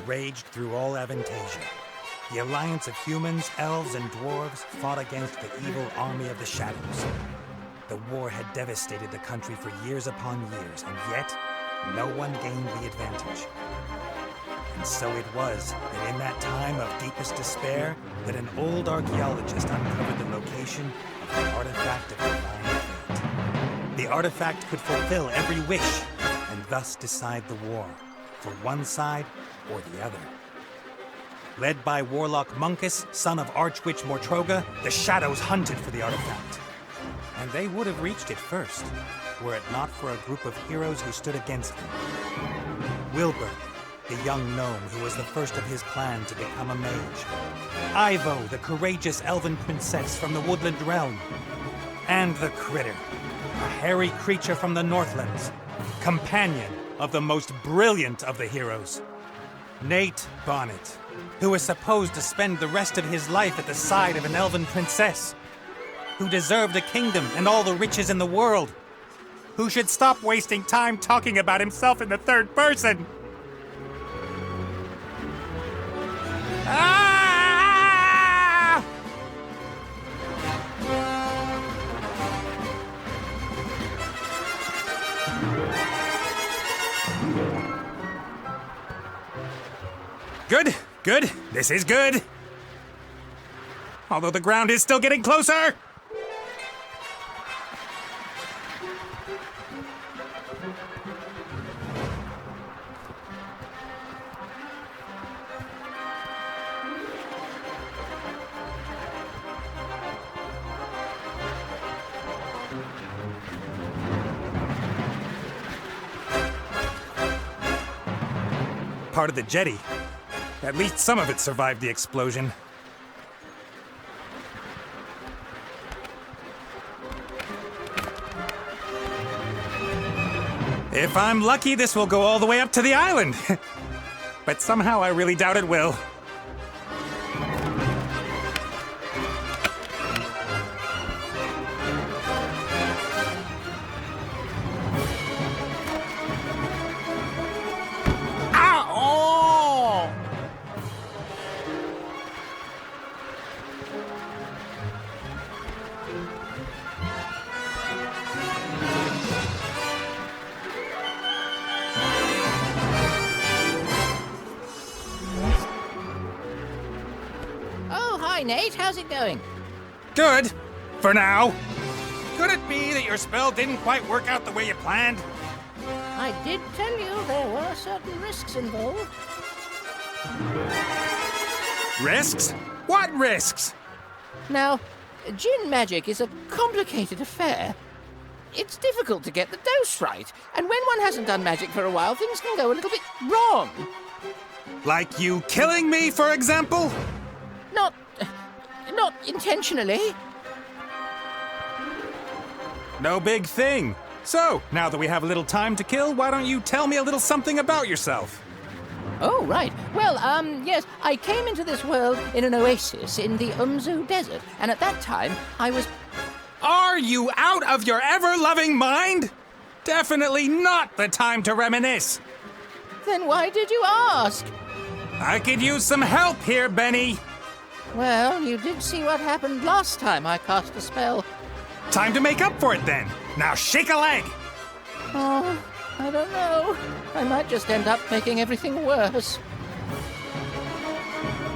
raged through all Aventasia. The alliance of humans, elves, and dwarves fought against the evil army of the shadows. The war had devastated the country for years upon years, and yet no one gained the advantage. And so it was that in that time of deepest despair, that an old archaeologist uncovered the location of the artifact of divine fate. The artifact could fulfill every wish, and thus decide the war, for one side or the other. Led by Warlock Munkus, son of Archwitch Mortroga, the Shadows hunted for the artifact. And they would have reached it first, were it not for a group of heroes who stood against them. Wilbur, the young gnome who was the first of his clan to become a mage. Ivo, the courageous elven princess from the Woodland Realm. And the Critter, a hairy creature from the Northlands, companion of the most brilliant of the heroes, Nate Bonnet, who was supposed to spend the rest of his life at the side of an elven princess, who deserved a kingdom and all the riches in the world, who should stop wasting time talking about himself in the third person. Ah! Good, good. This is good. Although the ground is still getting closer. Part of the jetty. At least some of it survived the explosion. If I'm lucky, this will go all the way up to the island. But somehow I really doubt it will. Hi, Nate. How's it going? Good. For now. Could it be that your spell didn't quite work out the way you planned? I did tell you there were certain risks involved. Risks? What risks? Now, djinn magic is a complicated affair. It's difficult to get the dose right, and when one hasn't done magic for a while, things can go a little bit wrong. Like you killing me, for example? Not intentionally. No big thing. So, now that we have a little time to kill, why don't you tell me a little something about yourself? Oh, right. Well, yes, I came into this world in an oasis in the Umzu Desert, and at that time, I was... Are you out of your ever-loving mind? Definitely not the time to reminisce. Then why did you ask? I could use some help here, Benny. Well, you did see what happened last time I cast a spell. Time to make up for it, then. Now shake a leg. Oh, I don't know. I might just end up making everything worse.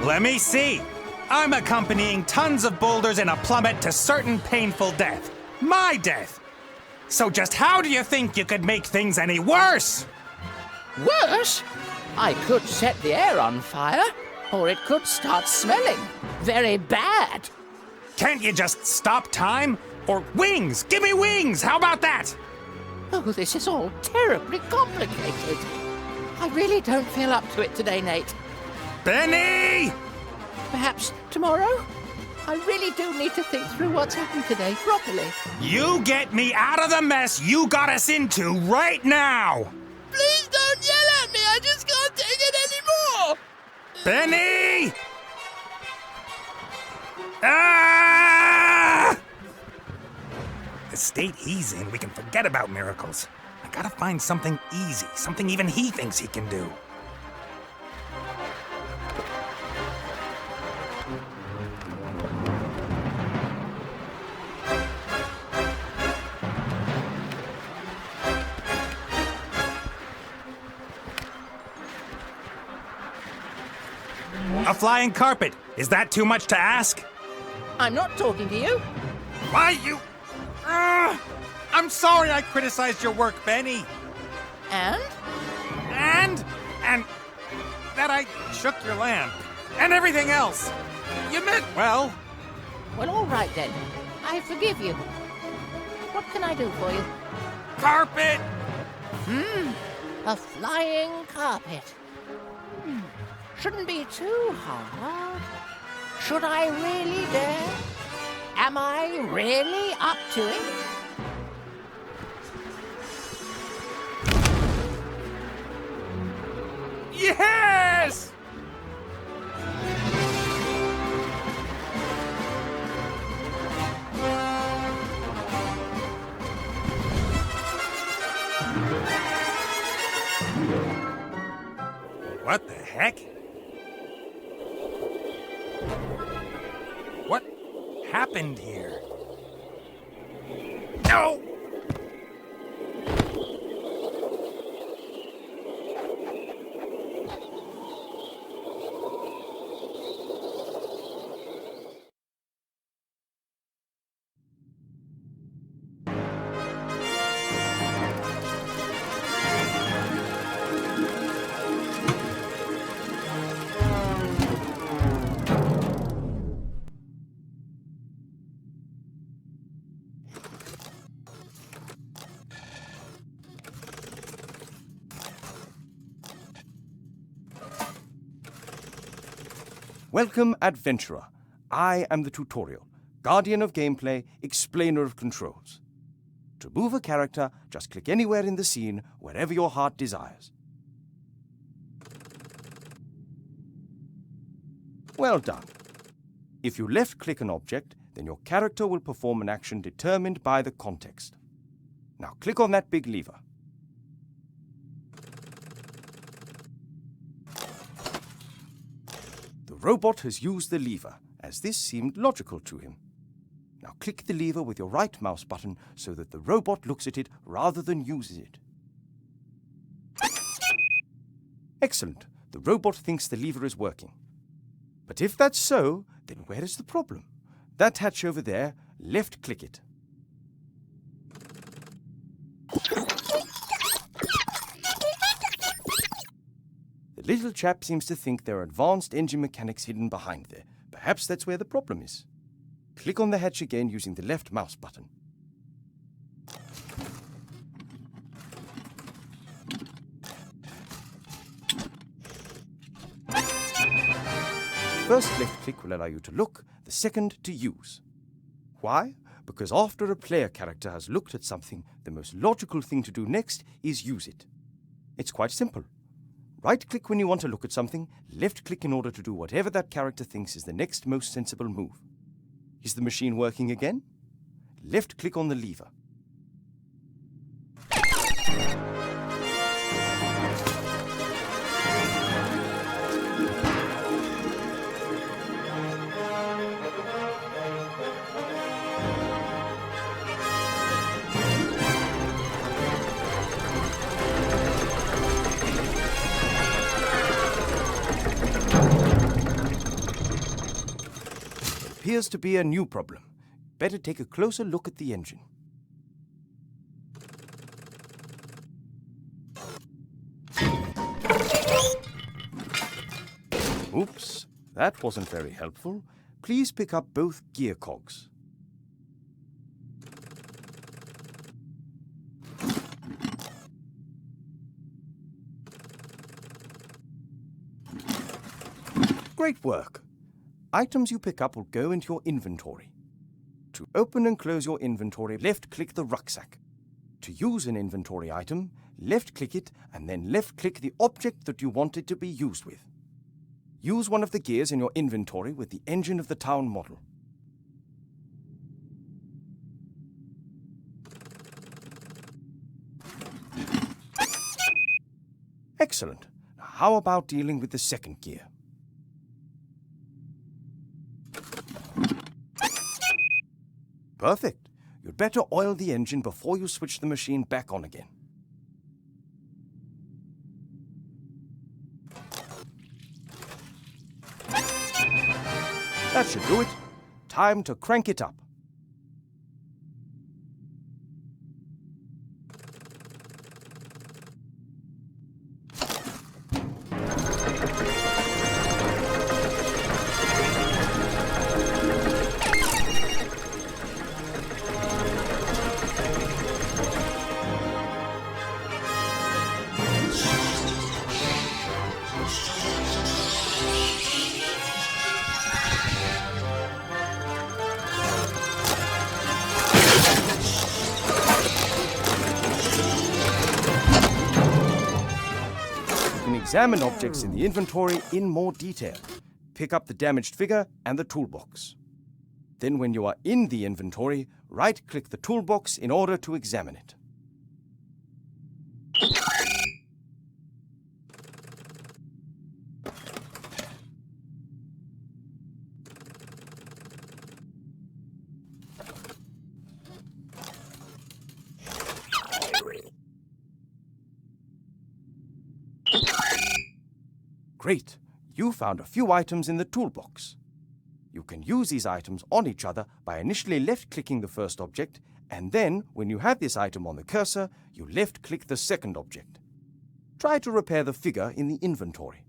Let me see. I'm accompanying tons of boulders in a plummet to certain painful death. My death. So just how do you think you could make things any worse? Worse? I could set the air on fire, or it could start smelling very bad. Can't you just stop time? Or wings! Give me wings! How about that? Oh, this is all terribly complicated. I really don't feel up to it today, Nate. Benny! Perhaps tomorrow? I really do need to think through what's happened today properly. You get me out of the mess you got us into right now! Please don't yell at me! I just can't take it anymore! Benny! Ah! The state he's in, we can forget about miracles. I gotta find something easy, something even he thinks he can do. A flying carpet! Is that too much to ask? I'm not talking to you. Why, you... I'm sorry I criticized your work, Benny. And? And that I shook your lamp. And everything else. You meant well. Well, all right then. I forgive you. What can I do for you? Carpet! A flying carpet. Shouldn't be too hard. Should I really dare? Am I really up to it? Yes! What the heck? What happened here? No! Welcome, adventurer. I am the tutorial, guardian of gameplay, explainer of controls. To move a character, just click anywhere in the scene, wherever your heart desires. Well done. If you left-click an object, then your character will perform an action determined by the context. Now click on that big lever. The robot has used the lever, as this seemed logical to him. Now click the lever with your right mouse button so that the robot looks at it rather than uses it. Excellent. The robot thinks the lever is working. But if that's so, then where is the problem? That hatch over there, left-click it. The little chap seems to think there are advanced engine mechanics hidden behind there. Perhaps that's where the problem is. Click on the hatch again using the left mouse button. First left click will allow you to look, the second to use. Why? Because after a player character has looked at something, the most logical thing to do next is use it. It's quite simple. Right-click when you want to look at something, left-click in order to do whatever that character thinks is the next most sensible move. Is the machine working again? Left-click on the lever. Appears to be a new problem. Better take a closer look at the engine. Oops, that wasn't very helpful. Please pick up both gear cogs. Great work. Items you pick up will go into your inventory. To open and close your inventory, left-click the rucksack. To use an inventory item, left-click it and then left-click the object that you want it to be used with. Use one of the gears in your inventory with the engine of the town model. Excellent. Now how about dealing with the second gear? Perfect. You'd better oil the engine before you switch the machine back on again. That should do it. Time to crank it up. Examine objects in the inventory in more detail. Pick up the damaged figure and the toolbox. Then when you are in the inventory, right-click the toolbox in order to examine it. Great! You found a few items in the toolbox. You can use these items on each other by initially left-clicking the first object, and then, when you have this item on the cursor, you left-click the second object. Try to repair the figure in the inventory.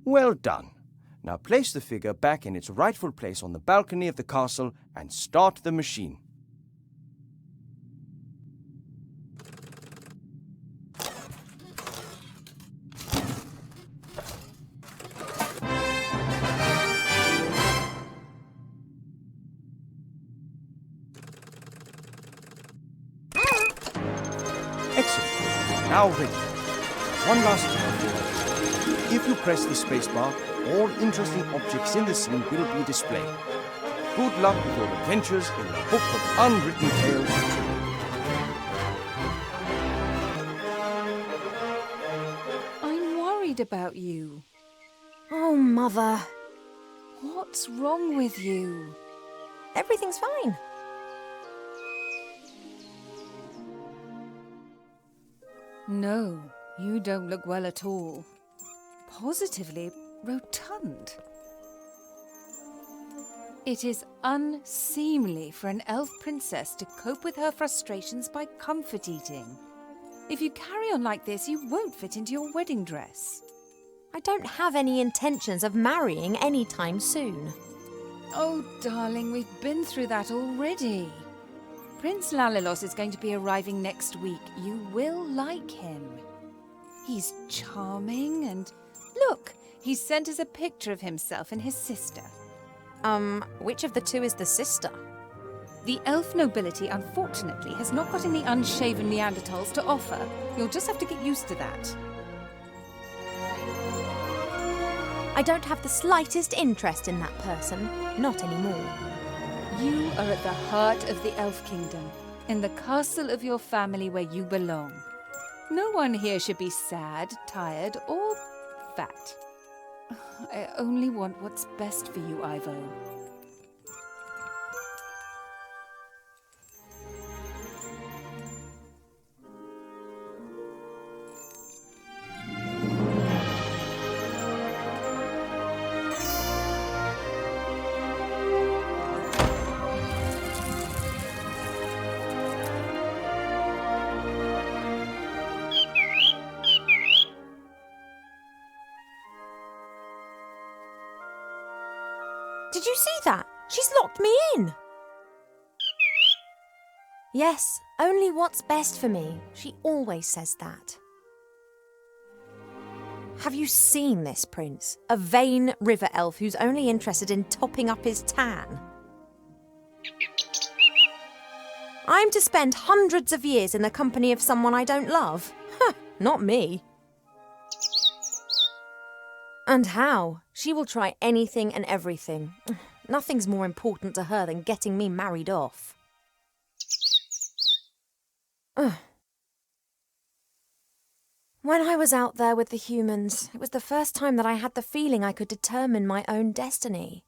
Well done. Now place the figure back in its rightful place on the balcony of the castle and start the machine. Excellent. Now ready. One last time. If you press the spacebar, all interesting objects in the scene will be displayed. Good luck with your adventures in the book of Unwritten Tales 2. I'm worried about you. Oh, Mother. What's wrong with you? Everything's fine. No, you don't look well at all. Positively rotund. It is unseemly for an elf princess to cope with her frustrations by comfort eating. If you carry on like this, you won't fit into your wedding dress. I don't have any intentions of marrying anytime soon. Oh, darling, we've been through that already. Prince Lalilos is going to be arriving next week. You will like him. He's charming and... Look, he sent us a picture of himself and his sister. Which of the two is the sister? The elf nobility, unfortunately, has not got any unshaven Neanderthals to offer. You'll just have to get used to that. I don't have the slightest interest in that person. Not anymore. You are at the heart of the Elf Kingdom, in the castle of your family where you belong. No one here should be sad, tired, or fat. I only want what's best for you, Ivo. Did you see that? She's locked me in. Yes, only what's best for me. She always says that. Have you seen this prince? A vain river elf who's only interested in topping up his tan. I'm to spend hundreds of years in the company of someone I don't love? Huh, not me. And how? She will try anything and everything. Nothing's more important to her than getting me married off. When I was out there with the humans, it was the first time that I had the feeling I could determine my own destiny.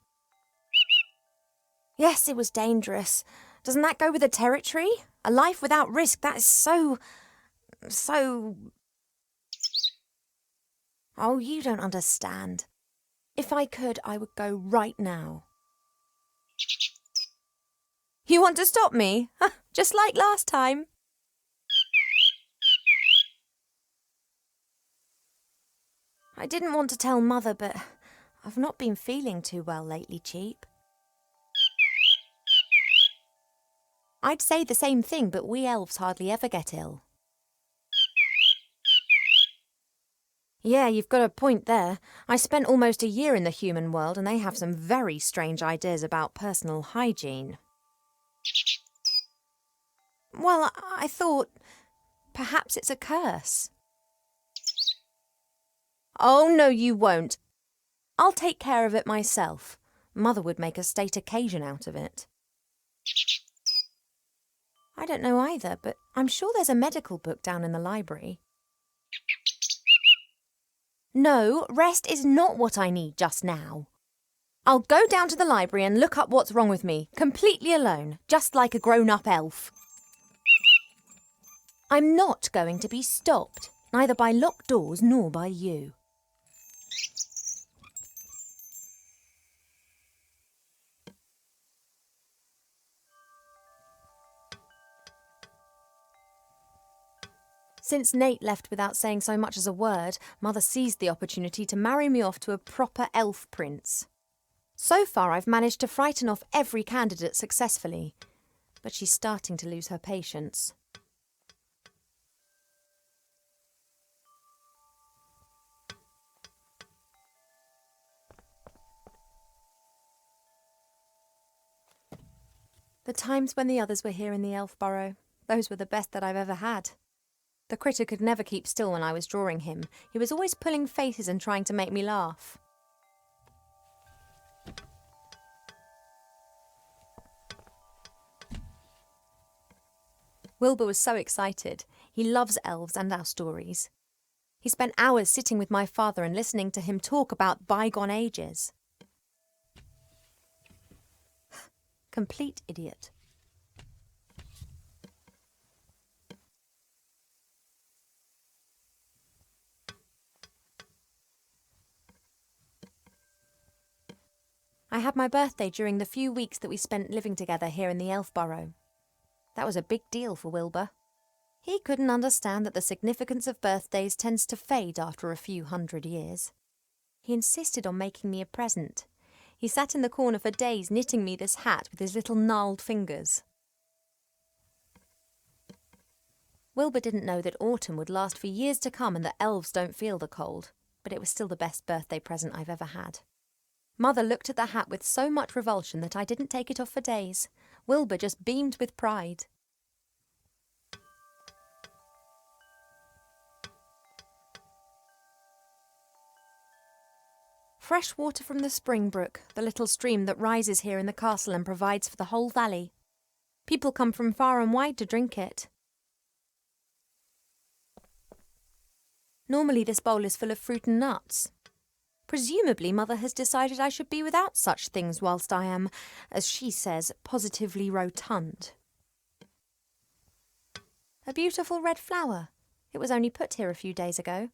Yes, it was dangerous. Doesn't that go with the territory? A life without risk, that is so... Oh, you don't understand. If I could, I would go right now. You want to stop me? Just like last time. I didn't want to tell Mother, but I've not been feeling too well lately, Cheap. I'd say the same thing, but we elves hardly ever get ill. Yeah, you've got a point there. I spent almost a year in the human world and they have some very strange ideas about personal hygiene. Well, I thought perhaps it's a curse. Oh, no, you won't. I'll take care of it myself. Mother would make a state occasion out of it. I don't know either, but I'm sure there's a medical book down in the library. No, rest is not what I need just now. I'll go down to the library and look up what's wrong with me, completely alone, just like a grown-up elf. I'm not going to be stopped, neither by locked doors nor by you. Since Nate left without saying so much as a word, Mother seized the opportunity to marry me off to a proper elf prince. So far I've managed to frighten off every candidate successfully, but she's starting to lose her patience. The times when the others were here in the elf burrow, those were the best that I've ever had. The critter could never keep still when I was drawing him. He was always pulling faces and trying to make me laugh. Wilbur was so excited. He loves elves and our stories. He spent hours sitting with my father and listening to him talk about bygone ages. Complete idiot. I had my birthday during the few weeks that we spent living together here in the elf burrow. That was a big deal for Wilbur. He couldn't understand that the significance of birthdays tends to fade after a few 100 years. He insisted on making me a present. He sat in the corner for days knitting me this hat with his little gnarled fingers. Wilbur didn't know that autumn would last for years to come and that elves don't feel the cold, but it was still the best birthday present I've ever had. Mother looked at the hat with so much revulsion that I didn't take it off for days. Wilbur just beamed with pride. Fresh water from the spring brook, the little stream that rises here in the castle and provides for the whole valley. People come from far and wide to drink it. Normally this bowl is full of fruit and nuts. Presumably Mother has decided I should be without such things whilst I am, as she says, positively rotund. A beautiful red flower. It was only put here a few days ago.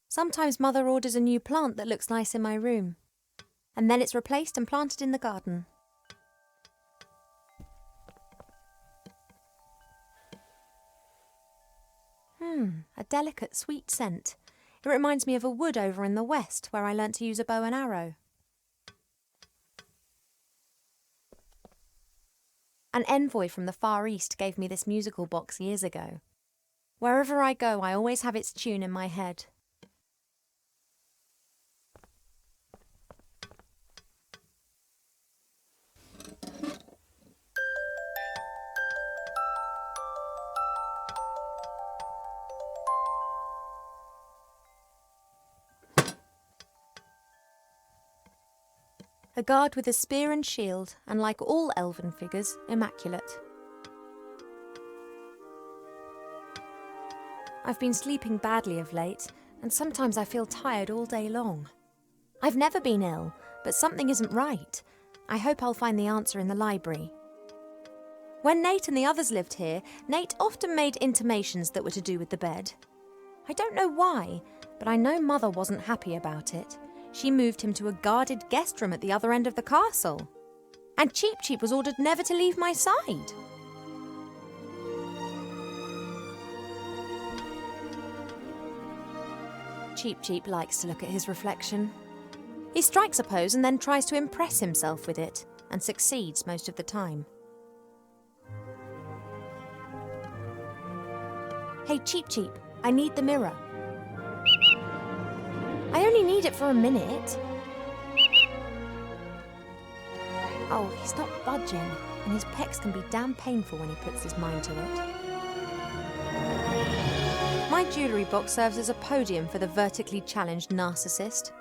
Sometimes Mother orders a new plant that looks nice in my room, and then it's replaced and planted in the garden. A delicate, sweet scent. It reminds me of a wood over in the west where I learnt to use a bow and arrow. An envoy from the Far East gave me this musical box years ago. Wherever I go, I always have its tune in my head. A guard with a spear and shield, and like all elven figures, immaculate. I've been sleeping badly of late, and sometimes I feel tired all day long. I've never been ill, but something isn't right. I hope I'll find the answer in the library. When Nate and the others lived here, Nate often made intimations that were to do with the bed. I don't know why, but I know Mother wasn't happy about it. She moved him to a guarded guest room at the other end of the castle. And Cheep Cheep was ordered never to leave my side. Cheep Cheep likes to look at his reflection. He strikes a pose and then tries to impress himself with it, and succeeds most of the time. Hey, Cheep Cheep, I need the mirror. I only need it for a minute. Oh, he's not budging, and his pecs can be damn painful when he puts his mind to it. My jewellery box serves as a podium for the vertically challenged narcissist.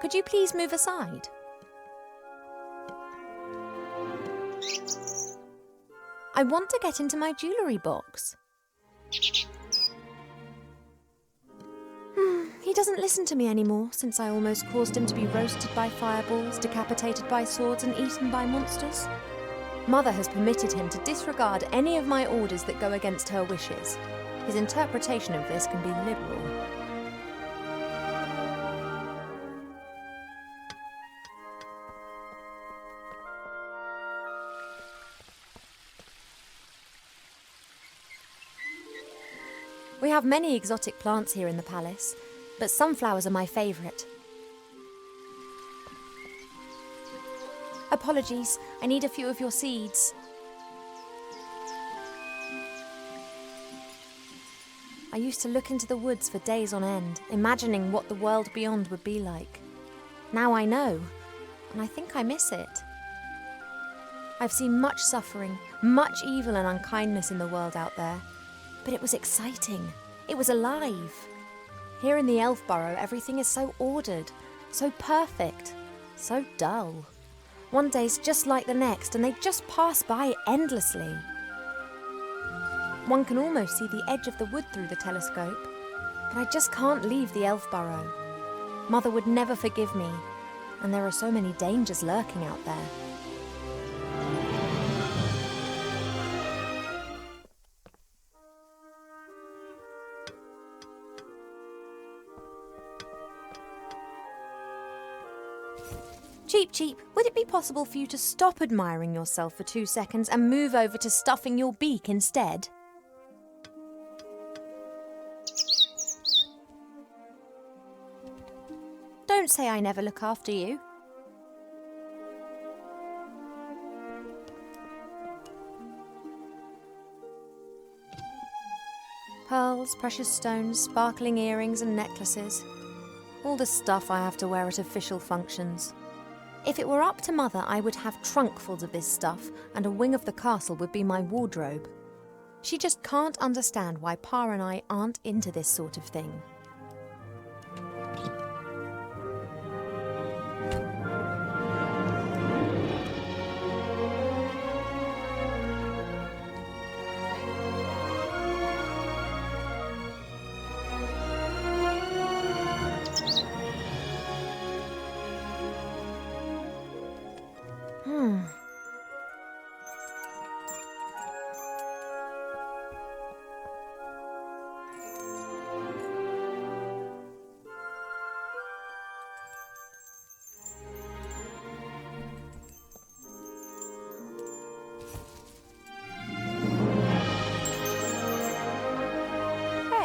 Could you please move aside? I want to get into my jewellery box. He doesn't listen to me anymore since I almost caused him to be roasted by fireballs, decapitated by swords and eaten by monsters. Mother has permitted him to disregard any of my orders that go against her wishes. His interpretation of this can be liberal. We have many exotic plants here in the palace, but sunflowers are my favourite. Apologies, I need a few of your seeds. I used to look into the woods for days on end, imagining what the world beyond would be like. Now I know, and I think I miss it. I've seen much suffering, much evil and unkindness in the world out there, but it was exciting. It was alive. Here in the Elfborough, everything is so ordered, so perfect, so dull. One day's just like the next, and they just pass by endlessly. One can almost see the edge of the wood through the telescope, but I just can't leave the Elfborough. Mother would never forgive me, and there are so many dangers lurking out there. Cheep Cheep, would it be possible for you to stop admiring yourself for 2 seconds and move over to stuffing your beak instead? Don't say I never look after you. Pearls, precious stones, sparkling earrings and necklaces. All the stuff I have to wear at official functions. If it were up to Mother, I would have trunkfuls of this stuff, and a wing of the castle would be my wardrobe. She just can't understand why Pa and I aren't into this sort of thing.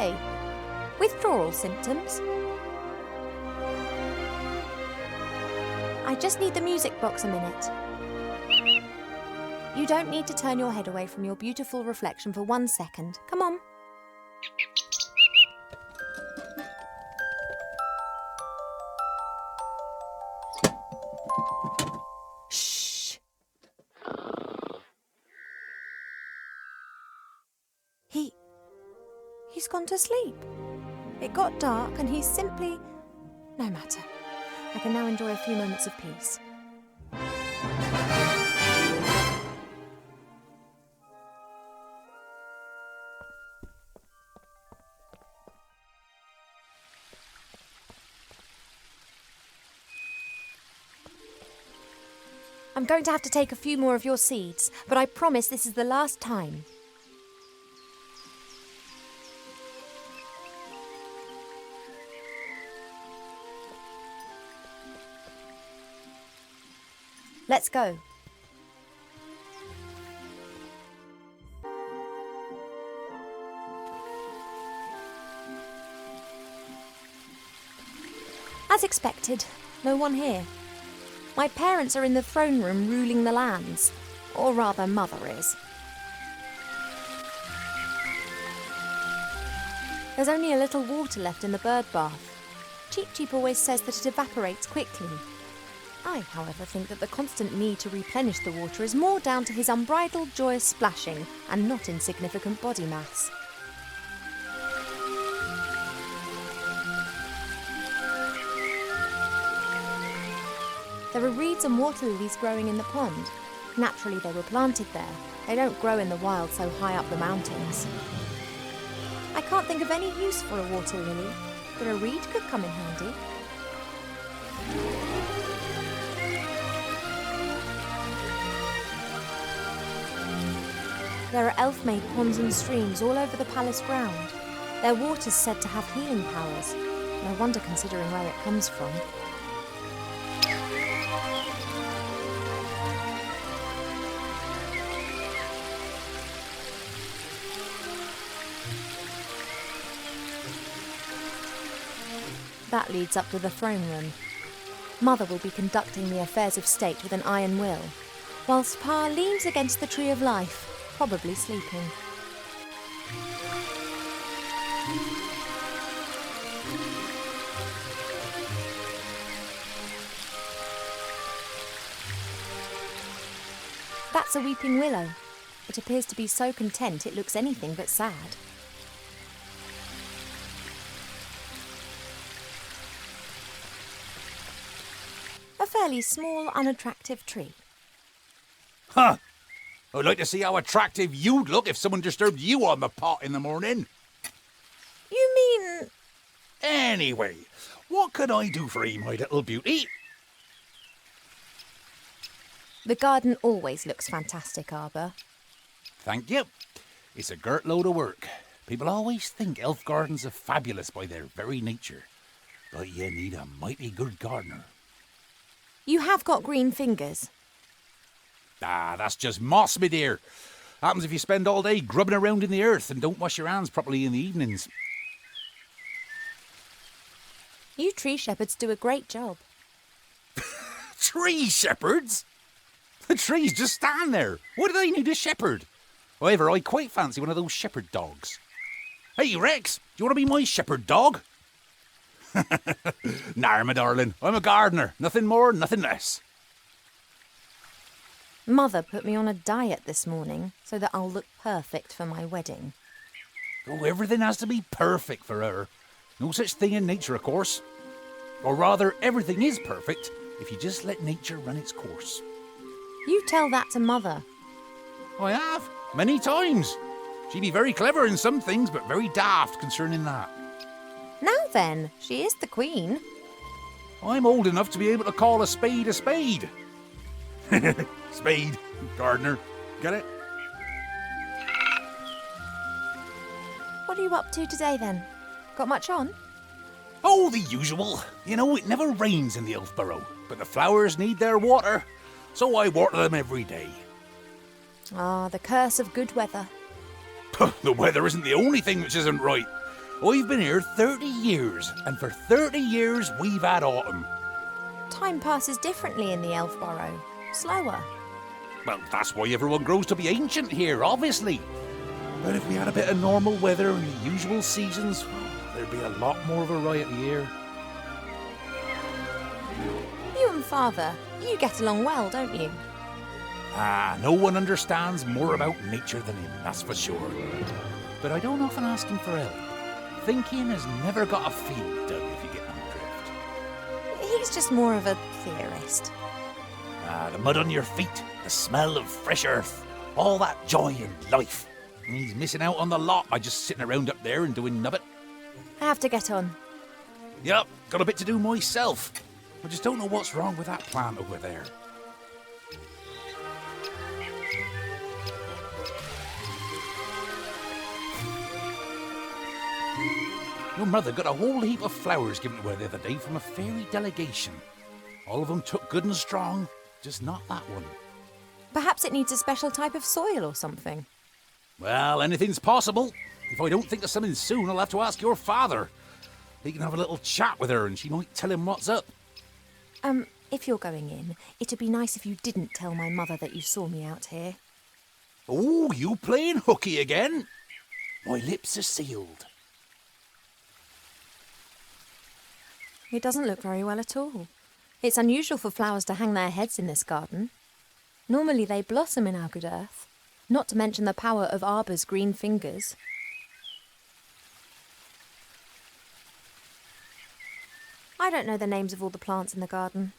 Hey, withdrawal symptoms? I just need the music box a minute. You don't need to turn your head away from your beautiful reflection for 1 second. Come on. Shh. He's gone to sleep. It got dark and he's simply... No matter. I can now enjoy a few moments of peace. I'm going to have to take a few more of your seeds, but I promise this is the last time. Let's go. As expected, no one here. My parents are in the throne room ruling the lands. Or rather, Mother is. There's only a little water left in the bird bath. Cheep Cheep always says that it evaporates quickly. I, however, think that the constant need to replenish the water is more down to his unbridled joyous splashing and not insignificant body mass. There are reeds and water lilies growing in the pond. Naturally, they were planted there. They don't grow in the wild so high up the mountains. I can't think of any use for a water lily, but a reed could come in handy. There are elf-made ponds and streams all over the palace ground. Their water's said to have healing powers. No wonder considering where it comes from. That leads up to the throne room. Mother will be conducting the affairs of state with an iron will, whilst Pa leans against the tree of life, probably sleeping. That's a weeping willow. It appears to be so content it looks anything but sad. A fairly small, unattractive tree. Huh! I'd like to see how attractive you'd look if someone disturbed you on the pot in the morning. You mean... Anyway, what can I do for you, my little beauty? The garden always looks fantastic, Arbor. Thank you. It's a girt load of work. People always think elf gardens are fabulous by their very nature. But you need a mighty good gardener. You have got green fingers. Ah, that's just moss, my dear. Happens if you spend all day grubbing around in the earth and don't wash your hands properly in the evenings. You tree shepherds do a great job. Tree shepherds? The trees just stand there. What do they need a shepherd? However, I quite fancy one of those shepherd dogs. Hey, Rex, do you want to be my shepherd dog? Nah, my darling, I'm a gardener. Nothing more, nothing less. Mother put me on a diet this morning so that I'll look perfect for my wedding. Oh, everything has to be perfect for her. No such thing in nature, of course. Or rather, everything is perfect if you just let nature run its course. You tell that to Mother. I have, many times. She'd be very clever in some things, but very daft concerning that. Now then, she is the queen. I'm old enough to be able to call a spade a spade. Spade, gardener, get it? What are you up to today then? Got much on? Oh, the usual. You know, it never rains in the Elfborough, but the flowers need their water, so I water them every day. Ah, the curse of good weather. The weather isn't the only thing which isn't right. I've been here 30 years, and for 30 years we've had autumn. Time passes differently in the Elfborough. Slower. Well, that's why everyone grows to be ancient here, obviously. But if we had a bit of normal weather and the usual seasons, there'd be a lot more variety here. You and Father, you get along well, don't you? Ah, no one understands more about nature than him, that's for sure. But I don't often ask him for help. Thinking has never got a field done, if you get my drift. He's just more of a theorist. Ah, the mud on your feet, the smell of fresh earth, all that joy and life. And he's missing out on the lot by just sitting around up there and doing nubbit. I have to get on. Yep, got a bit to do myself. I just don't know what's wrong with that plant over there. Your mother got a whole heap of flowers given to her the other day from a fairy delegation. All of them took good and strong, just not that one. Perhaps it needs a special type of soil or something. Well, anything's possible. If I don't think of something soon, I'll have to ask your father. He can have a little chat with her and she might tell him what's up. If you're going in, it'd be nice if you didn't tell my mother that you saw me out here. Oh, you playing hooky again? My lips are sealed. It doesn't look very well at all. It's unusual for flowers to hang their heads in this garden. Normally they blossom in our good earth, not to mention the power of Arbor's green fingers. I don't know the names of all the plants in the garden.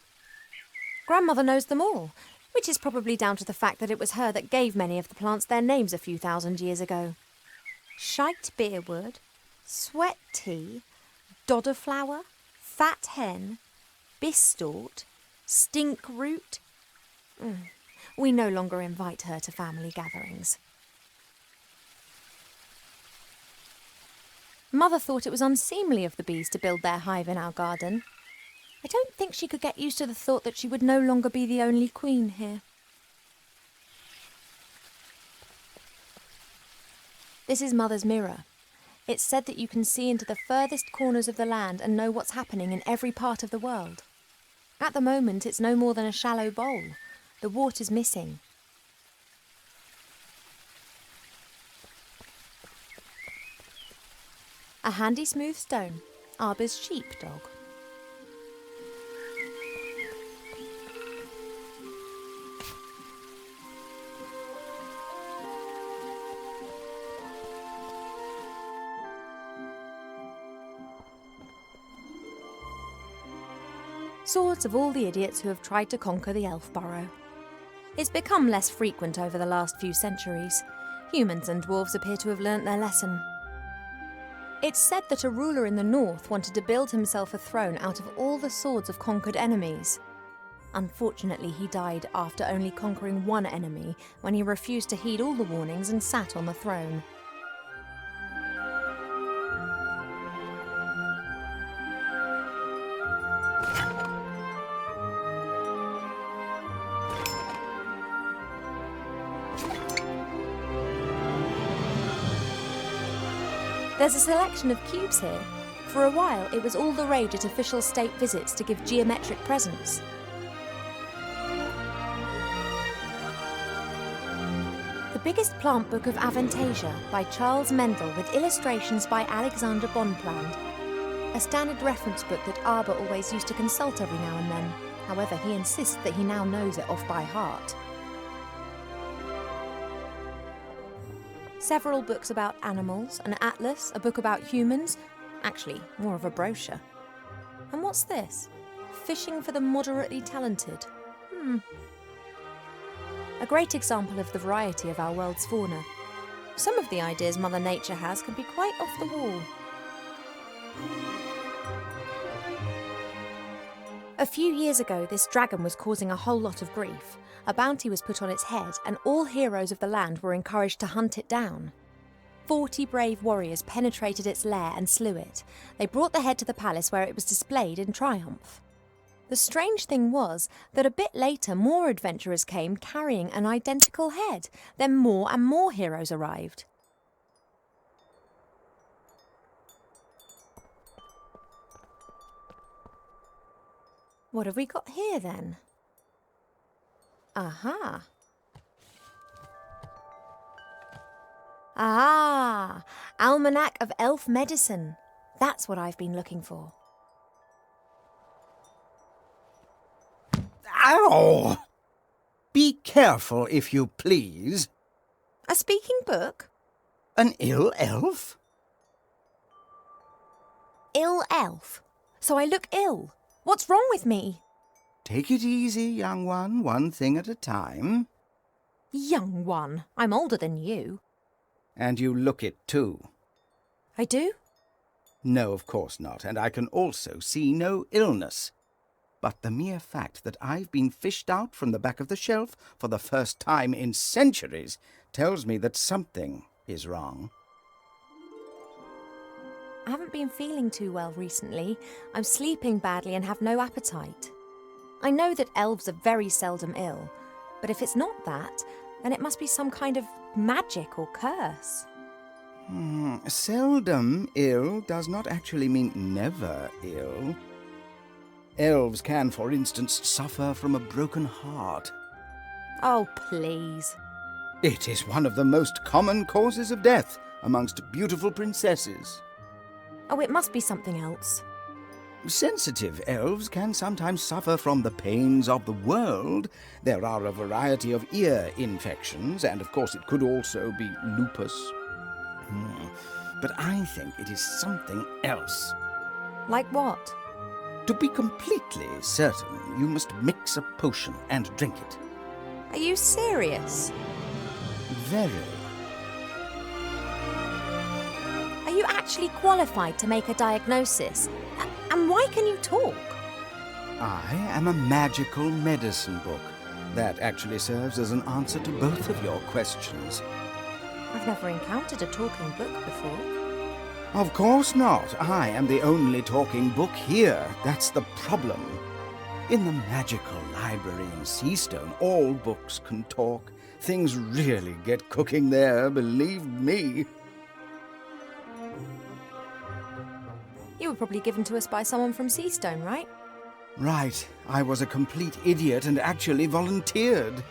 Grandmother knows them all, which is probably down to the fact that it was her that gave many of the plants their names a few thousand years ago. Shite beerwood, sweat tea, dodder flower, fat hen, bistort, stink root. We no longer invite her to family gatherings. Mother thought it was unseemly of the bees to build their hive in our garden. I don't think she could get used to the thought that she would no longer be the only queen here. This is Mother's mirror. It's said that you can see into the furthest corners of the land and know what's happening in every part of the world. At the moment, it's no more than a shallow bowl. The water's missing. A handy smooth stone, Arbor's sheepdog. Swords of all the idiots who have tried to conquer the elf burrow. It's become less frequent over the last few centuries. Humans and dwarves appear to have learnt their lesson. It's said that a ruler in the north wanted to build himself a throne out of all the swords of conquered enemies. Unfortunately, he died after only conquering one enemy when he refused to heed all the warnings and sat on the throne. There's a selection of cubes here. For a while, it was all the rage at official state visits to give geometric presents. The biggest plant book of Aventasia by Charles Mendel with illustrations by Alexander Bonpland. A standard reference book that Arbor always used to consult every now and then. However, he insists that he now knows it off by heart. Several books about animals, an atlas, a book about humans, actually more of a brochure. And what's this? Fishing for the moderately talented. A great example of the variety of our world's fauna. Some of the ideas Mother Nature has can be quite off the wall. A few years ago, this dragon was causing a whole lot of grief. A bounty was put on its head, and all heroes of the land were encouraged to hunt it down. 40 brave warriors penetrated its lair and slew it. They brought the head to the palace where it was displayed in triumph. The strange thing was that a bit later more adventurers came carrying an identical head. Then more and more heroes arrived. What have we got here then? Aha! Ah! Almanac of Elf Medicine. That's what I've been looking for. Ow! Be careful, if you please. A speaking book? An ill elf? Ill elf? So I look ill. What's wrong with me? Take it easy, young one thing at a time. Young one, I'm older than you. And you look it too. I do? No, of course not, and I can also see no illness. But the mere fact that I've been fished out from the back of the shelf for the first time in centuries tells me that something is wrong. I haven't been feeling too well recently. I'm sleeping badly and have no appetite. I know that elves are very seldom ill, but if it's not that, then it must be some kind of magic or curse. Seldom ill does not actually mean never ill. Elves can, for instance, suffer from a broken heart. Oh, please. It is one of the most common causes of death amongst beautiful princesses. Oh, it must be something else. Sensitive elves can sometimes suffer from the pains of the world. There are a variety of ear infections, and of course it could also be lupus. But I think it is something else. Like what? To be completely certain, you must mix a potion and drink it. Are you serious? Very. Are you actually qualified to make a diagnosis? And why can you talk? I am a magical medicine book. That actually serves as an answer to both of your questions. I've never encountered a talking book before. Of course not. I am the only talking book here. That's the problem. In the magical library in Seastone, all books can talk. Things really get cooking there, believe me. You were probably given to us by someone from Seastone, right? Right. I was a complete idiot and actually volunteered.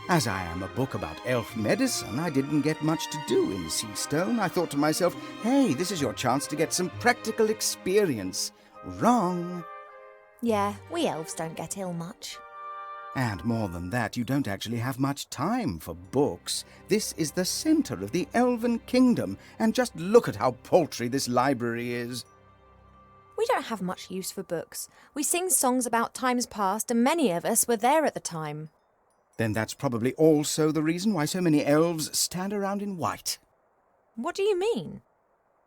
As I am a book about elf medicine, I didn't get much to do in Seastone. I thought to myself, hey, this is your chance to get some practical experience. Wrong. Yeah, we elves don't get ill much. And more than that, you don't actually have much time for books. This is the center of the Elven Kingdom, and just look at how paltry this library is. We don't have much use for books. We sing songs about times past, and many of us were there at the time. Then that's probably also the reason why so many elves stand around in white. What do you mean?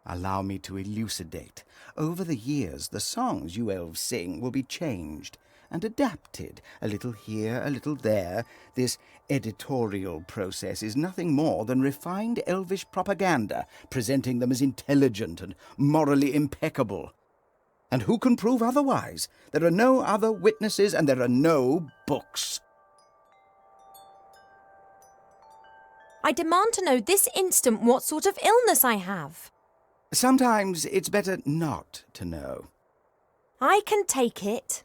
Allow me to elucidate. Over the years, the songs you elves sing will be changed and adapted, a little here, a little there. This editorial process is nothing more than refined elvish propaganda, presenting them as intelligent and morally impeccable. And who can prove otherwise? There are no other witnesses and there are no books. I demand to know this instant what sort of illness I have. Sometimes it's better not to know. I can take it.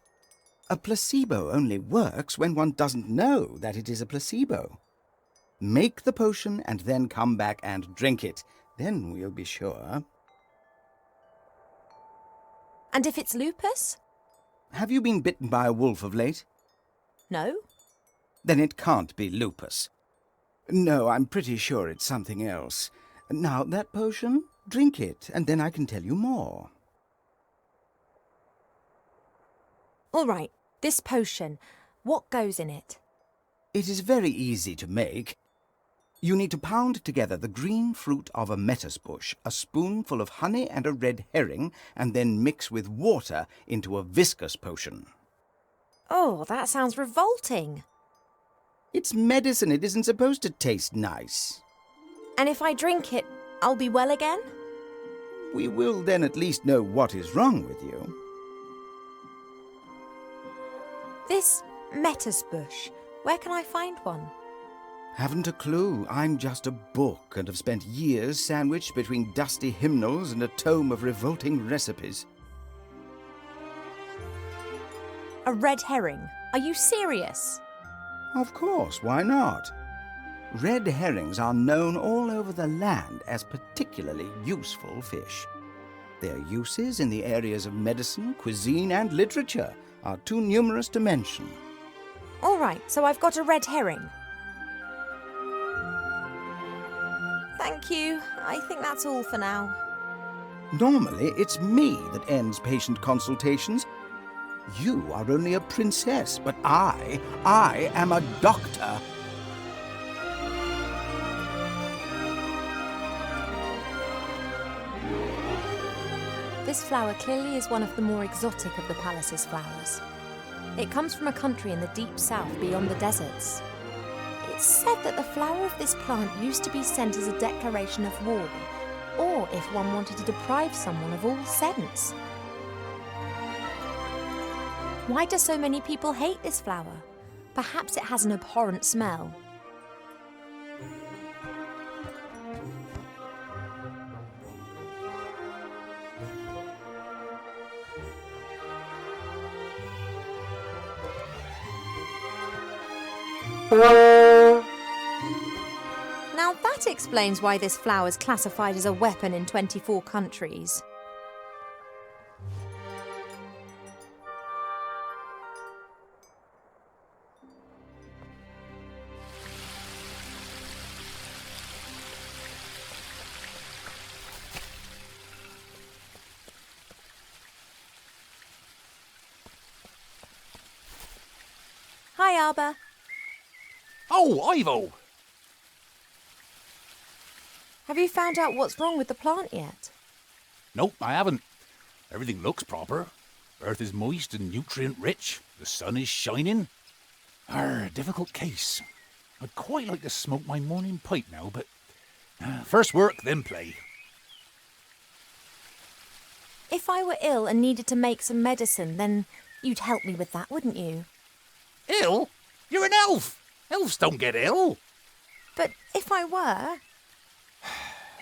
A placebo only works when one doesn't know that it is a placebo. Make the potion and then come back and drink it. Then we'll be sure. And if it's lupus? Have you been bitten by a wolf of late? No. Then it can't be lupus. No, I'm pretty sure it's something else. Now, that potion, drink it, and then I can tell you more. All right, this potion, what goes in it? It is very easy to make. You need to pound together the green fruit of a metis bush, a spoonful of honey and a red herring, and then mix with water into a viscous potion. Oh, that sounds revolting. It's medicine. It isn't supposed to taste nice. And if I drink it, I'll be well again? We will then at least know what is wrong with you. This metis bush, where can I find one? Haven't a clue. I'm just a book and have spent years sandwiched between dusty hymnals and a tome of revolting recipes. A red herring? Are you serious? Of course, why not? Red herrings are known all over the land as particularly useful fish. Their uses in the areas of medicine, cuisine, and literature are too numerous to mention. All right, so I've got a red herring. Thank you. I think that's all for now. Normally, it's me that ends patient consultations. You are only a princess, but I am a doctor. This flower clearly is one of the more exotic of the palace's flowers. It comes from a country in the deep south beyond the deserts. It's said that the flower of this plant used to be sent as a declaration of war, or if one wanted to deprive someone of all sense. Why do so many people hate this flower? Perhaps it has an abhorrent smell. Now that explains why this flower is classified as a weapon in 24 countries. Hi, Arbor. Oh, Ivo! Have you found out what's wrong with the plant yet? Nope, I haven't. Everything looks proper. Earth is moist and nutrient-rich. The sun is shining. Difficult case. I'd quite like to smoke my morning pipe now, but first work, then play. If I were ill and needed to make some medicine, then you'd help me with that, wouldn't you? Ill? You're an elf! Elves don't get ill! But if I were...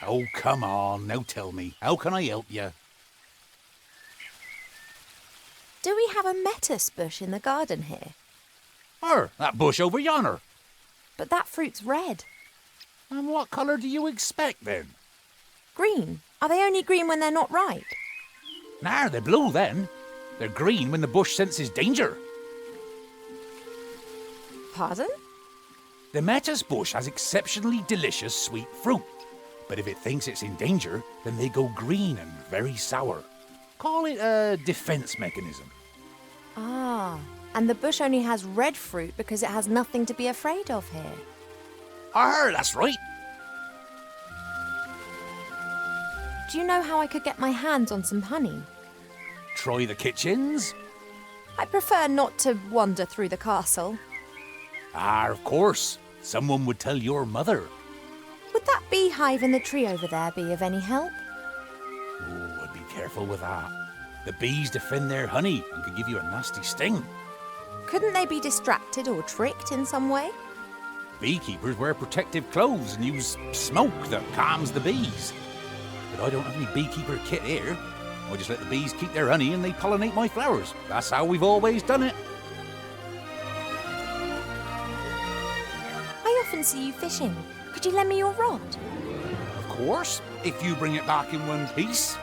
Oh, come on, now tell me. How can I help you? Do we have a metis bush in the garden here? That bush over yonder. But that fruit's red. And what colour do you expect, then? Green. Are they only green when they're not ripe? Nah, they're blue then. They're green when the bush senses danger. Pardon? The metis bush has exceptionally delicious sweet fruit. But if it thinks it's in danger, then they go green and very sour. Call it a defence mechanism. Ah, and the bush only has red fruit because it has nothing to be afraid of here. That's right. Do you know how I could get my hands on some honey? Try the kitchens. I prefer not to wander through the castle. Of course. Someone would tell your mother. Would that beehive in the tree over there be of any help? Oh, I'd be careful with that. The bees defend their honey and could give you a nasty sting. Couldn't they be distracted or tricked in some way? Beekeepers wear protective clothes and use smoke that calms the bees. But I don't have any beekeeper kit here. I just let the bees keep their honey and they pollinate my flowers. That's how we've always done it. I often see you fishing. Could you lend me your rod? Of course, if you bring it back in one piece.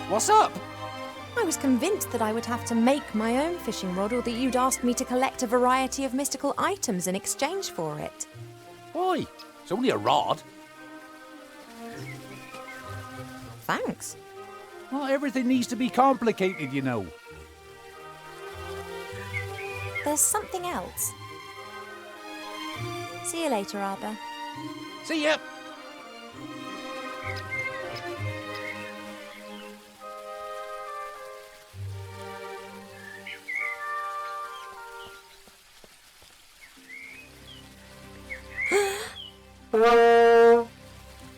What's up? I was convinced that I would have to make my own fishing rod or that you'd ask me to collect a variety of mystical items in exchange for it. Why? It's only a rod. Thanks. Not everything needs to be complicated, you know. There's something else. See you later, Arbor. See ya!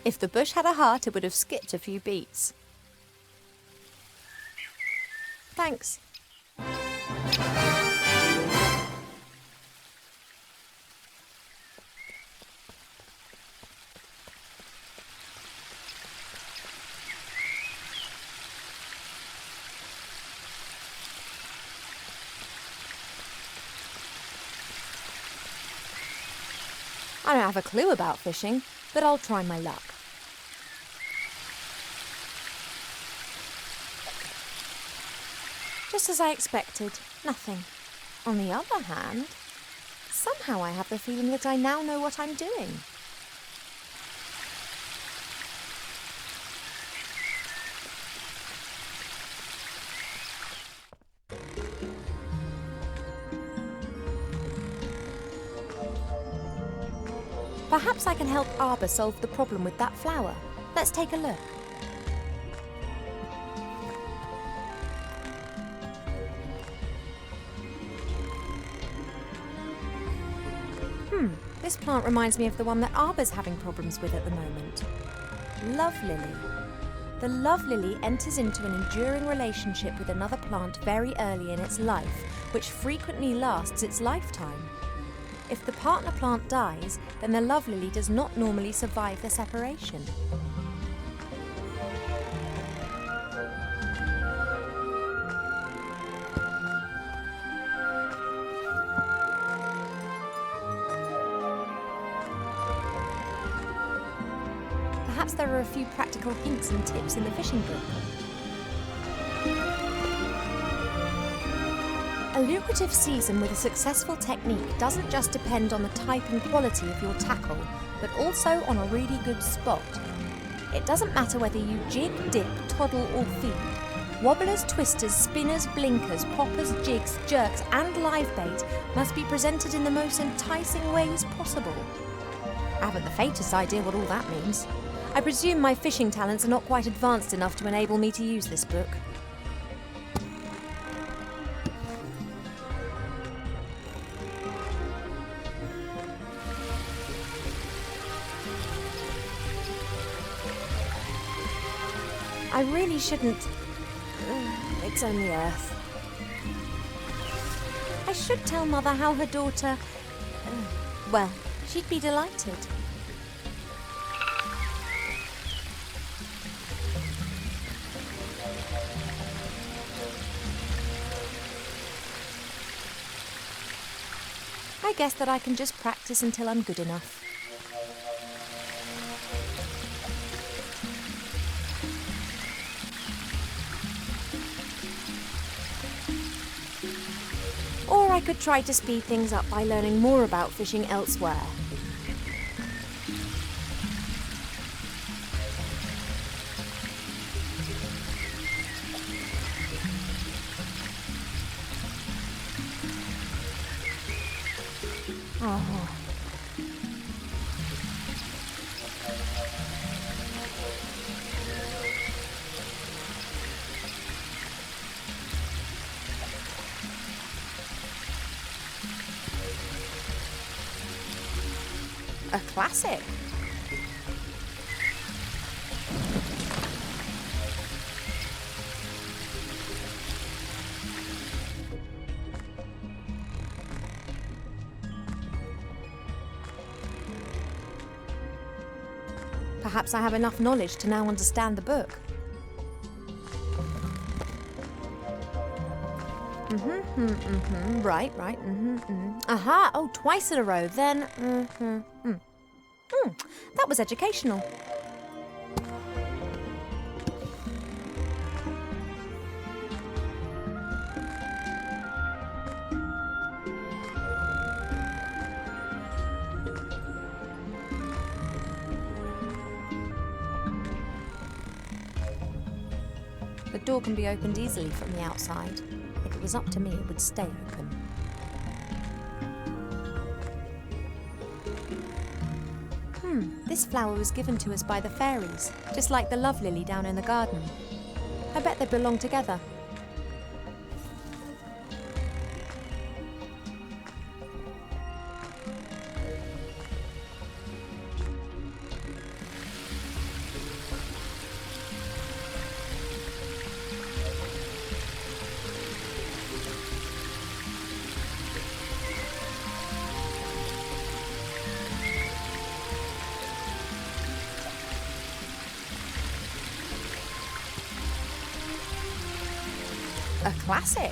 If the bush had a heart, it would have skipped a few beats. Thanks. I don't have a clue about fishing, but I'll try my luck. Just as I expected, nothing. On the other hand, somehow I have the feeling that I now know what I'm doing. Perhaps I can help Arbor solve the problem with that flower. Let's take a look. This plant reminds me of the one that Arbor's having problems with at the moment. Love lily. the love lily enters into an enduring relationship with another plant very early in its life, which frequently lasts its lifetime. If the partner plant dies, then the love lily does not normally survive the separation. Perhaps there are a few practical hints and tips in the fishing book. A lucrative season with a successful technique doesn't just depend on the type and quality of your tackle, but also on a really good spot. It doesn't matter whether you jig, dip, toddle or feed. Wobblers, twisters, spinners, blinkers, poppers, jigs, jerks and live bait must be presented in the most enticing ways possible. I haven't the faintest idea what all that means. I presume my fishing talents are not quite advanced enough to enable me to use this book. I really shouldn't. It's only Earth. I should tell Mother how her daughter. Well, she'd be delighted. I guess that I can just practice until I'm good enough. Or I could try to speed things up by learning more about fishing elsewhere. Oh. A classic. Perhaps I have enough knowledge to now understand the book. Right. Aha, oh, twice in a row, then, that was educational. The door can be opened easily from the outside. If it was up to me, it would stay open. This flower was given to us by the fairies, just like the love lily down in the garden. I bet they belong together. A classic.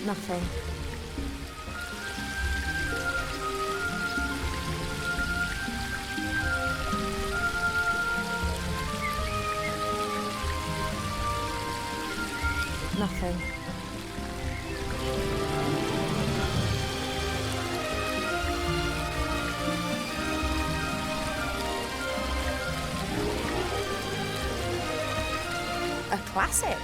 Nothing. Nothing. A classic.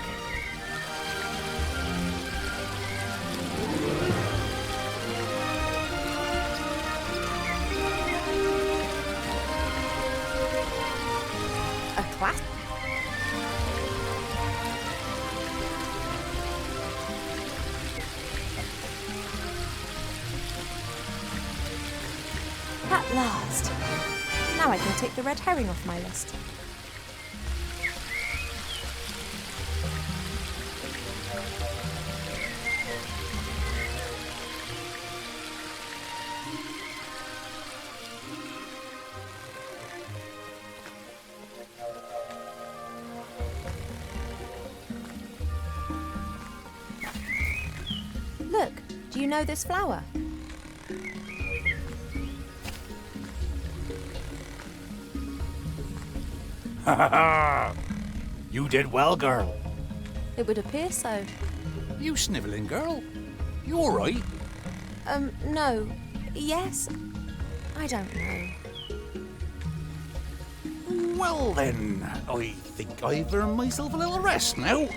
At last. Now I can take the red herring off my list. Look, do you know this flower? Ha ha ha! You did well, girl. It would appear so. You snivelling, girl? You all right? No. Yes? I don't know. Well then, I think I've earned myself a little rest now.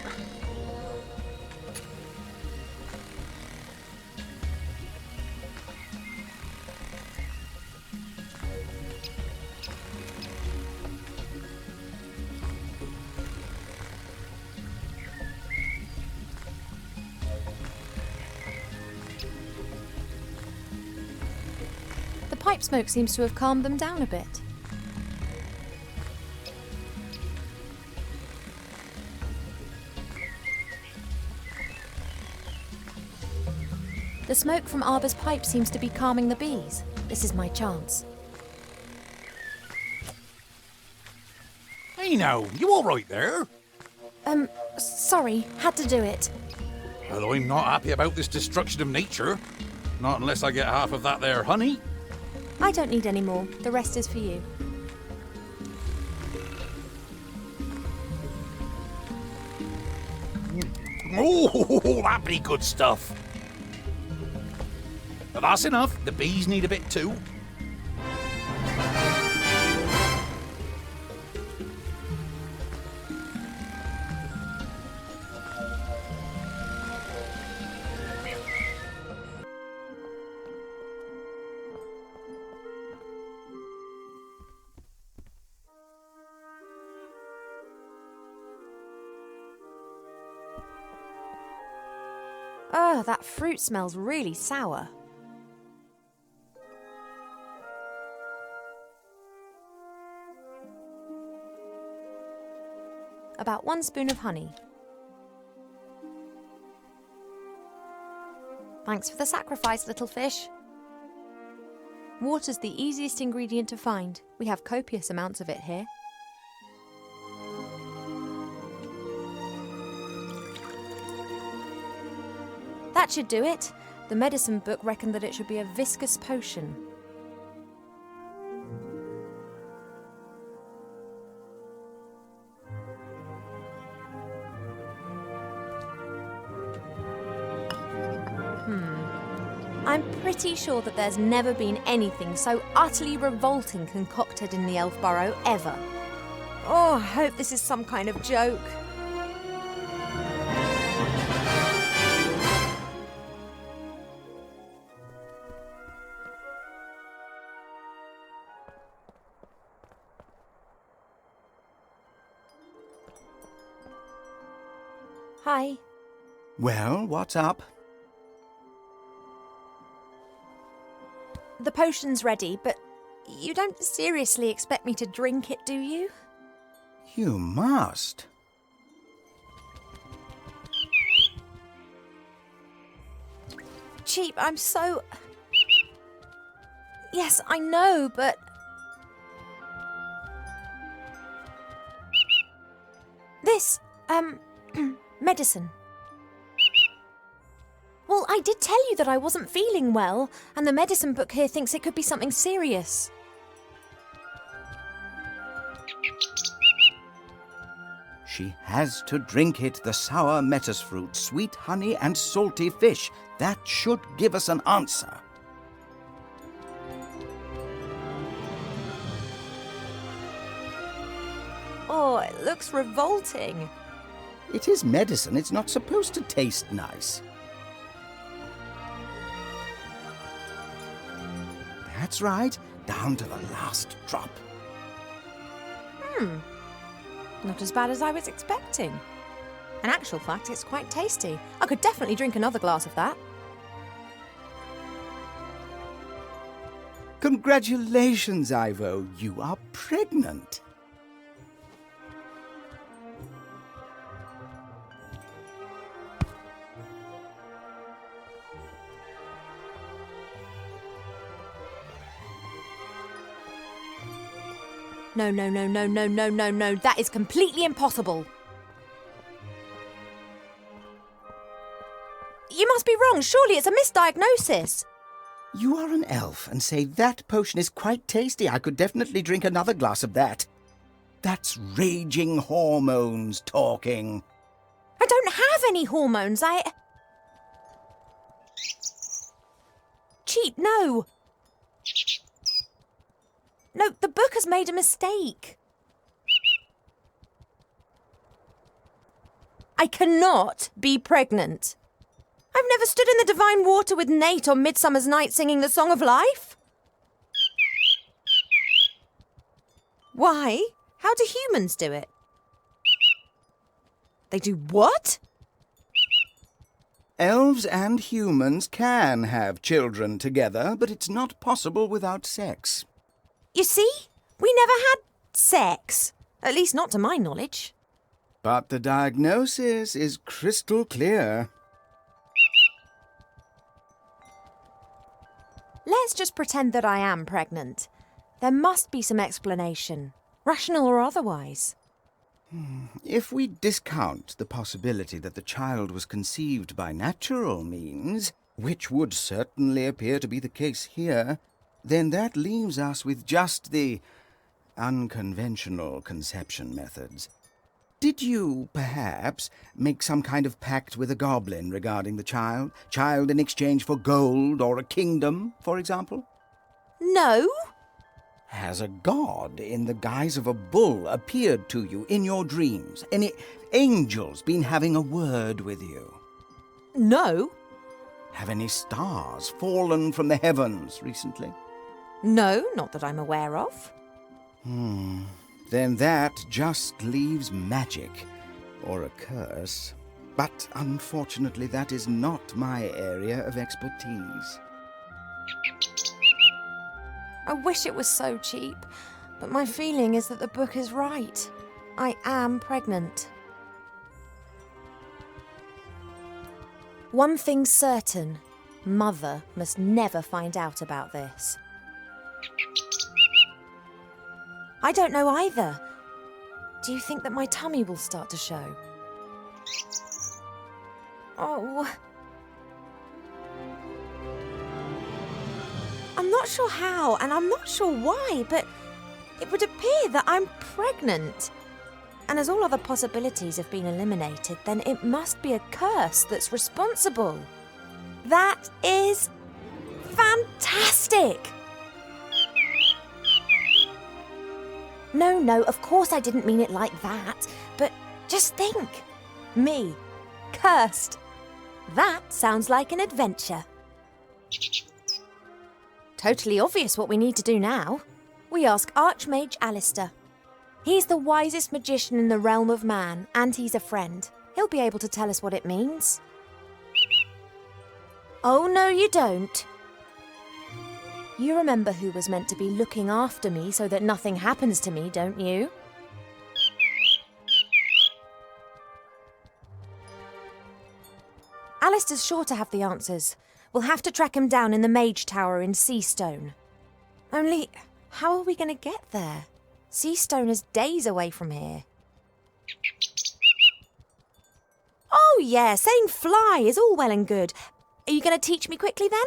The pipe smoke seems to have calmed them down a bit. The smoke from Arbor's pipe seems to be calming the bees. This is my chance. Hey now, you all right there? Sorry, had to do it. Well, I'm not happy about this destruction of nature. Not unless I get half of that there honey. I don't need any more. The rest is for you. Oh, that'd be good stuff. But that's enough. The bees need a bit too. Ugh, that fruit smells really sour. About 1 spoon of honey. Thanks for the sacrifice, little fish. Water's the easiest ingredient to find. We have copious amounts of it here. That should do it. The medicine book reckoned that it should be a viscous potion. I'm pretty sure that there's never been anything so utterly revolting concocted in the Elf Burrow ever. Oh, I hope this is some kind of joke. Hi. Well, what's up? The potion's ready, but you don't seriously expect me to drink it, do you? You must. Cheap, I'm so... Yes, I know, but... This, medicine. Well, I did tell you that I wasn't feeling well, and the medicine book here thinks it could be something serious. She has to drink it, the sour metis fruit, sweet honey and salty fish. That should give us an answer. Oh, it looks revolting. It is medicine. It's not supposed to taste nice. That's right, down to the last drop. Not as bad as I was expecting. In actual fact, it's quite tasty. I could definitely drink another glass of that. Congratulations, Ivo. You are pregnant. No. That is completely impossible. You must be wrong. Surely it's a misdiagnosis. You are an elf and say that potion is quite tasty. I could definitely drink another glass of that. That's raging hormones talking. I don't have any hormones. Cheat, no. No, the book has made a mistake. I cannot be pregnant. I've never stood in the divine water with Nate on Midsummer's Night singing the Song of Life. Why? How do humans do it? They do what? Elves and humans can have children together, but it's not possible without sex. You see? We never had sex. At least not to my knowledge. But the diagnosis is crystal clear. Let's just pretend that I am pregnant. There must be some explanation, rational or otherwise. If we discount the possibility that the child was conceived by natural means, which would certainly appear to be the case here, then that leaves us with just the unconventional conception methods. Did you, perhaps, make some kind of pact with a goblin regarding the child? Child in exchange for gold or a kingdom, for example? No. Has a god in the guise of a bull appeared to you in your dreams? Any angels been having a word with you? No. Have any stars fallen from the heavens recently? No, not that I'm aware of. Then that just leaves magic, or a curse. But unfortunately, that is not my area of expertise. I wish it was so cheap, but my feeling is that the book is right. I am pregnant. One thing's certain, Mother must never find out about this. I don't know either. Do you think that my tummy will start to show? Oh. I'm not sure how, and I'm not sure why, but it would appear that I'm pregnant. And as all other possibilities have been eliminated, then it must be a curse that's responsible. That is fantastic! No, of course I didn't mean it like that. But just think. Me. Cursed. That sounds like an adventure. Totally obvious what we need to do now. We ask Archmage Alistair. He's the wisest magician in the realm of man, and he's a friend. He'll be able to tell us what it means. Oh, no, you don't. You remember who was meant to be looking after me so that nothing happens to me, don't you? Alistair's sure to have the answers. We'll have to track him down in the Mage Tower in Seastone. Only, how are we going to get there? Seastone is days away from here. Oh yeah, saying fly is all well and good. Are you going to teach me quickly then?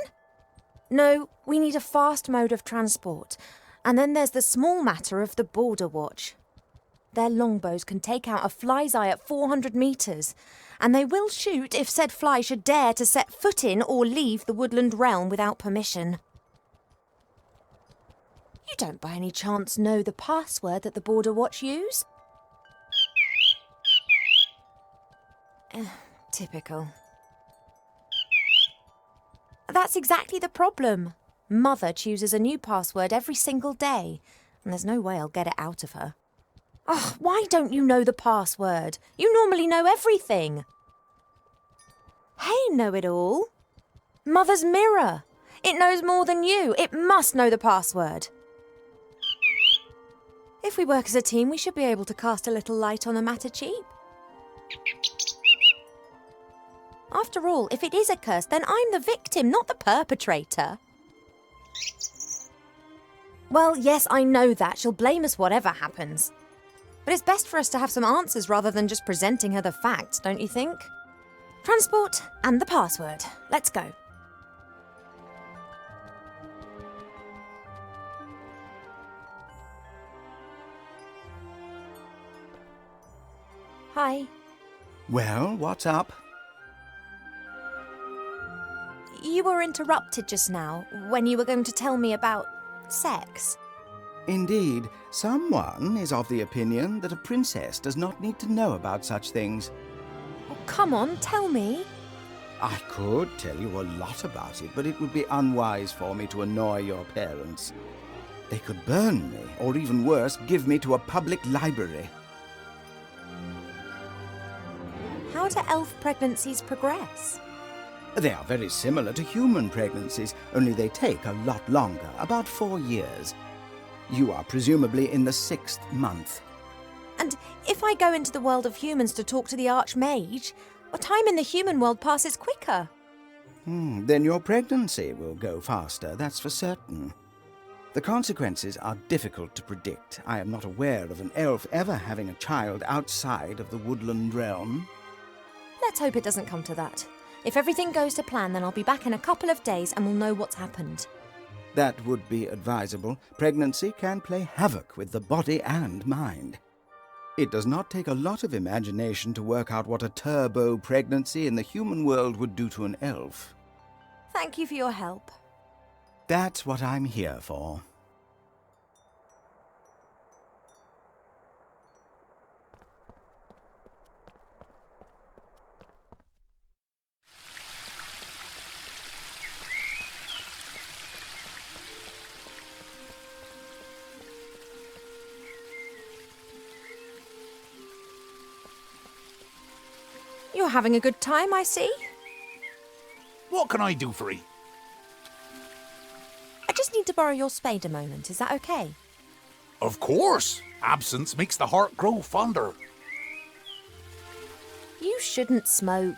No, we need a fast mode of transport. And then there's the small matter of the Border Watch. Their longbows can take out a fly's eye at 400 metres, and they will shoot if said fly should dare to set foot in or leave the woodland realm without permission. You don't by any chance know the password that the Border Watch use? Typical. That's exactly the problem. Mother chooses a new password every single day, and there's no way I'll get it out of her. Oh, why don't you know the password? You normally know everything. Hey, know-it-all. Mother's mirror. It knows more than you. It must know the password. If we work as a team, we should be able to cast a little light on the matter cheap. After all, if it is a curse, then I'm the victim, not the perpetrator. Well, yes, I know that. She'll blame us whatever happens. But it's best for us to have some answers rather than just presenting her the facts, don't you think? Transport and the password. Let's go. Hi. Well, what's up? You were interrupted just now when you were going to tell me about sex. Indeed, someone is of the opinion that a princess does not need to know about such things. Oh, come on, tell me. I could tell you a lot about it, but it would be unwise for me to annoy your parents. They could burn me, or even worse, give me to a public library. How do elf pregnancies progress? They are very similar to human pregnancies, only they take a lot longer, about 4 years. You are presumably in the 6th month. And if I go into the world of humans to talk to the Archmage, well, time in the human world passes quicker. Then your pregnancy will go faster, that's for certain. The consequences are difficult to predict. I am not aware of an elf ever having a child outside of the woodland realm. Let's hope it doesn't come to that. If everything goes to plan, then I'll be back in a couple of days and we'll know what's happened. That would be advisable. Pregnancy can play havoc with the body and mind. It does not take a lot of imagination to work out what a turbo pregnancy in the human world would do to an elf. Thank you for your help. That's what I'm here for. You're having a good time, I see. What can I do for you? I just need to borrow your spade a moment. Is that okay? Of course. Absence makes the heart grow fonder. You shouldn't smoke.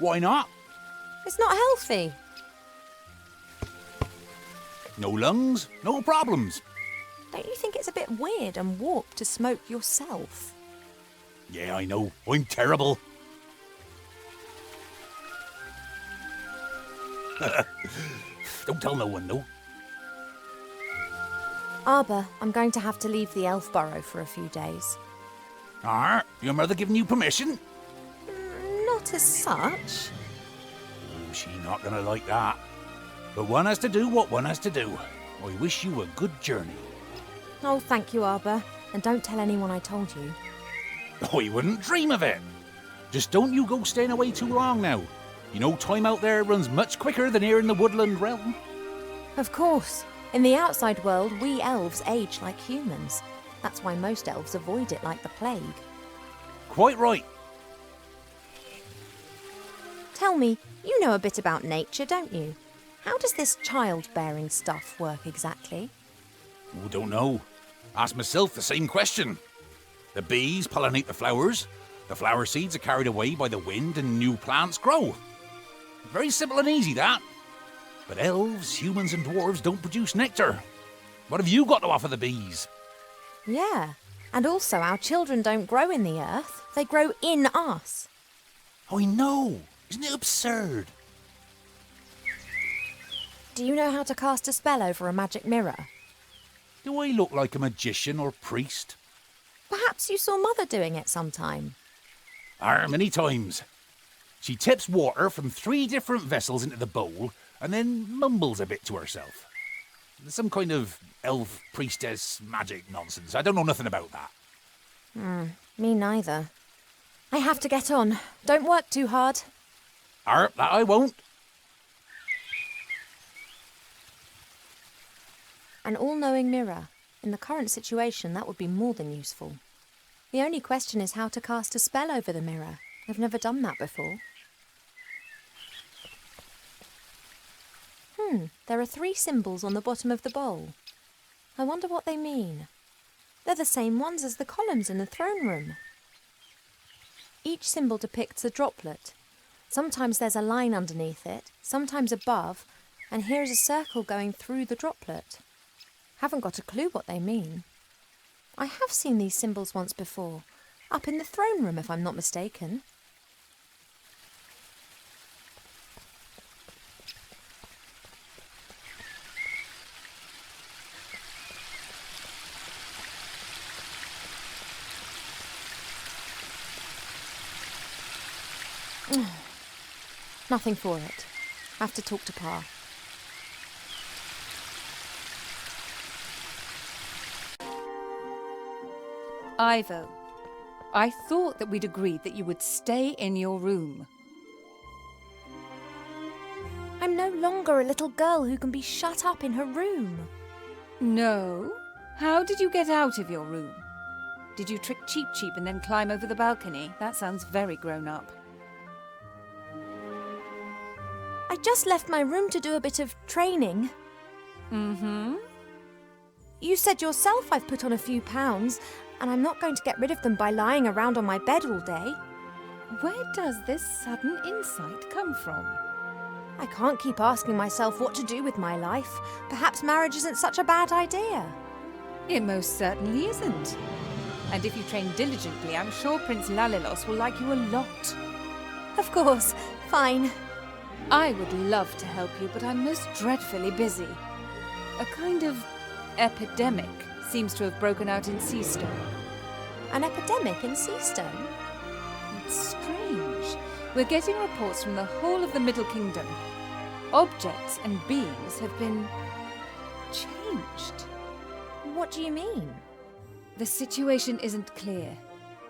Why not? It's not healthy. No lungs, no problems. Don't you think it's a bit weird and warped to smoke yourself? Yeah, I know. I'm terrible. Don't tell no one, though. Arbor, I'm going to have to leave the elf burrow for a few days. Your mother giving you permission? Not as such. Oh, she not gonna like that. But one has to do what one has to do. I wish you a good journey. Oh, thank you, Arbor. And don't tell anyone I told you. I wouldn't dream of it. Just don't you go staying away too long now. You know, time out there runs much quicker than here in the woodland realm. Of course. In the outside world, we elves age like humans. That's why most elves avoid it like the plague. Quite right. Tell me, you know a bit about nature, don't you? How does this childbearing stuff work exactly? Oh, don't know. Ask myself the same question. The bees pollinate the flowers flower seeds are carried away by the wind and new plants grow. Very simple and easy, that. But elves, humans and dwarves don't produce nectar. What have you got to offer the bees? Yeah, and also our children don't grow in the earth, they grow in us. I know. Isn't it absurd? Do you know how to cast a spell over a magic mirror? Do I look like a magician or priest? Perhaps you saw Mother doing it sometime. Many times. She tips water from 3 different vessels into the bowl and then mumbles a bit to herself. Some kind of elf priestess magic nonsense. I don't know nothing about that. Me neither. I have to get on. Don't work too hard. That I won't. An all-knowing mirror. In the current situation, that would be more than useful. The only question is how to cast a spell over the mirror. I've never done that before. There are 3 symbols on the bottom of the bowl. I wonder what they mean. They're the same ones as the columns in the throne room. Each symbol depicts a droplet. Sometimes there's a line underneath it, sometimes above, and here is a circle going through the droplet. Haven't got a clue what they mean. I have seen these symbols once before, up in the throne room if I'm not mistaken. Nothing for it. Have to talk to Pa. Ivo, I thought that we'd agreed that you would stay in your room. I'm no longer a little girl who can be shut up in her room. No? How did you get out of your room? Did you trick Cheep Cheep and then climb over the balcony? That sounds very grown up. I just left my room to do a bit of training. Mm-hmm. You said yourself I've put on a few pounds, and I'm not going to get rid of them by lying around on my bed all day. Where does this sudden insight come from? I can't keep asking myself what to do with my life. Perhaps marriage isn't such a bad idea. It most certainly isn't. And if you train diligently, I'm sure Prince Lalilos will like you a lot. Of course, fine. I would love to help you, but I'm most dreadfully busy. A kind of epidemic seems to have broken out in Seastone. An epidemic in Seastone? It's strange. We're getting reports from the whole of the Middle Kingdom. Objects and beings have been changed. What do you mean? The situation isn't clear.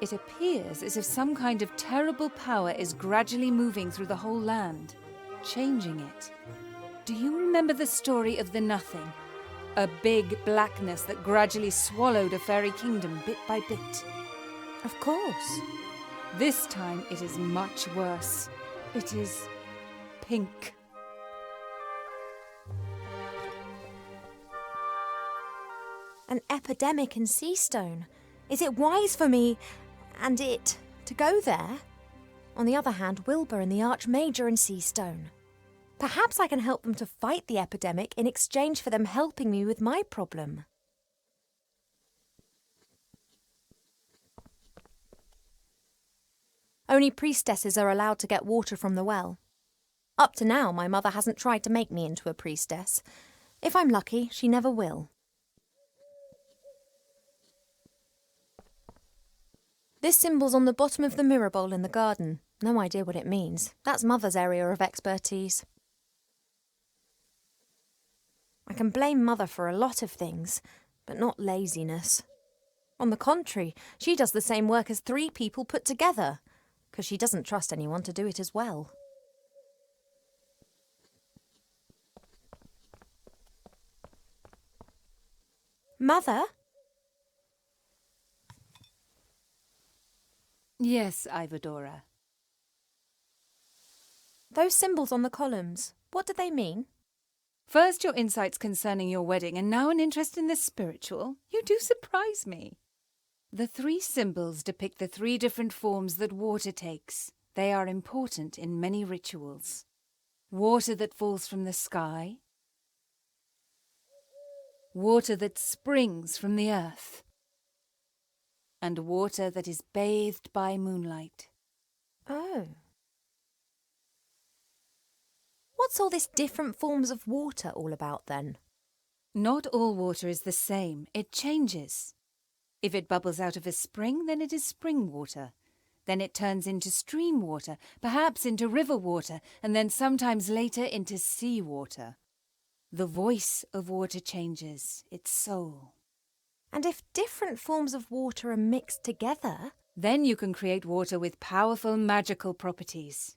It appears as if some kind of terrible power is gradually moving through the whole land, changing it. Do you remember the story of the Nothing? A big blackness that gradually swallowed a fairy kingdom bit by bit. Of course. This time it is much worse. It is pink. An epidemic in Seastone. Is it wise for me and it to go there? On the other hand, Wilbur and the Archmajor in Seastone. Perhaps I can help them to fight the epidemic in exchange for them helping me with my problem. Only priestesses are allowed to get water from the well. Up to now, my mother hasn't tried to make me into a priestess. If I'm lucky, she never will. This symbol's on the bottom of the mirror bowl in the garden. No idea what it means. That's Mother's area of expertise. I can blame Mother for a lot of things, but not laziness. On the contrary, she does the same work as 3 people put together, because she doesn't trust anyone to do it as well. Mother? Yes, Ivadora. Those symbols on the columns, what do they mean? First your insights concerning your wedding, and now an interest in the spiritual. You do surprise me. The 3 symbols depict the 3 different forms that water takes. They are important in many rituals. Water that falls from the sky. Water that springs from the earth. And water that is bathed by moonlight. Oh. What's all this different forms of water all about then? Not all water is the same. It changes. If it bubbles out of a spring, then it is spring water. Then it turns into stream water, perhaps into river water, and then sometimes later into sea water. The voice of water changes, its soul. And if different forms of water are mixed together... Then you can create water with powerful magical properties.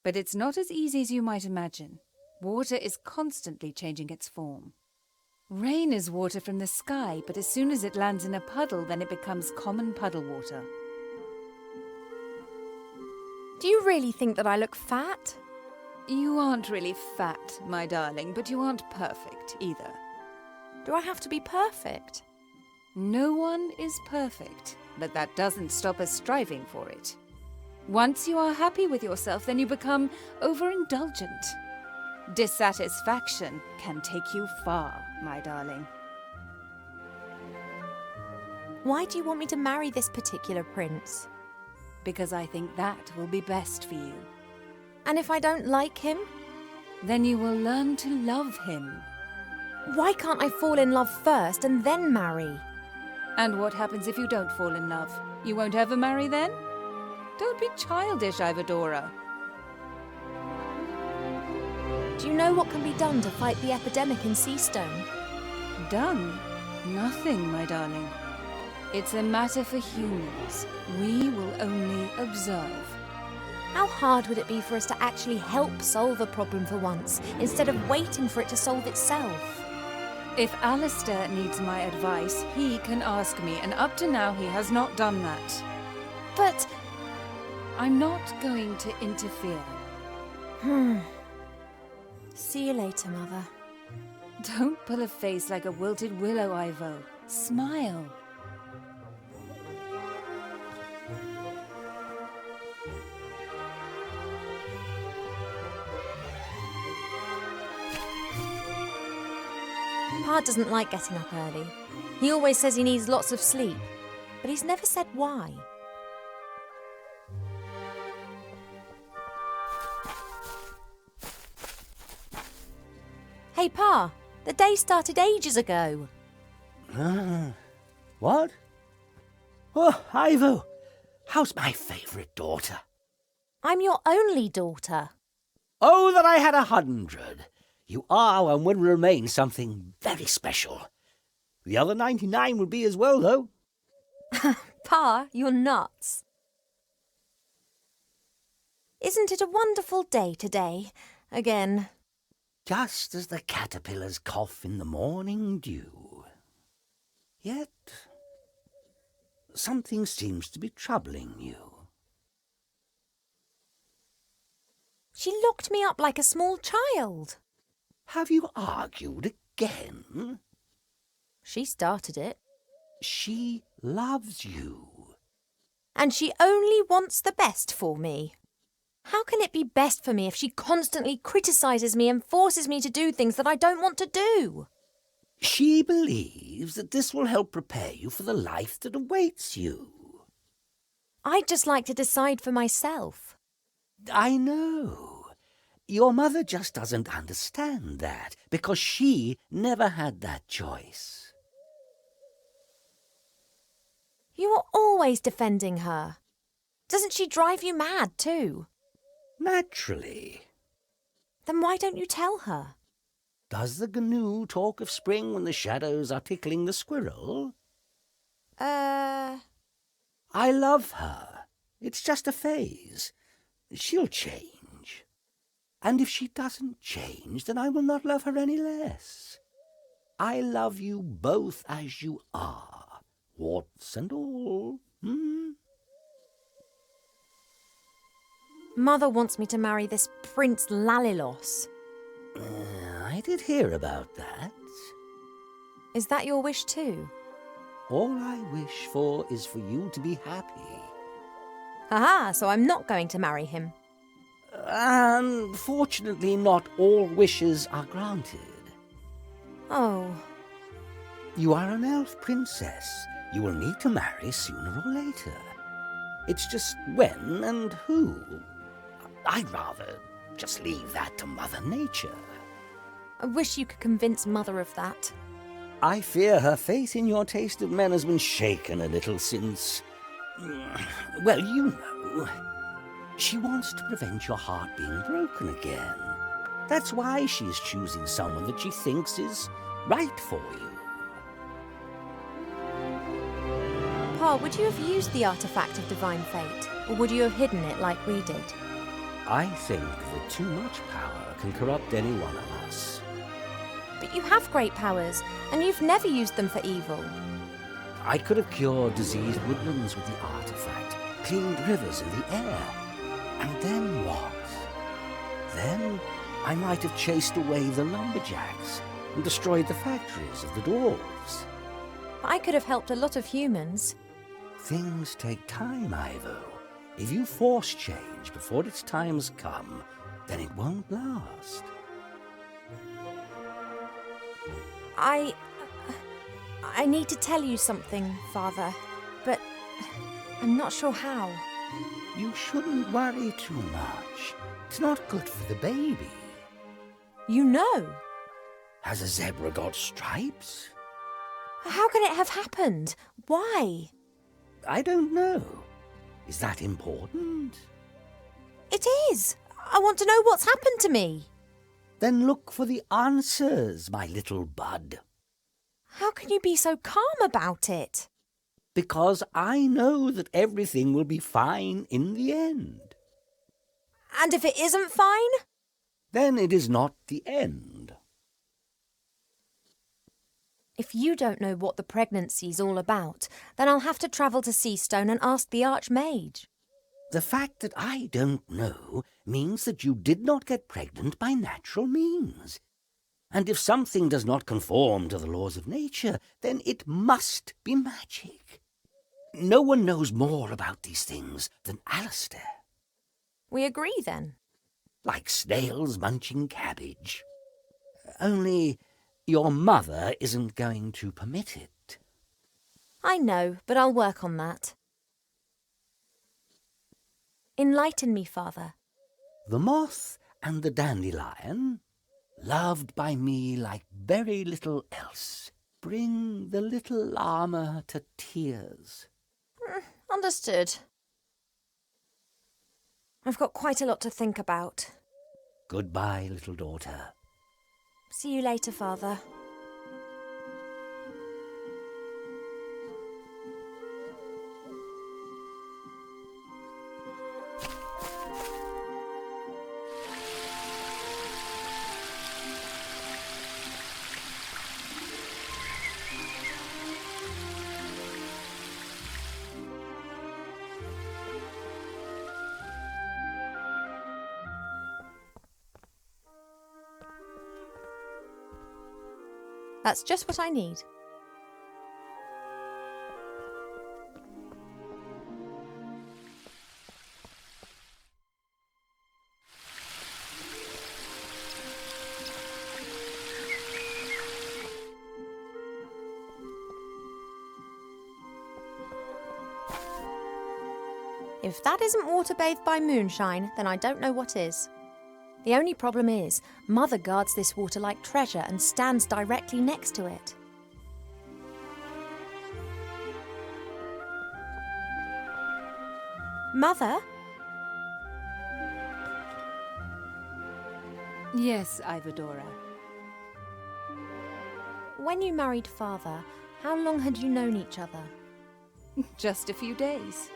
But it's not as easy as you might imagine. Water is constantly changing its form. Rain is water from the sky, but as soon as it lands in a puddle, then it becomes common puddle water. Do you really think that I look fat? You aren't really fat, my darling, but you aren't perfect either. Do I have to be perfect? No one is perfect, but that doesn't stop us striving for it. Once you are happy with yourself, then you become overindulgent. Dissatisfaction can take you far, my darling. Why do you want me to marry this particular prince? Because I think that will be best for you. And if I don't like him? Then you will learn to love him. Why can't I fall in love first and then marry? And what happens if you don't fall in love? You won't ever marry then? Don't be childish, Ivadora. Do you know what can be done to fight the epidemic in Seastone? Done? Nothing, my darling. It's a matter for humans. We will only observe. How hard would it be for us to actually help solve a problem for once, instead of waiting for it to solve itself? If Alistair needs my advice, he can ask me, and up to now he has not done that. But... I'm not going to interfere. See you later, Mother. Don't pull a face like a wilted willow, Ivo. Smile. Pa doesn't like getting up early. He always says he needs lots of sleep, but he's never said why. Hey, Pa, the day started ages ago. What? Oh, Ivo, how's my favourite daughter? I'm your only daughter. Oh, that I had 100. You are and will remain something very special. The other 99 will be as well, though. Pa, you're nuts. Isn't it a wonderful day today? Again. Just as the caterpillars cough in the morning dew. Yet, something seems to be troubling you. She locked me up like a small child. Have you argued again? She started it. She loves you. And she only wants the best for me. How can it be best for me if she constantly criticises me and forces me to do things that I don't want to do? She believes that this will help prepare you for the life that awaits you. I'd just like to decide for myself. I know. Your mother just doesn't understand that, because she never had that choice. You are always defending her. Doesn't she drive you mad too? Naturally. Then why don't you tell her? Does the gnu talk of spring when the shadows are tickling the squirrel? I love her. It's just a phase. She'll change. And if she doesn't change, then I will not love her any less. I love you both as you are, warts and all. Mother wants me to marry this Prince Lalilos. I did hear about that. Is that your wish too? All I wish for is for you to be happy. Aha, so I'm not going to marry him. Unfortunately, not all wishes are granted. Oh. You are an elf princess. You will need to marry sooner or later. It's just when and who. I'd rather just leave that to Mother Nature. I wish you could convince Mother of that. I fear her faith in your taste of men has been shaken a little since... Well, you know. She wants to prevent your heart being broken again. That's why she is choosing someone that she thinks is right for you. Pa, would you have used the artifact of divine fate? Or would you have hidden it like we did? I think that too much power can corrupt any one of us. But you have great powers, and you've never used them for evil. I could have cured diseased woodlands with the artifact, cleaned rivers in the air. And then what? Then I might have chased away the lumberjacks and destroyed the factories of the dwarves. I could have helped a lot of humans. Things take time, Ivo. If you force change before its time's come, then it won't last. I need to tell you something, Father, but I'm not sure how. You shouldn't worry too much. It's not good for the baby. You know. Has a zebra got stripes? How can it have happened? Why? I don't know. Is that important? It is. I want to know what's happened to me. Then look for the answers, my little bud. How can you be so calm about it? Because I know that everything will be fine in the end. And if it isn't fine? Then it is not the end. If you don't know what the pregnancy's all about, then I'll have to travel to Seastone and ask the Archmage. The fact that I don't know means that you did not get pregnant by natural means. And if something does not conform to the laws of nature, then it must be magic. No one knows more about these things than Alistair. We agree, then? Like snails munching cabbage. Only your mother isn't going to permit it. I know, but I'll work on that. Enlighten me, Father. The moth and the dandelion, loved by me like very little else, bring the little llama to tears. Understood. I've got quite a lot to think about. Goodbye, little daughter. See you later, Father. That's just what I need. If that isn't water bathed by moonshine, then I don't know what is. The only problem is, Mother guards this water like treasure and stands directly next to it. Mother? Yes, Ivadora. When you married Father, how long had you known each other? Just a few days.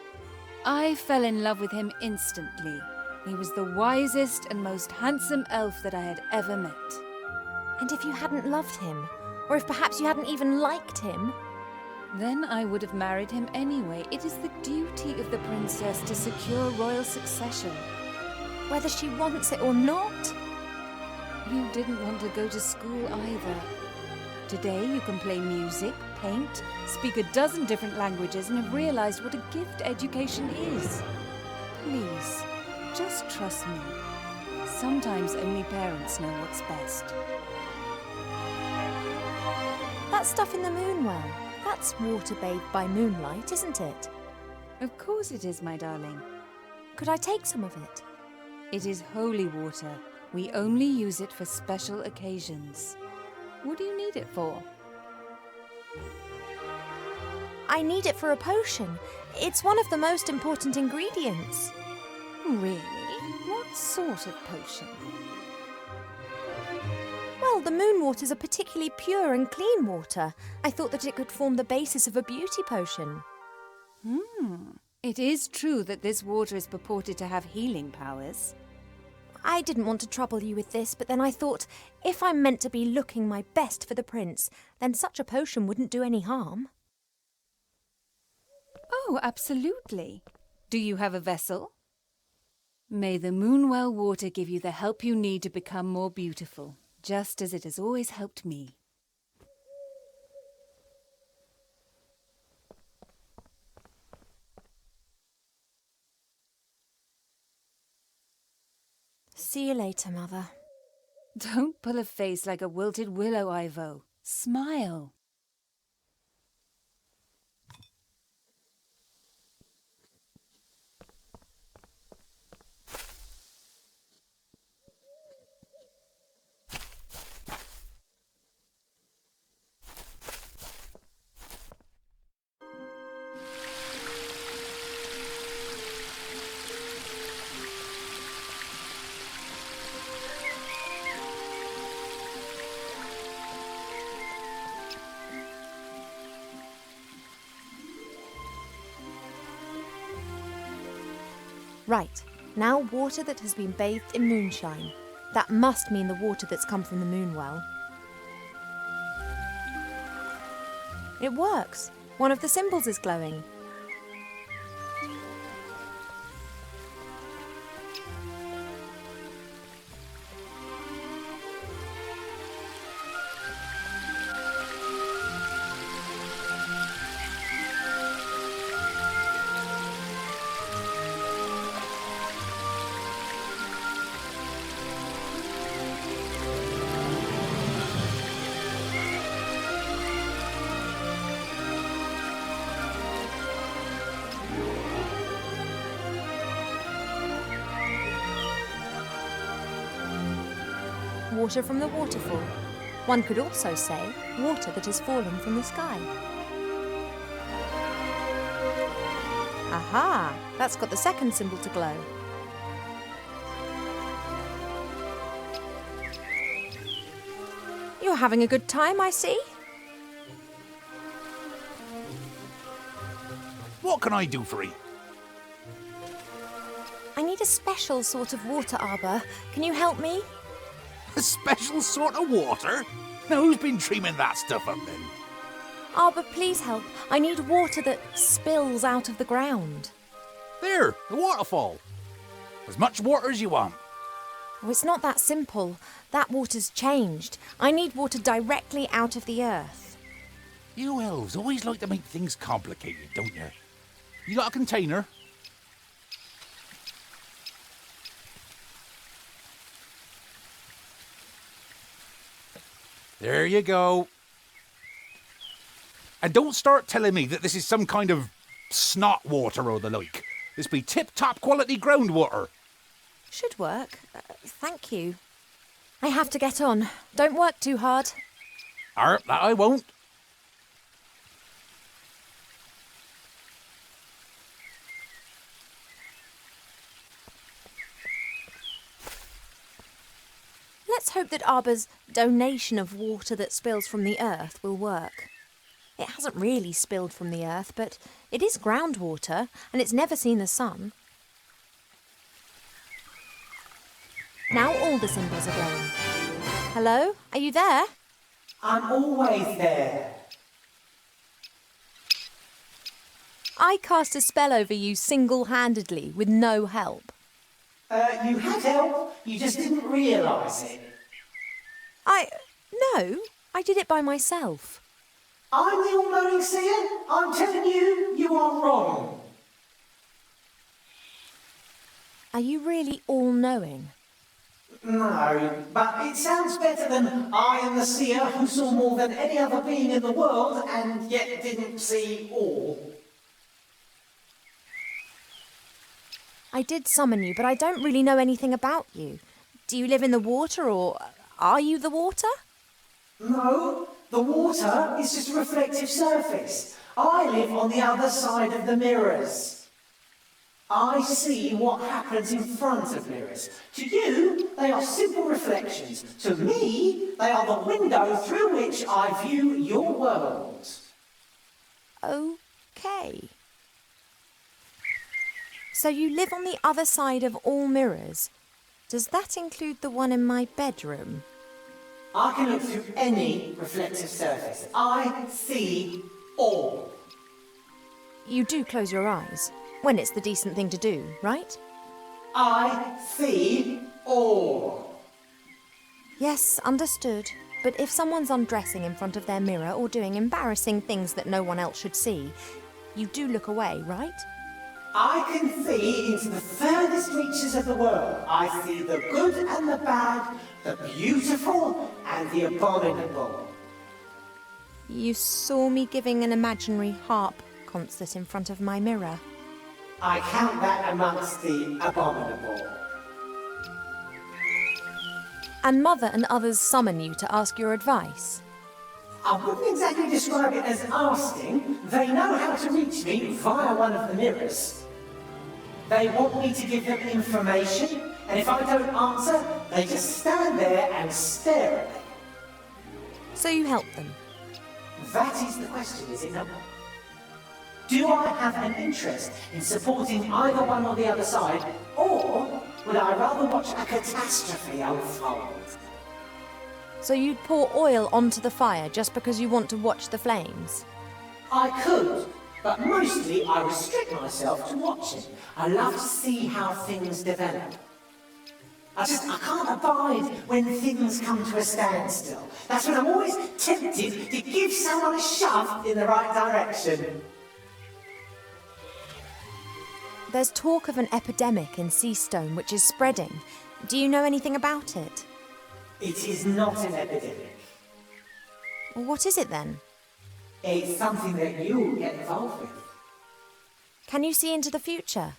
I fell in love with him instantly. He was the wisest and most handsome elf that I had ever met. And if you hadn't loved him, or if perhaps you hadn't even liked him? Then I would have married him anyway. It is the duty of the princess to secure royal succession. Whether she wants it or not? You didn't want to go to school either. Today you can play music, paint, speak a dozen different languages and have realized what a gift education is. Please. Just trust me. Sometimes only parents know what's best. That stuff in the moonwell, that's water bathed by moonlight, isn't it? Of course it is, my darling. Could I take some of it? It is holy water. We only use it for special occasions. What do you need it for? I need it for a potion. It's one of the most important ingredients. Really? What sort of potion? Well, the moon waters are particularly pure and clean water. I thought that it could form the basis of a beauty potion. It is true that this water is purported to have healing powers. I didn't want to trouble you with this, but then I thought, if I'm meant to be looking my best for the prince, then such a potion wouldn't do any harm. Oh, absolutely. Do you have a vessel? May the Moonwell water give you the help you need to become more beautiful, just as it has always helped me. See you later, Mother. Don't pull a face like a wilted willow, Ivo. Smile. Right, now water that has been bathed in moonshine. That must mean the water that's come from the Moonwell. It works. One of the symbols is glowing. Water from the waterfall. One could also say water that has fallen from the sky. Aha! That's got the second symbol to glow. You're having a good time, I see. What can I do for you? I need a special sort of water arbor. Can you help me? A special sort of water? Now, who's been dreaming that stuff up then? Arbor, please help. I need water that spills out of the ground. There, the waterfall. As much water as you want. Oh, it's not that simple. That water's changed. I need water directly out of the earth. You elves always like to make things complicated, don't you? You got a container? There you go. And don't start telling me that this is some kind of snot water or the like. This be tip-top quality groundwater. Should work. Thank you. I have to get on. Don't work too hard. That I won't. Let's hope that Arbor's donation of water that spills from the earth will work. It hasn't really spilled from the earth, but it is groundwater, and it's never seen the sun. Now all the symbols are glowing. Hello? Are you there? I'm always there. I cast a spell over you single-handedly, with no help. You had help, you just didn't realise it. No, I did it by myself. I'm the all-knowing seer. I'm telling you, you are wrong. Are you really all-knowing? No, but it sounds better than I am the seer who saw more than any other being in the world and yet didn't see all. I did summon you, but I don't really know anything about you. Do you live in the water, or are you the water? No, the water is just a reflective surface. I live on the other side of the mirrors. I see what happens in front of mirrors. To you, they are simple reflections. To me, they are the window through which I view your world. Okay. So you live on the other side of all mirrors. Does that include the one in my bedroom? I can look through any reflective surface. I see all. You do close your eyes, when it's the decent thing to do, right? I see all. Yes, understood. But if someone's undressing in front of their mirror or doing embarrassing things that no one else should see, you do look away, right? I can see into the furthest reaches of the world. I see the good and the bad, the beautiful and the abominable. You saw me giving an imaginary harp concert in front of my mirror. I count that amongst the abominable. And Mother and others summon you to ask your advice. I wouldn't exactly describe it as asking. They know how to reach me via one of the mirrors. They want me to give them information, and if I don't answer, they just stand there and stare at me. So you help them? That is the question, is it not? Do I have an interest in supporting either one or the other side, or would I rather watch a catastrophe unfold? So you'd pour oil onto the fire just because you want to watch the flames? I could, but mostly I restrict myself to watching. I love to see how things develop. I can't abide when things come to a standstill. That's when I'm always tempted to give someone a shove in the right direction. There's talk of an epidemic in Seastone which is spreading. Do you know anything about it? It is not an epidemic. Well, what is it then? It's something that you get involved with. Can you see into the future?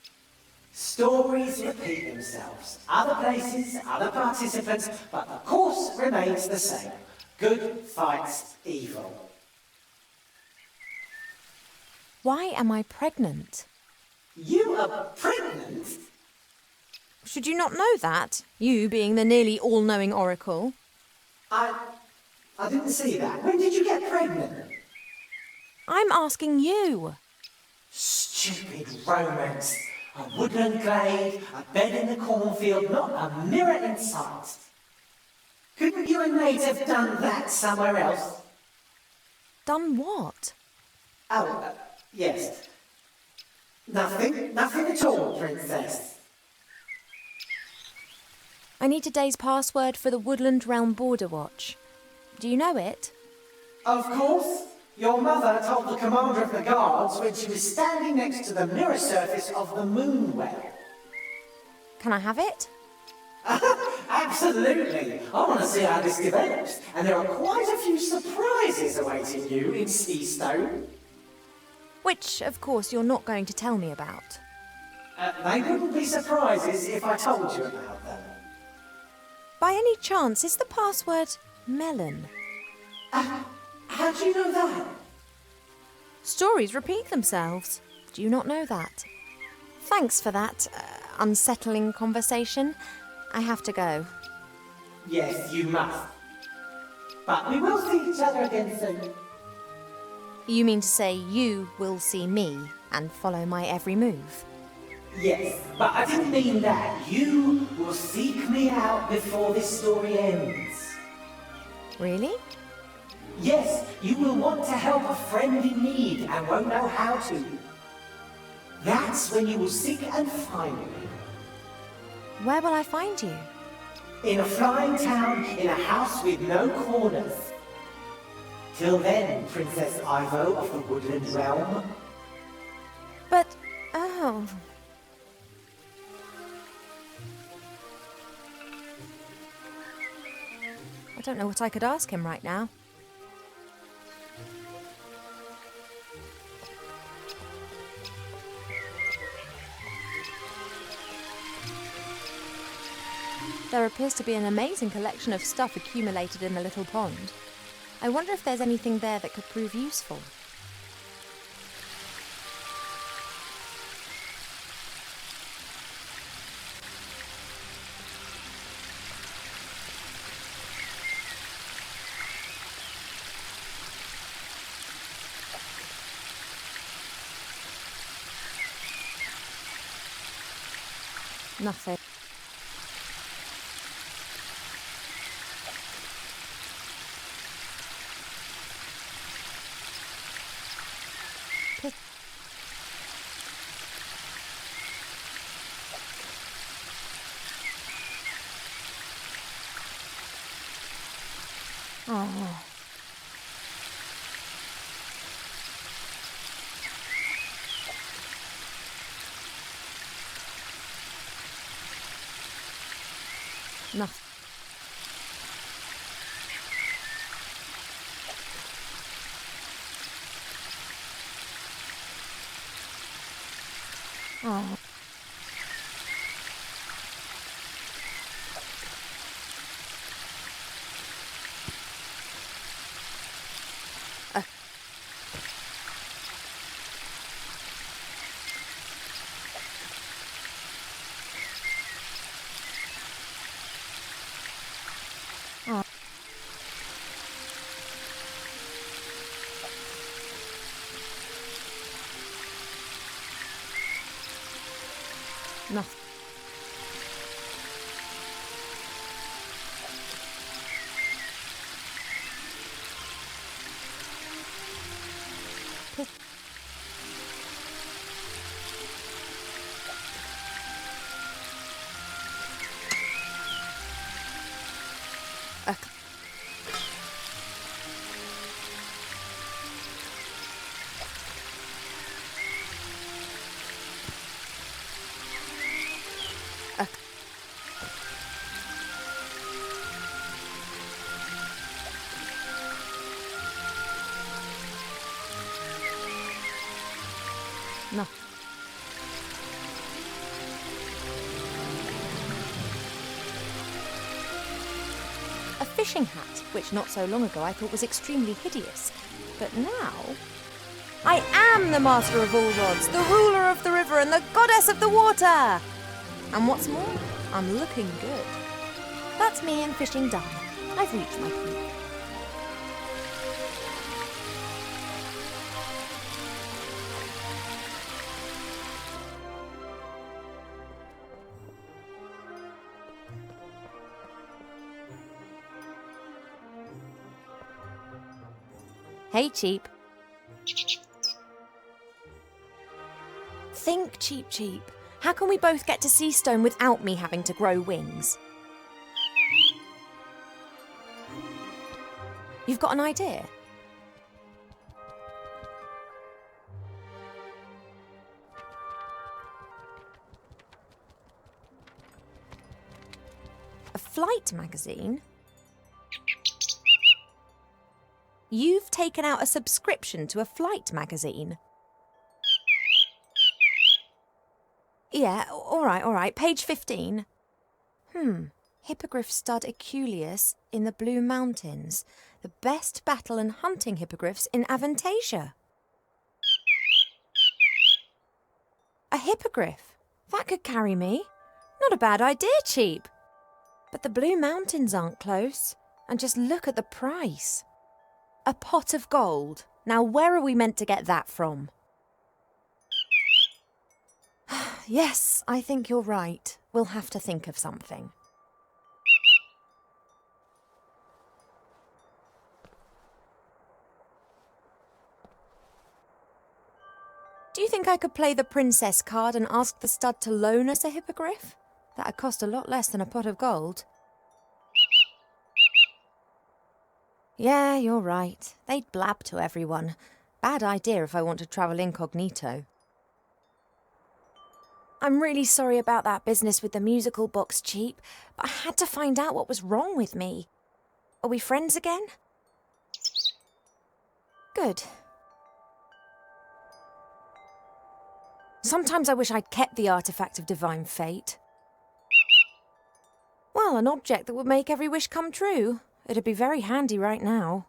Stories repeat themselves. Other places, other participants, but the course remains the same. Good fights evil. Why am I pregnant? You are pregnant? Should you not know that? You being the nearly all-knowing oracle. I didn't see that. When did you get pregnant? I'm asking you. Stupid romance. A woodland glade, a bed in the cornfield, not a mirror in sight. Couldn't you and Nate have done that somewhere else? Done what? Oh, yes. Nothing at all, Princess. I need today's password for the Woodland Realm Border Watch. Do you know it? Of course. Your mother told the commander of the guards when she was standing next to the mirror surface of the moon well. Can I have it? Absolutely. I want to see how this develops. And there are quite a few surprises awaiting you in Seastone. Which, of course, you're not going to tell me about. They wouldn't be surprises if I told you about them. By any chance, is the password melon? How do you know that? Stories repeat themselves. Do you not know that? Thanks for that unsettling conversation. I have to go. Yes, you must. But we will see each other again soon. You mean to say you will see me and follow my every move? Yes, but I didn't mean that. You will seek me out before this story ends. Really? Yes, you will want to help a friend in need and won't know how to. That's when you will seek and find me. Where will I find you? In a flying town, in a house with no corners. Till then, Princess Ivo of the Woodland Realm. But, oh... I don't know what I could ask him right now. There appears to be an amazing collection of stuff accumulated in the little pond. I wonder if there's anything there that could prove useful. Nothing. Oh. Nothing. Oh. Nothing. No. A fishing hat, which not so long ago I thought was extremely hideous. But now, I am the master of all rods, the ruler of the river and the goddess of the water! And what's more, I'm looking good. That's me and fishing done. I've reached my peak. Hey, Cheap. Think, Cheap. How can we both get to Seastone without me having to grow wings? You've got an idea? A flight magazine? You've taken out a subscription to a flight magazine? Yeah, all right. Page 15. Hippogriff stud Eculeus in the Blue Mountains. The best battle and hunting hippogriffs in Aventasia. A hippogriff? That could carry me. Not a bad idea, Cheap. But the Blue Mountains aren't close. And just look at the price. A pot of gold. Now, where are we meant to get that from? Yes, I think you're right. We'll have to think of something. Do you think I could play the princess card and ask the stud to loan us a hippogriff? That'd cost a lot less than a pot of gold. Yeah, you're right. They'd blab to everyone. Bad idea if I want to travel incognito. I'm really sorry about that business with the musical box, Cheap, but I had to find out what was wrong with me. Are we friends again? Good. Sometimes I wish I'd kept the artifact of divine fate. Well, an object that would make every wish come true. It'd be very handy right now.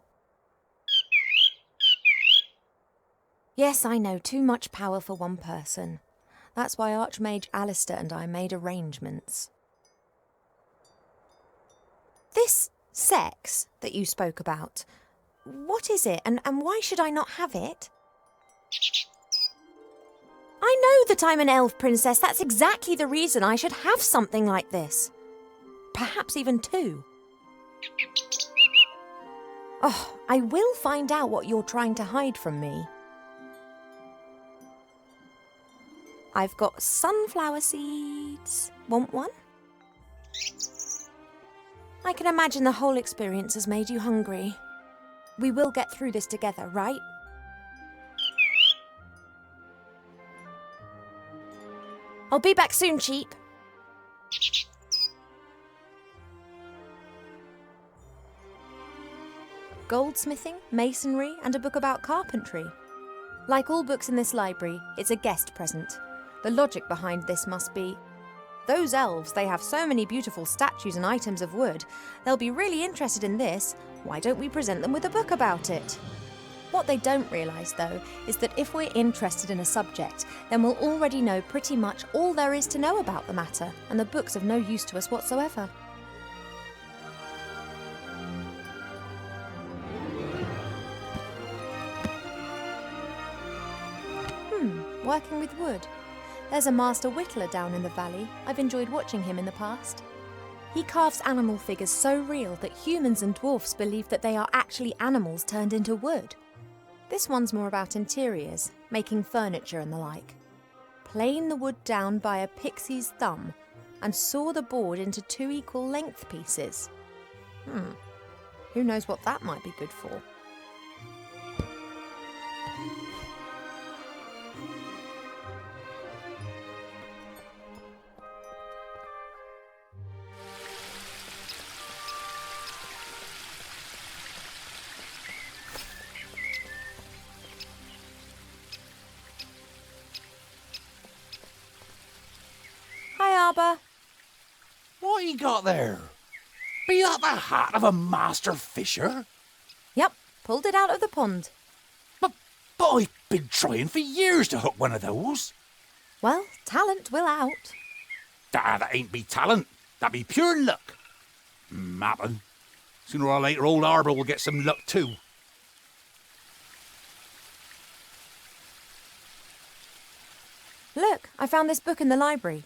Yes, I know, too much power for one person. That's why Archmage Alistair and I made arrangements. This sex that you spoke about, what is it and why should I not have it? I know that I'm an elf princess. That's exactly the reason I should have something like this. Perhaps even two. Oh, I will find out what you're trying to hide from me. I've got sunflower seeds. Want one? I can imagine the whole experience has made you hungry. We will get through this together, right? I'll be back soon, Cheap. Goldsmithing, masonry, and a book about carpentry. Like all books in this library, it's a guest present. The logic behind this must be, those elves, they have so many beautiful statues and items of wood. They'll be really interested in this. Why don't we present them with a book about it? What they don't realise, though, is that if we're interested in a subject, then we'll already know pretty much all there is to know about the matter, and the book's of no use to us whatsoever. Working with wood. There's a master whittler down in the valley. I've enjoyed watching him in the past. He carves animal figures so real that humans and dwarfs believe that they are actually animals turned into wood. This one's more about interiors, making furniture and the like. Plane the wood down by a pixie's thumb and saw the board into 2 equal length pieces. Who knows what that might be good for? What you got there? Be that the hat of a master fisher? Yep, pulled it out of the pond. But I've been trying for years to hook one of those. Well, talent will out. That ain't be talent. That be pure luck. Mappin'. Sooner or later, old Arbor will get some luck too. Look, I found this book in the library.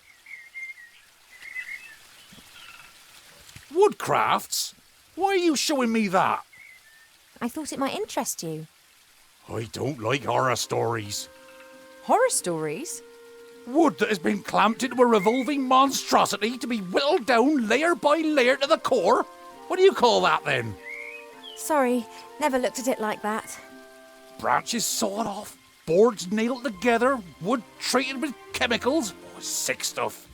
Woodcrafts? Why are you showing me that? I thought it might interest you. I don't like horror stories. Horror stories? Wood that has been clamped into a revolving monstrosity to be whittled down layer by layer to the core? What do you call that then? Sorry, never looked at it like that. Branches sawed off, boards nailed together, wood treated with chemicals. Oh, sick stuff.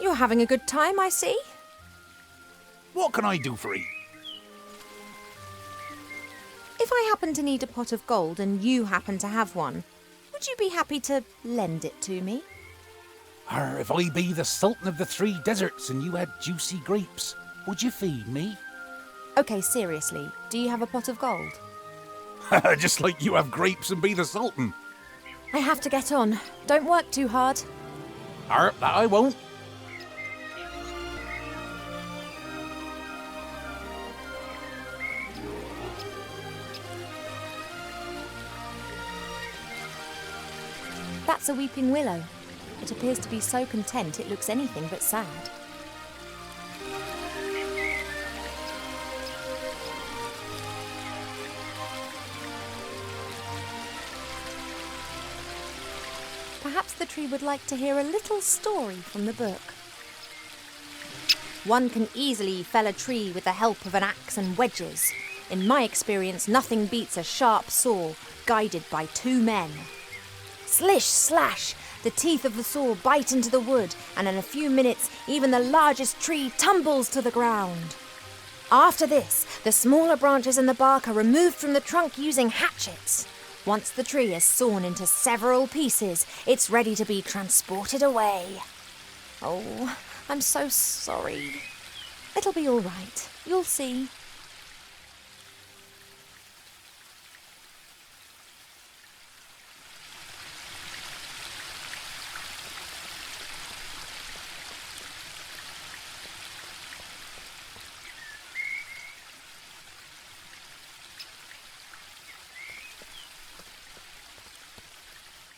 You're having a good time, I see. What can I do for you? If I happen to need a pot of gold and you happen to have one, would you be happy to lend it to me? Or if I be the Sultan of the 3 deserts and you had juicy grapes, would you feed me? Okay, seriously, do you have a pot of gold? Just like you have grapes and be the Sultan. I have to get on. Don't work too hard. That I won't. That's a weeping willow. It appears to be so content it looks anything but sad. Perhaps the tree would like to hear a little story from the book. One can easily fell a tree with the help of an axe and wedges. In my experience, nothing beats a sharp saw guided by 2 men. Slish, slash! The teeth of the saw bite into the wood, and in a few minutes, even the largest tree tumbles to the ground. After this, the smaller branches and the bark are removed from the trunk using hatchets. Once the tree is sawn into several pieces, it's ready to be transported away. Oh, I'm so sorry. It'll be all right. You'll see.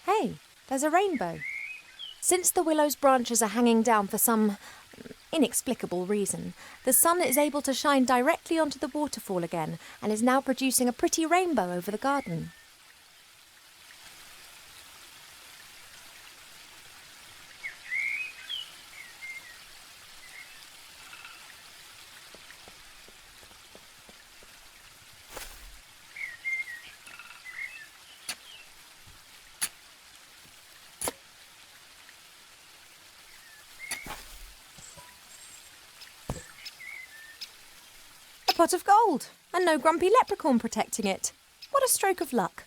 Hey, there's a rainbow. Since the willow's branches are hanging down for some inexplicable reason, the sun is able to shine directly onto the waterfall again and is now producing a pretty rainbow over the garden. pot of gold, and no grumpy leprechaun protecting it. What a stroke of luck.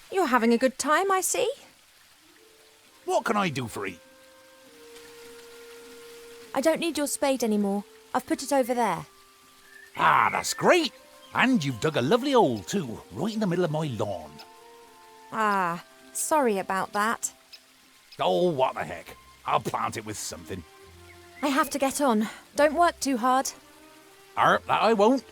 You're having a good time, I see. What can I do for you? I don't need your spade anymore. I've put it over there. Ah, that's great. And you've dug a lovely hole too, right in the middle of my lawn. Ah, sorry about that. Oh, what the heck. I'll plant it with something. I have to get on. Don't work too hard. That I won't.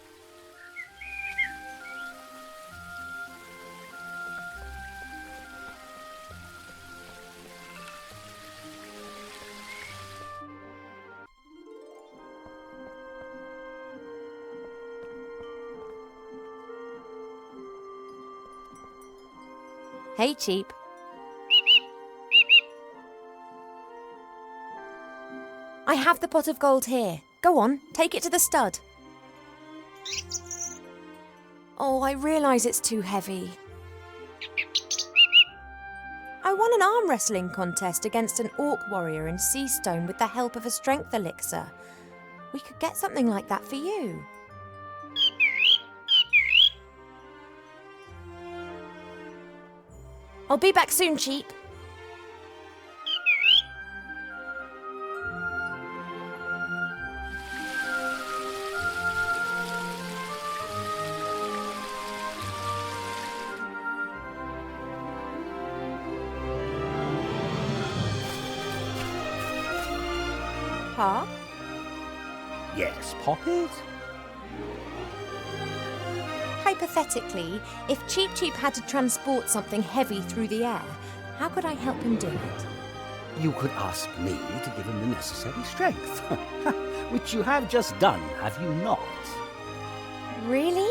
Hey, Cheap. I have the pot of gold here. Go on, take it to the stud. Oh, I realise it's too heavy. I won an arm wrestling contest against an orc warrior in Seastone with the help of a strength elixir. We could get something like that for you. I'll be back soon, Cheap. Pa? Yes, Poppet? Hypothetically, if Cheap Cheap had to transport something heavy through the air, how could I help him do it? You could ask me to give him the necessary strength. Which you have just done, have you not? Really?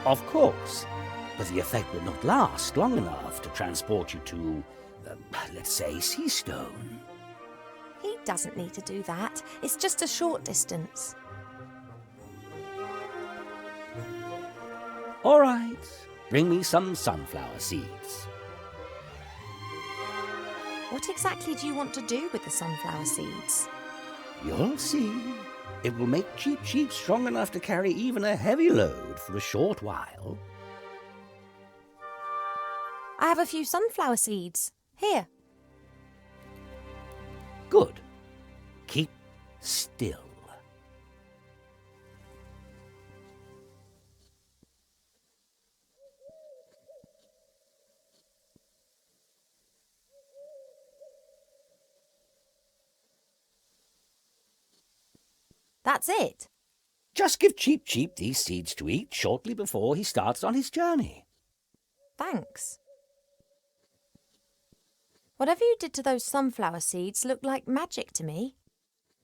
Of course. But the effect would not last long enough to transport you to, let's say, Seastone. He doesn't need to do that. It's just a short distance. All right, bring me some sunflower seeds. What exactly do you want to do with the sunflower seeds? You'll see. It will make Cheap Cheap strong enough to carry even a heavy load for a short while. I have a few sunflower seeds. Here. Good. Keep still. That's it. Just give Cheap Cheap these seeds to eat shortly before he starts on his journey. Thanks. Whatever you did to those sunflower seeds looked like magic to me.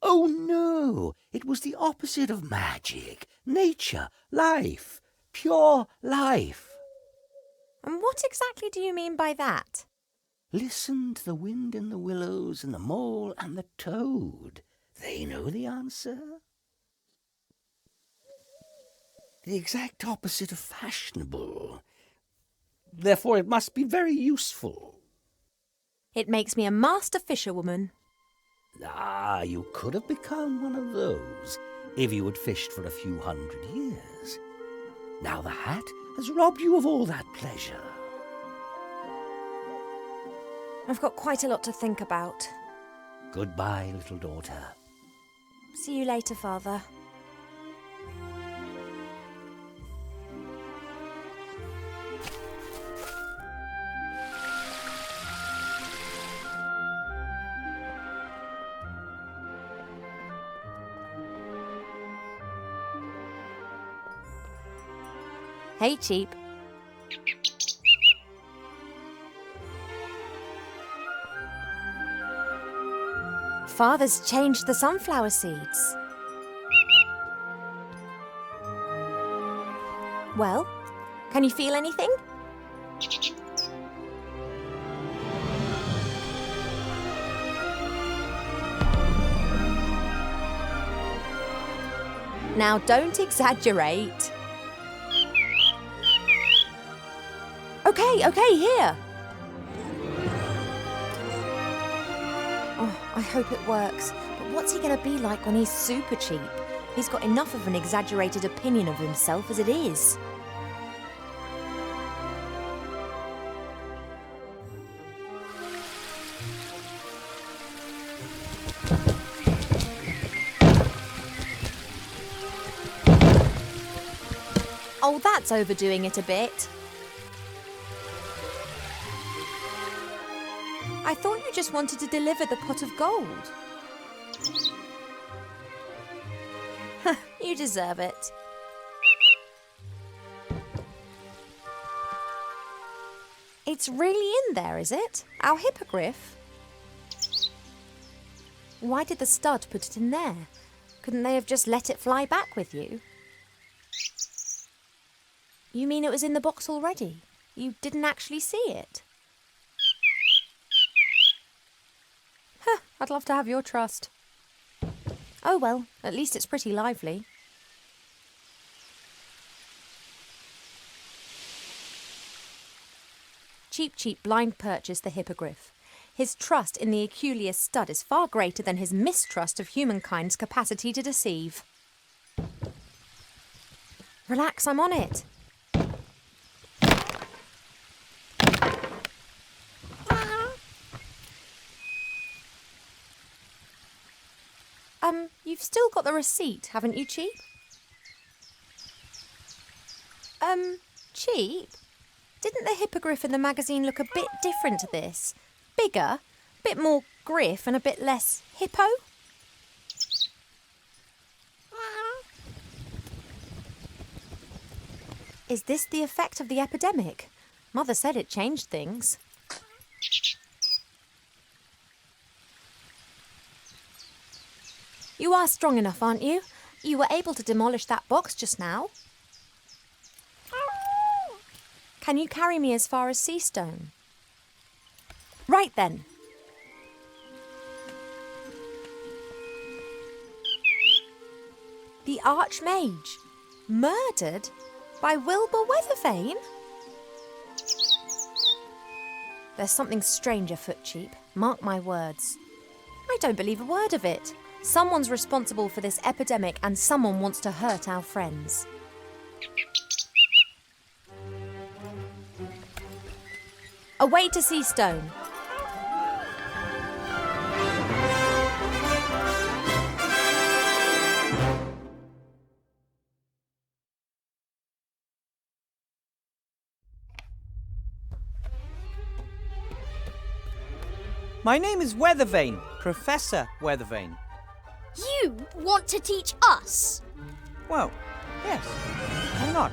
Oh no, it was the opposite of magic. Nature, life, pure life. And what exactly do you mean by that? Listen to the wind in the willows and the mole and the toad. They know the answer. The exact opposite of fashionable. Therefore it must be very useful. It makes me a master fisherwoman. Ah, you could have become one of those if you had fished for a few 100 years. Now the hat has robbed you of all that pleasure. I've got quite a lot to think about. Goodbye, little daughter. See you later, Father. Hey, Cheap. Father's changed the sunflower seeds. Well, can you feel anything? Now, don't exaggerate. Okay, here. Oh, I hope it works. But what's he going to be like when he's super cheap? He's got enough of an exaggerated opinion of himself as it is. Oh, that's overdoing it a bit. I thought you just wanted to deliver the pot of gold. You deserve it. It's really in there, is it? Our hippogriff? Why did the stud put it in there? Couldn't they have just let it fly back with you? You mean it was in the box already? You didn't actually see it? Huh, I'd love to have your trust. Oh well, at least it's pretty lively. Cheap blind purchased the hippogriff. His trust in the Aculeus stud is far greater than his mistrust of humankind's capacity to deceive. Relax, I'm on it. You've still got the receipt, haven't you, Cheap? Cheap? Didn't the hippogriff in the magazine look a bit different to this? Bigger, a bit more griff and a bit less hippo? Is this the effect of the epidemic? Mother said it changed things. You are strong enough, aren't you? You were able to demolish that box just now. Can you carry me as far as Seastone? Right then. The Archmage, murdered by Uilbur Ветровейn? There's something strange afoot, Cheap. Mark my words. I don't believe a word of it. Someone's responsible for this epidemic and someone wants to hurt our friends. Away to Seastone. My name is Ветровейн, Professor Ветровейn. You want to teach us? Well, yes. Why not?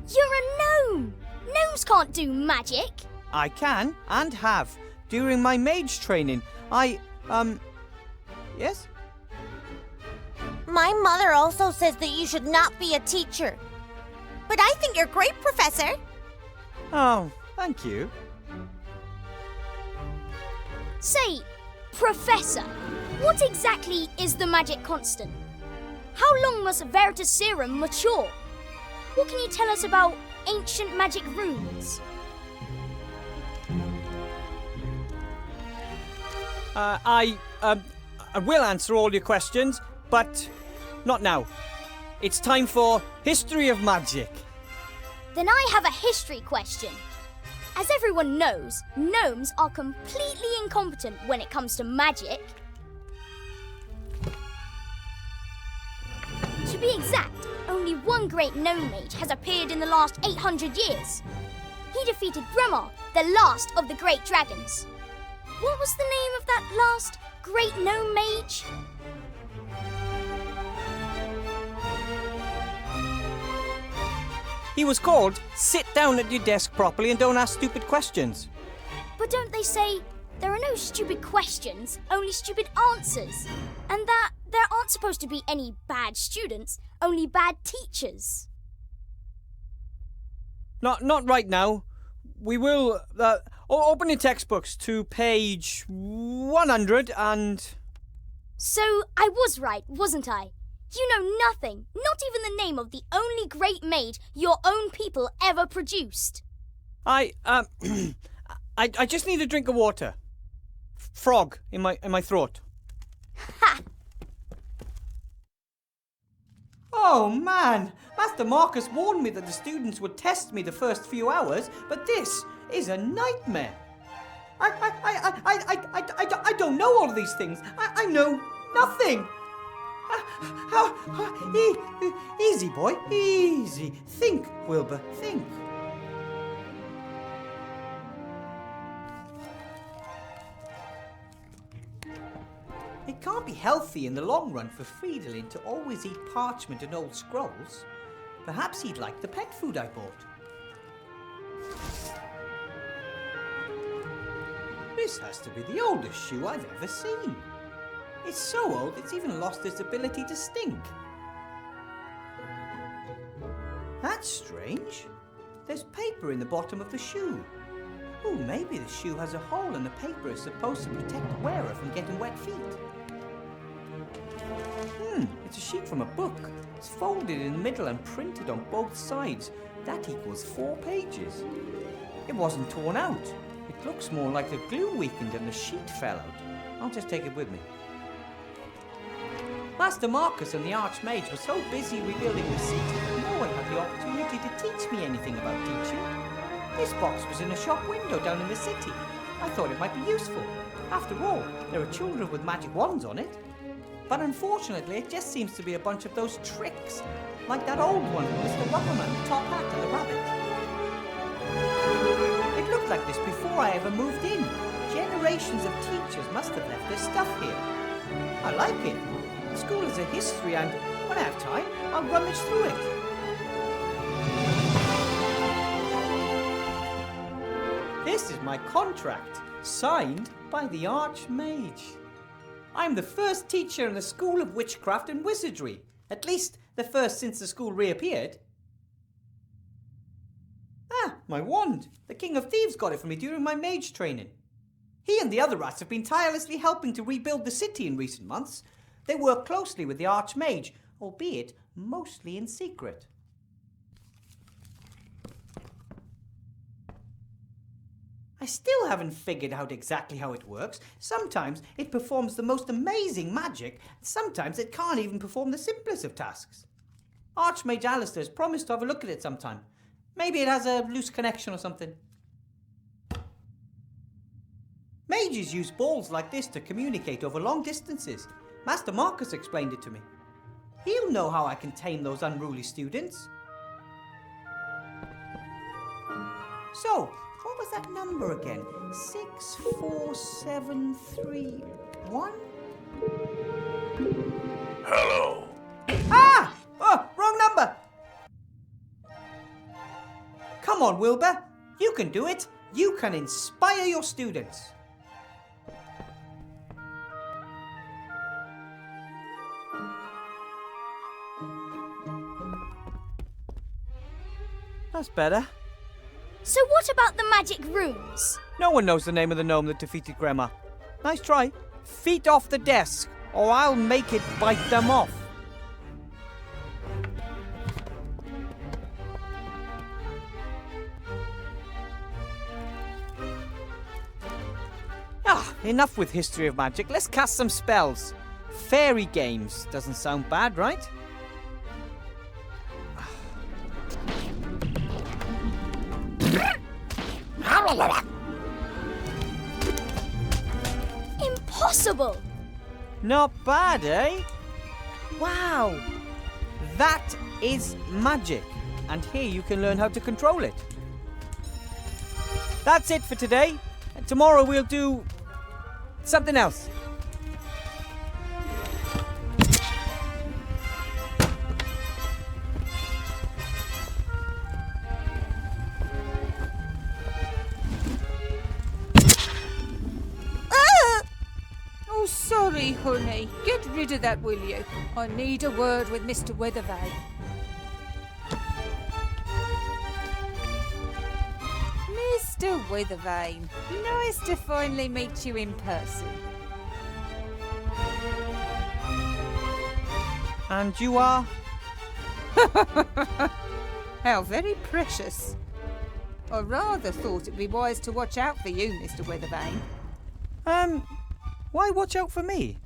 You're a gnome! Gnomes can't do magic! I can, and have. During my mage training, yes? My mother also says that you should not be a teacher. But I think you're great, Professor. Oh, thank you. Say, Professor, what exactly is the magic constant? How long must Veritaserum mature? What can you tell us about ancient magic runes? I will answer all your questions, but not now. It's time for History of Magic. Then I have a history question. As everyone knows, gnomes are completely incompetent when it comes to magic. To be exact, only one great gnome mage has appeared in the last 800 years. He defeated Bremar, the last of the great dragons. What was the name of that last great gnome mage? He was called, sit down at your desk properly and don't ask stupid questions. But don't they say there are no stupid questions, only stupid answers? And that there aren't supposed to be any bad students, only bad teachers? Not right now. We will, open your textbooks to page 100 and... So I was right, wasn't I? You know nothing, not even the name of the only great mage your own people ever produced. I just need a drink of water. frog in my throat. Ha! Oh man! Master Marcus warned me that the students would test me the first few hours, but this is a nightmare. I don't know all of these things. I know nothing. Easy, boy, easy. Think, Wilbur, think. It can't be healthy in the long run for Fridolin to always eat parchment and old scrolls. Perhaps he'd like the pet food I bought. This has to be the oldest shoe I've ever seen. It's so old it's even lost its ability to stink. That's strange. There's paper in the bottom of the shoe. Oh, maybe the shoe has a hole and the paper is supposed to protect the wearer from getting wet feet. It's a sheet from a book. It's folded in the middle and printed on both sides. That equals 4 pages. It wasn't torn out. It looks more like the glue weakened and the sheet fell out. I'll just take it with me. Master Marcus and the Archmage were so busy rebuilding the city that no one had the opportunity to teach me anything about teaching. This box was in a shop window down in the city. I thought it might be useful. After all, there are children with magic wands on it. But unfortunately, it just seems to be a bunch of those tricks, like that old one with Mr. Rubberman, the top hat and the rabbit. It looked like this before I ever moved in. Generations of teachers must have left their stuff here. I like it. The school is a history and, when I have time, I'll rummage through it. This is my contract, signed by the Archmage. I'm the first teacher in the School of Witchcraft and Wizardry. At least, the first since the school reappeared. Ah, my wand. The King of Thieves got it for me during my mage training. He and the other rats have been tirelessly helping to rebuild the city in recent months. They work closely with the Archmage, albeit mostly in secret. I still haven't figured out exactly how it works. Sometimes it performs the most amazing magic, sometimes it can't even perform the simplest of tasks. Archmage Alistair's promised to have a look at it sometime. Maybe it has a loose connection or something. Mages use balls like this to communicate over long distances. Master Marcus explained it to me. He'll know how I can tame those unruly students. So, what was that number again? 64731? Hello. Ah! Oh, wrong number! Come on, Wilbur. You can do it. You can inspire your students. That's better. So what about the magic runes? No one knows the name of the gnome that defeated Grandma. Nice try. Feet off the desk, or I'll make it bite them off. Enough with history of magic. Let's cast some spells. Fairy games. Doesn't sound bad, right? Impossible! Not bad, eh? Wow! That is magic. And here you can learn how to control it. That's it for today. And tomorrow we'll do something else. Oh, sorry, honey. Get rid of that, will you? I need a word with Mr. Weathervane. Mr. Weathervane, nice to finally meet you in person. And you are? How very precious. I rather thought it'd be wise to watch out for you, Mr. Weathervane. Why watch out for me?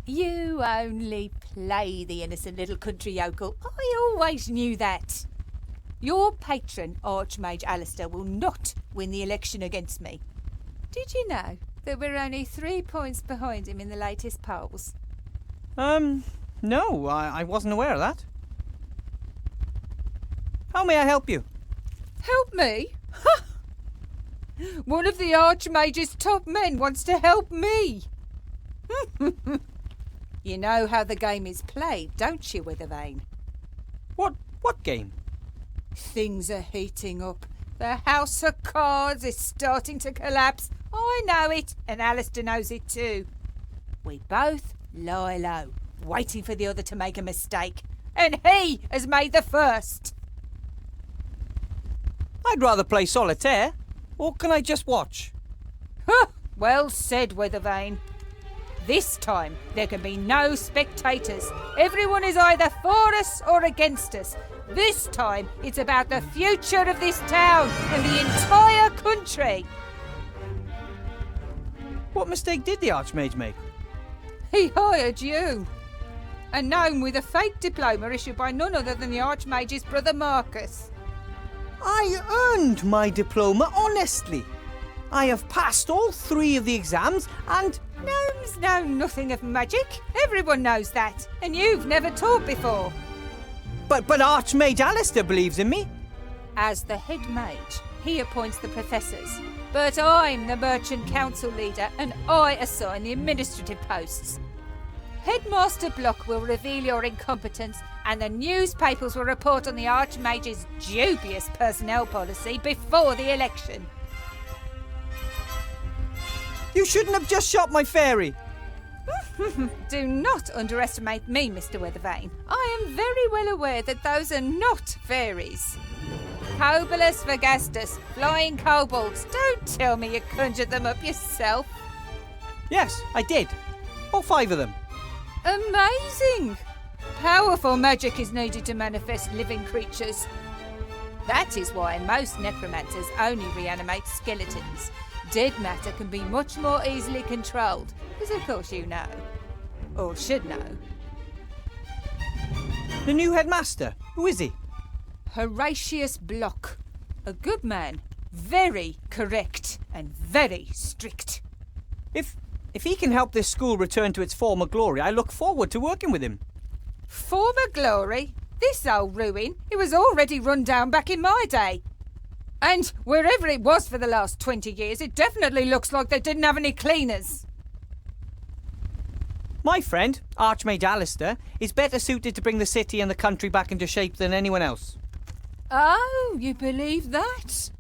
You only play the innocent little country yokel. I always knew that. Your patron, Archmage Alistair, will not win the election against me. Did you know that we're only 3 points behind him in the latest polls? No, I wasn't aware of that. How may I help you? Help me? Ha! One of the Archmage's top men wants to help me. You know how the game is played, don't you, Withervane? What game? Things are heating up. The House of Cards is starting to collapse. I know it, and Alistair knows it too. We both lie low, waiting for the other to make a mistake. And he has made the first. I'd rather play solitaire. Or can I just watch? Well said, Withervane. This time, there can be no spectators. Everyone is either for us or against us. This time, it's about the future of this town and the entire country. What mistake did the Archmage make? He hired you. A gnome with a fake diploma issued by none other than the Archmage's brother Marcus. I earned my diploma honestly. I have passed all 3 of the exams and... Gnomes know nothing of magic. Everyone knows that. And you've never taught before. But Archmage Alistair believes in me. As the head mage, he appoints the professors. But I'm the merchant council leader and I assign the administrative posts. Headmaster Block will reveal your incompetence and the newspapers will report on the Archmage's dubious personnel policy before the election. You shouldn't have just shot my fairy. Do not underestimate me, Mr. Withervane. I am very well aware that those are not fairies. Cobolus Vagastus, flying kobolds. Don't tell me you conjured them up yourself. Yes, I did. All 5 of them. Amazing! Powerful magic is needed to manifest living creatures. That is why most necromancers only reanimate skeletons. Dead matter can be much more easily controlled, as of course you know. Or should know. The new headmaster, who is he? Horatius Block. A good man, very correct and very strict. If he can help this school return to its former glory, I look forward to working with him. Former glory? This old ruin, it was already run down back in my day. And wherever it was for the last 20 years, it definitely looks like they didn't have any cleaners. My friend, Archmage Alistair, is better suited to bring the city and the country back into shape than anyone else. Oh, you believe that?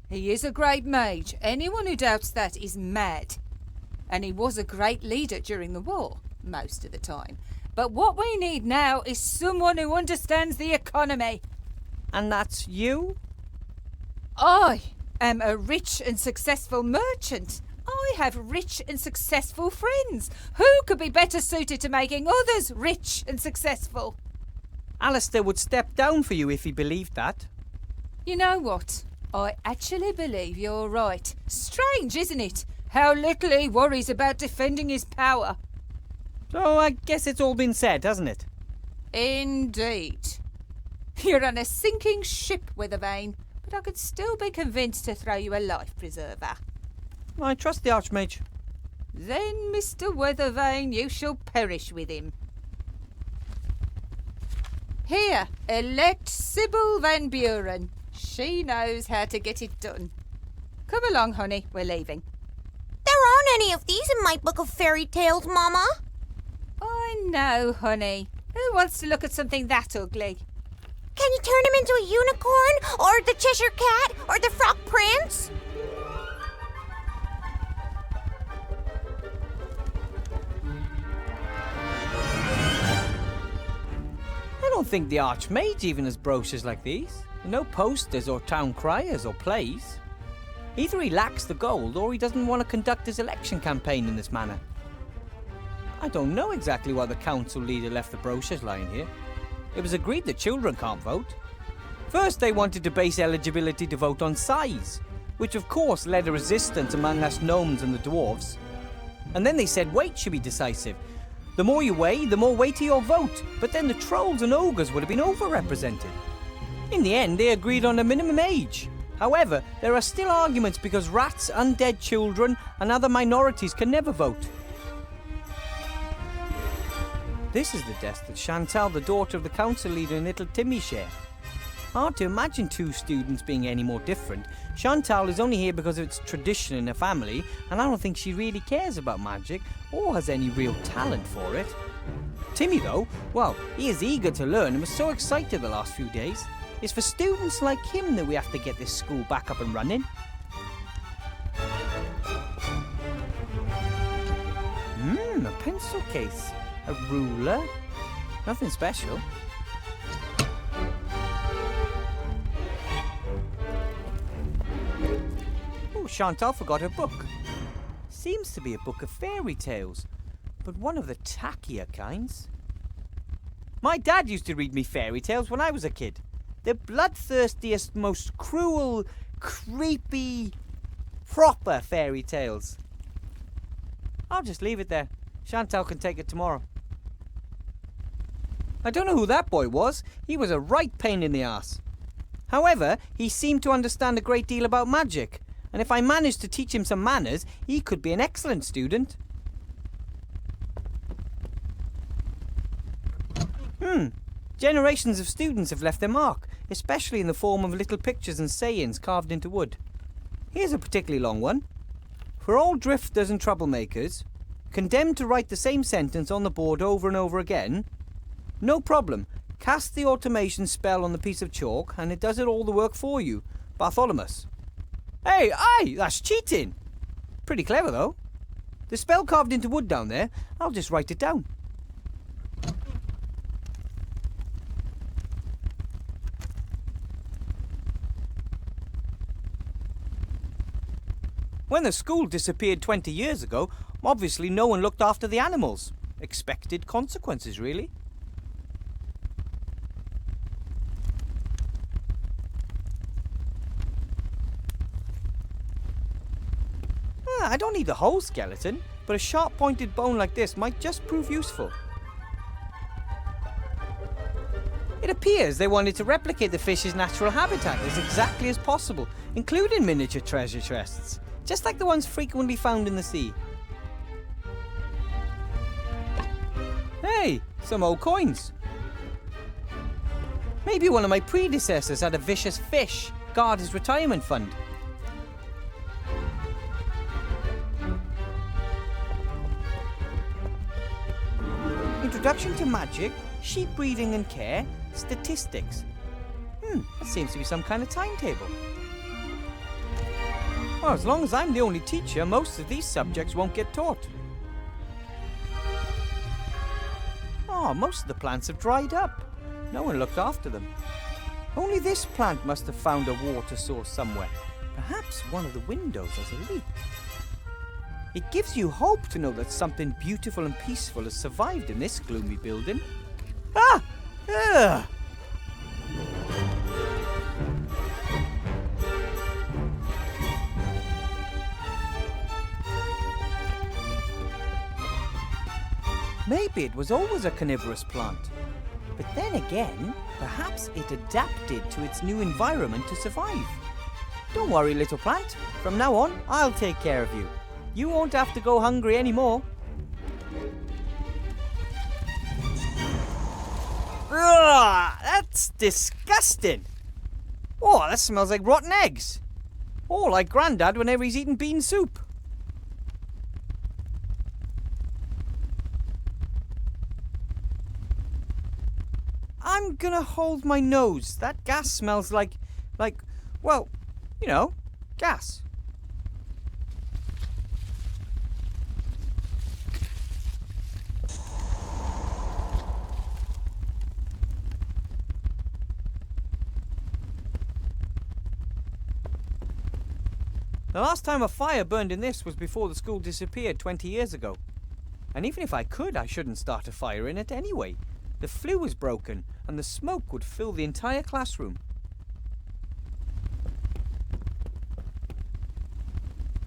He is a great mage. Anyone who doubts that is mad. And he was a great leader during the war, most of the time. But what we need now is someone who understands the economy. And that's you? I am a rich and successful merchant. I have rich and successful friends. Who could be better suited to making others rich and successful? Alistair would step down for you if he believed that. You know what? I actually believe you're right. Strange, isn't it? How little he worries about defending his power. So I guess it's all been said, hasn't it? Indeed. You're on a sinking ship, Withervane, but I could still be convinced to throw you a life preserver. I trust the Archmage. Then, Mr. Withervane, you shall perish with him. Here, elect Sybil Van Buren. She knows how to get it done. Come along, honey, we're leaving. There aren't any of these in my book of fairy tales, Mama. I know, honey. Who wants to look at something that ugly? Can you turn him into a unicorn? Or the Cheshire Cat? Or the Frog Prince? I don't think the Archmage even has brochures like these. No posters or town criers or plays. Either he lacks the gold or he doesn't want to conduct his election campaign in this manner. I don't know exactly why the council leader left the brochures lying here. It was agreed that children can't vote. First they wanted to base eligibility to vote on size, which of course led to resistance among us gnomes and the dwarves. And then they said weight should be decisive. The more you weigh, the more weighty your vote. But then the trolls and ogres would have been overrepresented. In the end, they agreed on a minimum age. However, there are still arguments because rats, undead children, and other minorities can never vote. This is the desk that Chantal, the daughter of the council leader, and little Timmy share. Hard to imagine two students being any more different. Chantal is only here because of its tradition in her family, and I don't think she really cares about magic or has any real talent for it. Timmy, though, well, he is eager to learn and was so excited the last few days. It's for students like him that we have to get this school back up and running. A pencil case. A ruler. Nothing special. Oh, Chantal forgot her book. Seems to be a book of fairy tales, but one of the tackier kinds. My dad used to read me fairy tales when I was a kid. The bloodthirstiest, most cruel, creepy, proper fairy tales. I'll just leave it there. Chantal can take it tomorrow. I don't know who that boy was. He was a right pain in the ass. However, he seemed to understand a great deal about magic, and if I managed to teach him some manners, he could be an excellent student. Generations of students have left their mark, especially in the form of little pictures and sayings carved into wood. Here's a particularly long one. For all drifters and troublemakers, condemned to write the same sentence on the board over and over again, no problem. Cast the automation spell on the piece of chalk and it does it all the work for you. Bartholomew. Hey, aye, that's cheating. Pretty clever, though. The spell carved into wood down there, I'll just write it down. When the school disappeared 20 years ago, obviously no one looked after the animals. Expected consequences, really. I don't need the whole skeleton, but a sharp-pointed bone like this might just prove useful. It appears they wanted to replicate the fish's natural habitat as exactly as possible, including miniature treasure chests, just like the ones frequently found in the sea. Hey, some old coins. Maybe one of my predecessors had a vicious fish guard his retirement fund. Introduction to magic, sheep breeding and care, statistics. That seems to be some kind of timetable. Well, as long as I'm the only teacher, most of these subjects won't get taught. Oh, most of the plants have dried up. No one looked after them. Only this plant must have found a water source somewhere. Perhaps one of the windows has a leak. It gives you hope to know that something beautiful and peaceful has survived in this gloomy building. Ah! Ugh! Maybe it was always a carnivorous plant. But then again, perhaps it adapted to its new environment to survive. Don't worry, little plant. From now on, I'll take care of you. You won't have to go hungry anymore. Ugh, that's disgusting. Oh, that smells like rotten eggs. Oh, like Grandad whenever he's eating bean soup. I'm gonna hold my nose. That gas smells like, well, you know, gas. The last time a fire burned in this was before the school disappeared 20 years ago. And even if I could, I shouldn't start a fire in it anyway. The flue was broken, and the smoke would fill the entire classroom.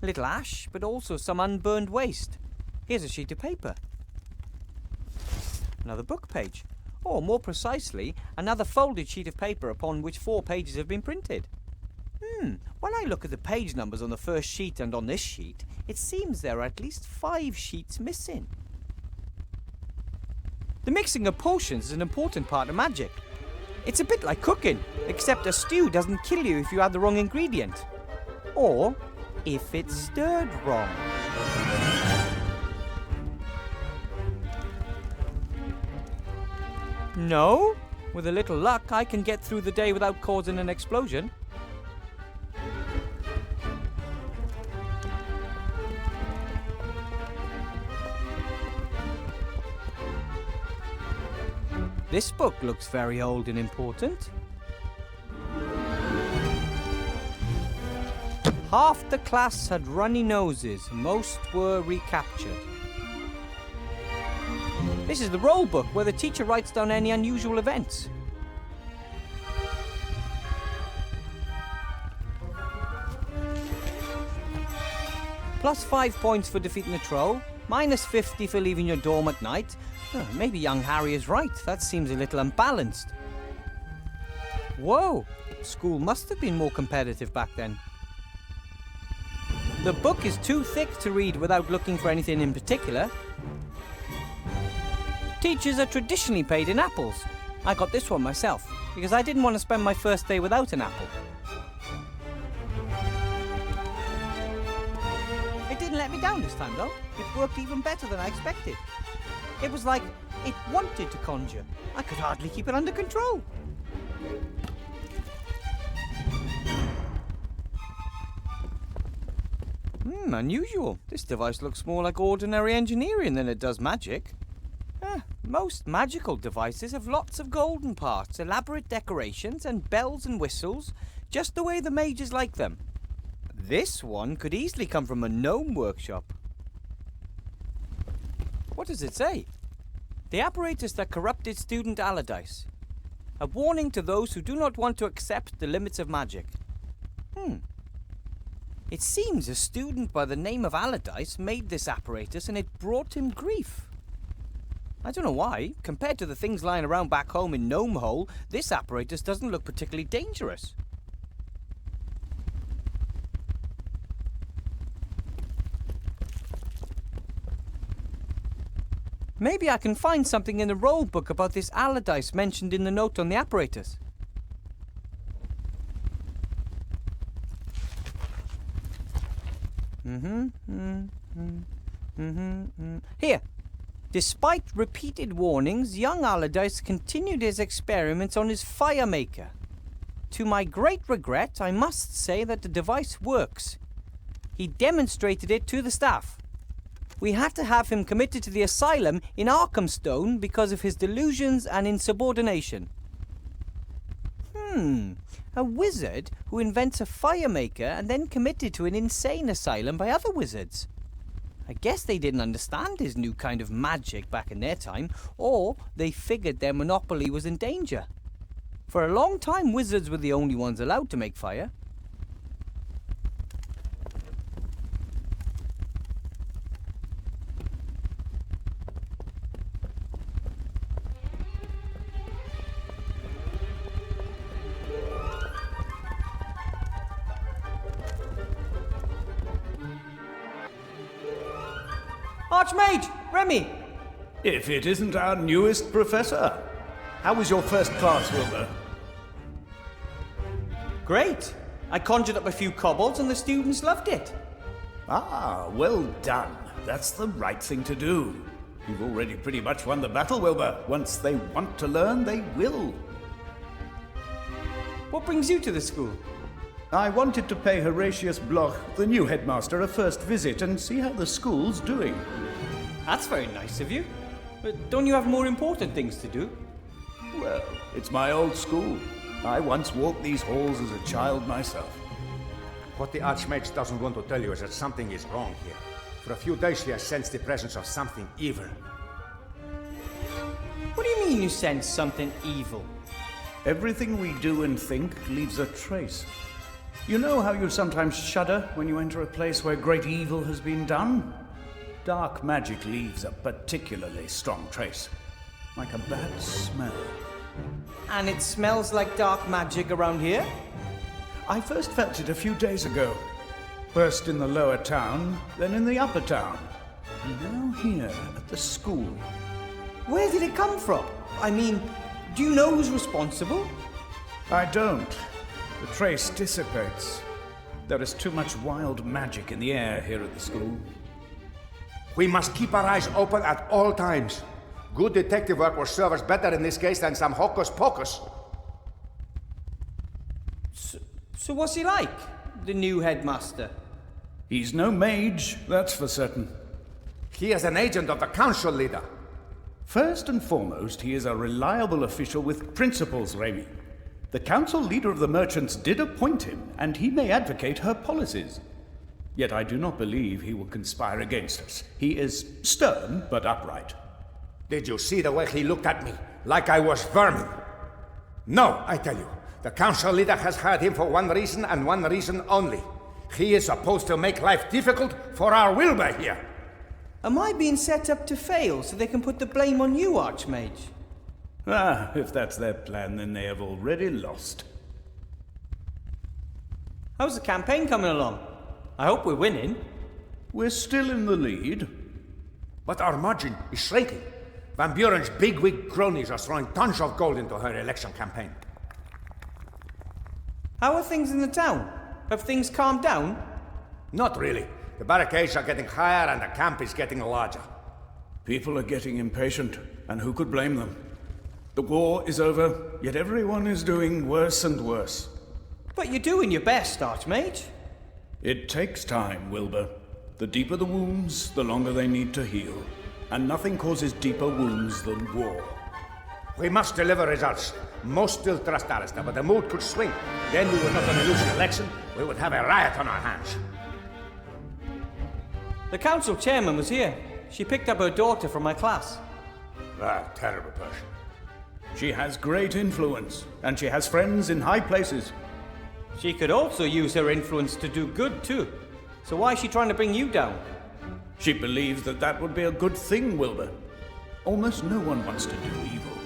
A little ash, but also some unburned waste. Here's a sheet of paper. Another book page. Or, more precisely, another folded sheet of paper upon which 4 pages have been printed. When I look at the page numbers on the first sheet and on this sheet, it seems there are at least 5 sheets missing. The mixing of potions is an important part of magic. It's a bit like cooking, except a stew doesn't kill you if you add the wrong ingredient. Or if it's stirred wrong. No? With a little luck, I can get through the day without causing an explosion. This book looks very old and important. Half the class had runny noses, most were recaptured. This is the roll book where the teacher writes down any unusual events. Plus 5 points for defeating a troll, minus 50 for leaving your dorm at night. Maybe young Harry is right, that seems a little unbalanced. Whoa, school must have been more competitive back then. The book is too thick to read without looking for anything in particular. Teachers are traditionally paid in apples. I got this one myself, because I didn't want to spend my first day without an apple. It didn't let me down this time though. It worked even better than I expected. It was like it wanted to conjure. I could hardly keep it under control. Unusual. This device looks more like ordinary engineering than it does magic. Most magical devices have lots of golden parts, elaborate decorations, and bells and whistles, just the way the mages like them. This one could easily come from a gnome workshop. What does it say? The apparatus that corrupted student Allardyce. A warning to those who do not want to accept the limits of magic. It seems a student by the name of Allardyce made this apparatus and it brought him grief. I don't know why. Compared to the things lying around back home in Gnome Hole, this apparatus doesn't look particularly dangerous. Maybe I can find something in the roll book about this Allardyce mentioned in the note on the apparatus. Here. Despite repeated warnings, young Allardyce continued his experiments on his fire maker. To my great regret, I must say that the device works. He demonstrated it to the staff. We had to have him committed to the asylum in Arkhamstone because of his delusions and insubordination. A wizard who invents a fire maker and then committed to an insane asylum by other wizards. I guess they didn't understand his new kind of magic back in their time, or they figured their monopoly was in danger. For a long time, wizards were the only ones allowed to make fire. Archmage! Remy! If it isn't our newest professor. How was your first class, Wilbur? Great! I conjured up a few kobolds and the students loved it. Ah, well done. That's the right thing to do. You've already pretty much won the battle, Wilbur. Once they want to learn, they will. What brings you to the school? I wanted to pay Horatius Bloch, the new headmaster, a first visit and see how the school's doing. That's very nice of you. But don't you have more important things to do? Well, it's my old school. I once walked these halls as a child myself. What the Archmage doesn't want to tell you is that something is wrong here. For a few days he has sensed the presence of something evil. What do you mean you sense something evil? Everything we do and think leaves a trace. You know how you sometimes shudder when you enter a place where great evil has been done? dark magic leaves a particularly strong trace. Like a bad smell. And it smells like dark magic around here? I first felt it a few days ago. First in the lower town, then in the upper town. And now here, at the school. Where did it come from? I mean, do you know who's responsible? I don't. The trace dissipates. There is too much wild magic in the air here at the school. We must keep our eyes open at all times. Good detective work will serve us better in this case than some hocus pocus. So what's he like, the new headmaster? He's no mage, that's for certain. He is an agent of the council leader. First and foremost, he is a reliable official with principles, Remy. The council leader of the merchants did appoint him, and he may advocate her policies. Yet I do not believe he will conspire against us. He is stern, but upright. Did you see the way he looked at me? Like I was vermin. No, I tell you. The council leader has hired him for one reason and one reason only. He is supposed to make life difficult for our Wilbur here. Am I being set up to fail so they can put the blame on you, Archmage? Ah, if that's their plan, then they have already lost. How's the campaign coming along? I hope we're winning. We're still in the lead. But our margin is shrinking. Van Buren's bigwig cronies are throwing tons of gold into her election campaign. How are things in the town? Have things calmed down? Not really. The barricades are getting higher and the camp is getting larger. People are getting impatient, and who could blame them? The war is over, yet everyone is doing worse and worse. But you're doing your best, Archmage. It takes time, Wilbur. The deeper the wounds, the longer they need to heal. And nothing causes deeper wounds than war. We must deliver results. Most still trust Alistair, but the mood could swing. Then we would not only lose the election, we would have a riot on our hands. The council chairman was here. She picked up her daughter from my class. Ah, terrible person. She has great influence, and she has friends in high places. She could also use her influence to do good, too. So why is she trying to bring you down? She believes that that would be a good thing, Wilbur. Almost no one wants to do evil.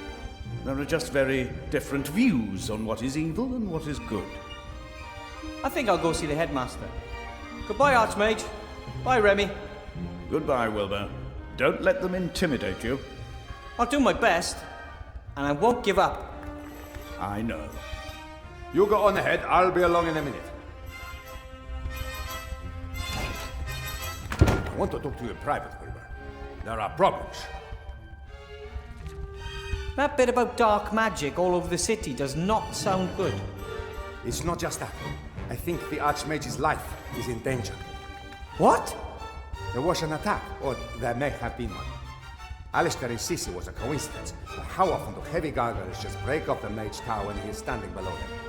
There are just very different views on what is evil and what is good. I think I'll go see the headmaster. Goodbye, Archmage. Bye, Remy. Goodbye, Wilbur. Don't let them intimidate you. I'll do my best, and I won't give up. I know. You go on ahead, I'll be along in a minute. I want to talk to you in private, Wilbur. There are problems. That bit about dark magic all over the city does not sound good. It's not just that. I think the Archmage's life is in danger. What? There was an attack, or there may have been one. Alistair insisted it was a coincidence, but how often do heavy gargoyles just break up the mage tower when he is standing below them?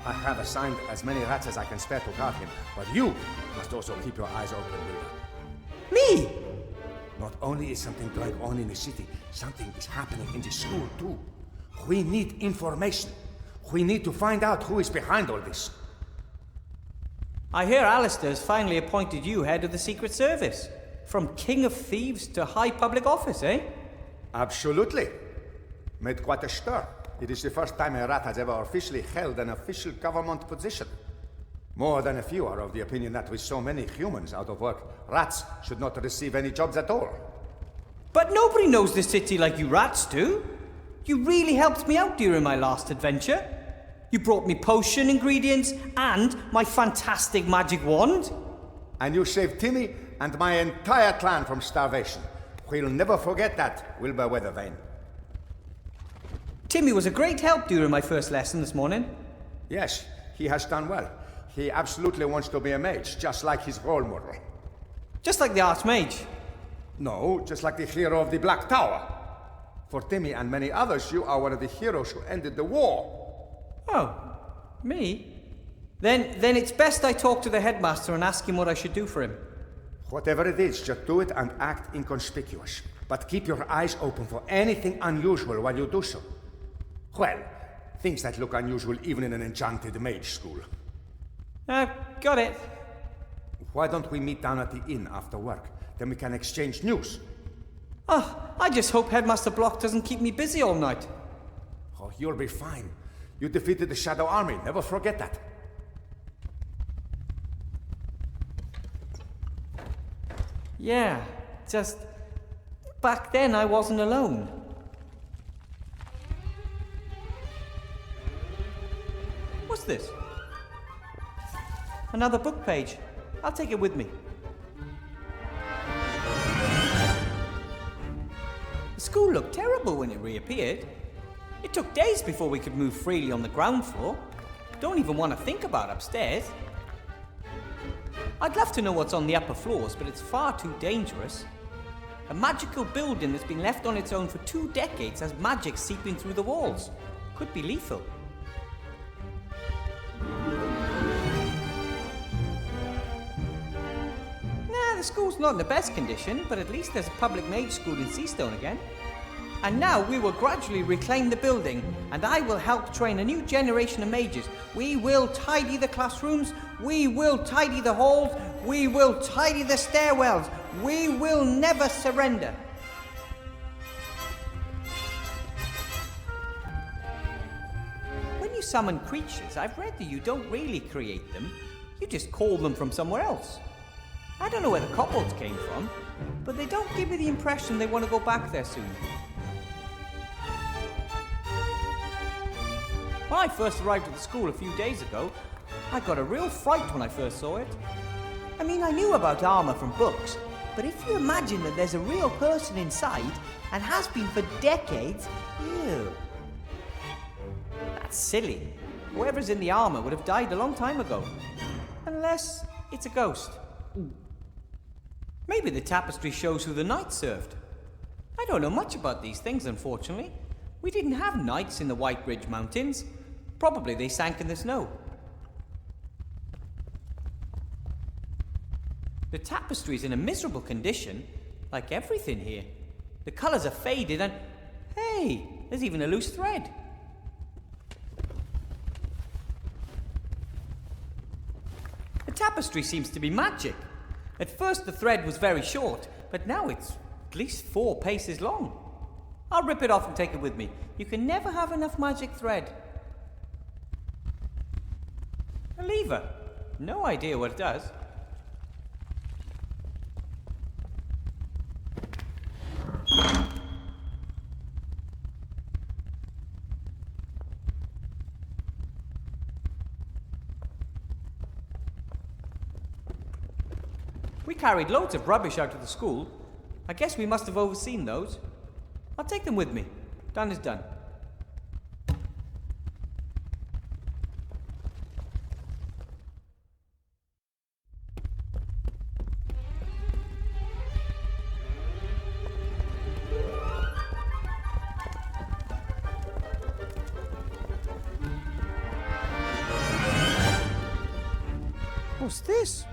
I have assigned as many rats as I can spare to guard him, but you must also keep your eyes open, Wilbur. Me? Not only is something going on in the city, something is happening in the school too. We need information. We need to find out who is behind all this. I hear Alistair's finally appointed you head of the Secret Service. From King of Thieves to high public office, eh? Absolutely. Made quite a stir. It is the first time a rat has ever officially held an official government position. More than a few are of the opinion that with so many humans out of work, rats should not receive any jobs at all. But nobody knows the city like you rats do. You really helped me out during my last adventure. You brought me potion ingredients and my fantastic magic wand. And you saved Timmy and my entire clan from starvation. We'll never forget that, Wilbur Ветровейн. Timmy was a great help during my first lesson this morning. Yes, he has done well. He absolutely wants to be a mage, just like his role model. Just like the Archmage? No, just like the hero of the Black Tower. For Timmy and many others, you are one of the heroes who ended the war. Oh, me? Then it's best I talk to the headmaster and ask him what I should do for him. Whatever it is, just do it and act inconspicuous. But keep your eyes open for anything unusual while you do so. Well, things that look unusual even in an enchanted mage school. Got it. Why don't we meet down at the inn after work? Then we can exchange news. Oh, I just hope Headmaster Block doesn't keep me busy all night. Oh, you'll be fine. You defeated the Shadow Army. Never forget that. Yeah, just... back then I wasn't alone. What's this? Another book page. I'll take it with me. The school looked terrible when it reappeared. It took days before we could move freely on the ground floor. Don't even want to think about upstairs. I'd love to know what's on the upper floors, but it's far too dangerous. A magical building that's been left on its own for 2 decades has magic seeping through the walls. Could be lethal. Nah, the school's not in the best condition, but at least there's a public mage school in Seastone again. And now we will gradually reclaim the building, and I will help train a new generation of mages. We will tidy the classrooms, we will tidy the halls, we will tidy the stairwells. We will never surrender. When you summon creatures, I've read that you don't really create them, you just call them from somewhere else. I don't know where the kobolds came from, but they don't give me the impression they want to go back there soon. When I first arrived at the school a few days ago, I got a real fright when I first saw it. I mean, I knew about armor from books, but if you imagine that there's a real person inside, and has been for decades, ew. That's silly. Whoever's in the armor would have died a long time ago. Unless it's a ghost. Maybe the tapestry shows who the knights served. I don't know much about these things, unfortunately. We didn't have knights in the White Ridge Mountains. Probably they sank in the snow. The tapestry's in a miserable condition, like everything here. The colours are faded and... hey, there's even a loose thread. The tapestry seems to be magic. At first the thread was very short, but now it's at least 4 paces long. I'll rip it off and take it with me. You can never have enough magic thread. A lever. No idea what it does. We carried loads of rubbish out of the school. I guess we must have overseen those. I'll take them with me. Done is done. What's this?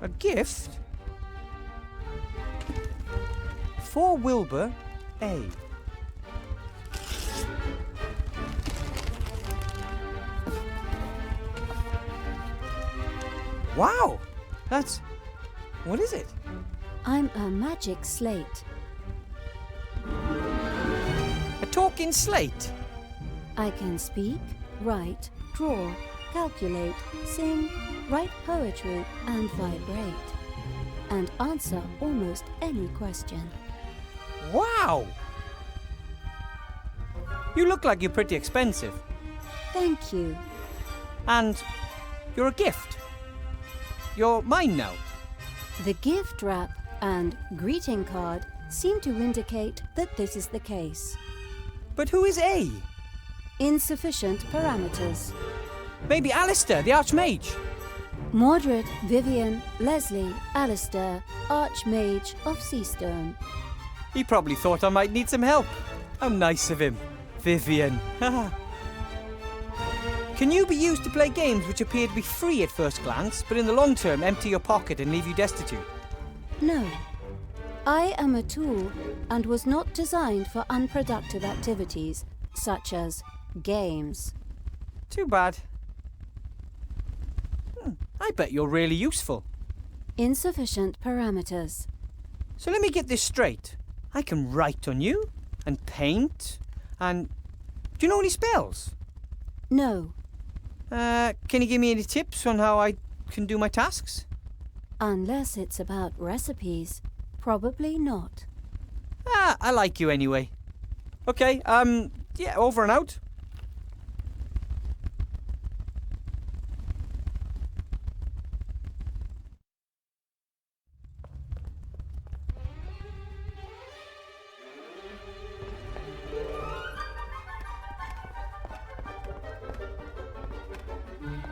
A gift? For Wilbur A. Wow! That's... what is it? I'm a magic slate. A talking slate? I can speak, write, draw, calculate, sing, write poetry, and vibrate. And answer almost any question. Wow! You look like you're pretty expensive. Thank you. And you're a gift. You're mine now. The gift wrap and greeting card seem to indicate that this is the case. But who is A? Insufficient parameters. Maybe Alistair, the Archmage. Mordred, Vivian, Leslie, Alistair, Archmage of Seastone. He probably thought I might need some help. How nice of him. Vivian. Can you be used to play games which appear to be free at first glance, but in the long term empty your pocket and leave you destitute? No. I am a tool and was not designed for unproductive activities, such as games. Too bad. I bet you're really useful. Insufficient parameters. So let me get this straight. I can write on you, and paint, and... Do you know any spells? No. Can you give me any tips on how I can do my tasks? Unless it's about recipes. Probably not. I like you anyway. Okay, yeah, over and out.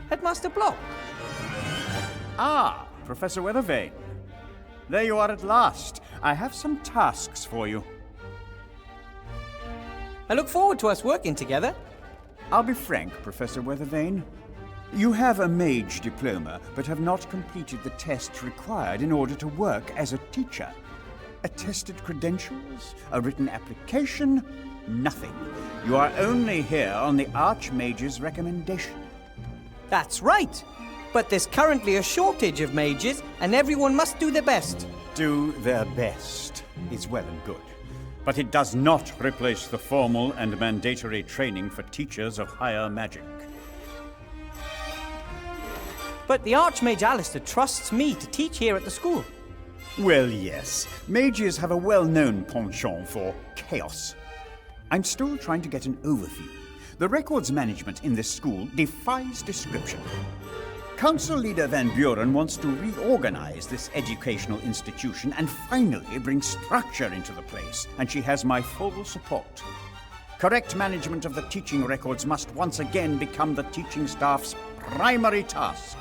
Headmaster Block. Ah, Professor Ветровейн. There you are at last. I have some tasks for you. I look forward to us working together. I'll be frank, Professor Ветровейn. You have a mage diploma, but have not completed the tests required in order to work as a teacher. Attested credentials, a written application, nothing. You are only here on the Archmage's recommendation. That's right. But there's currently a shortage of mages, and everyone must do their best. Do their best is well and good, but it does not replace the formal and mandatory training for teachers of higher magic. But the Archmage Alistair trusts me to teach here at the school. Well, yes. Mages have a well-known penchant for chaos. I'm still trying to get an overview. The records management in this school defies description. Council Leader Van Buren wants to reorganize this educational institution and finally bring structure into the place, and she has my full support. Correct management of the teaching records must once again become the teaching staff's primary task.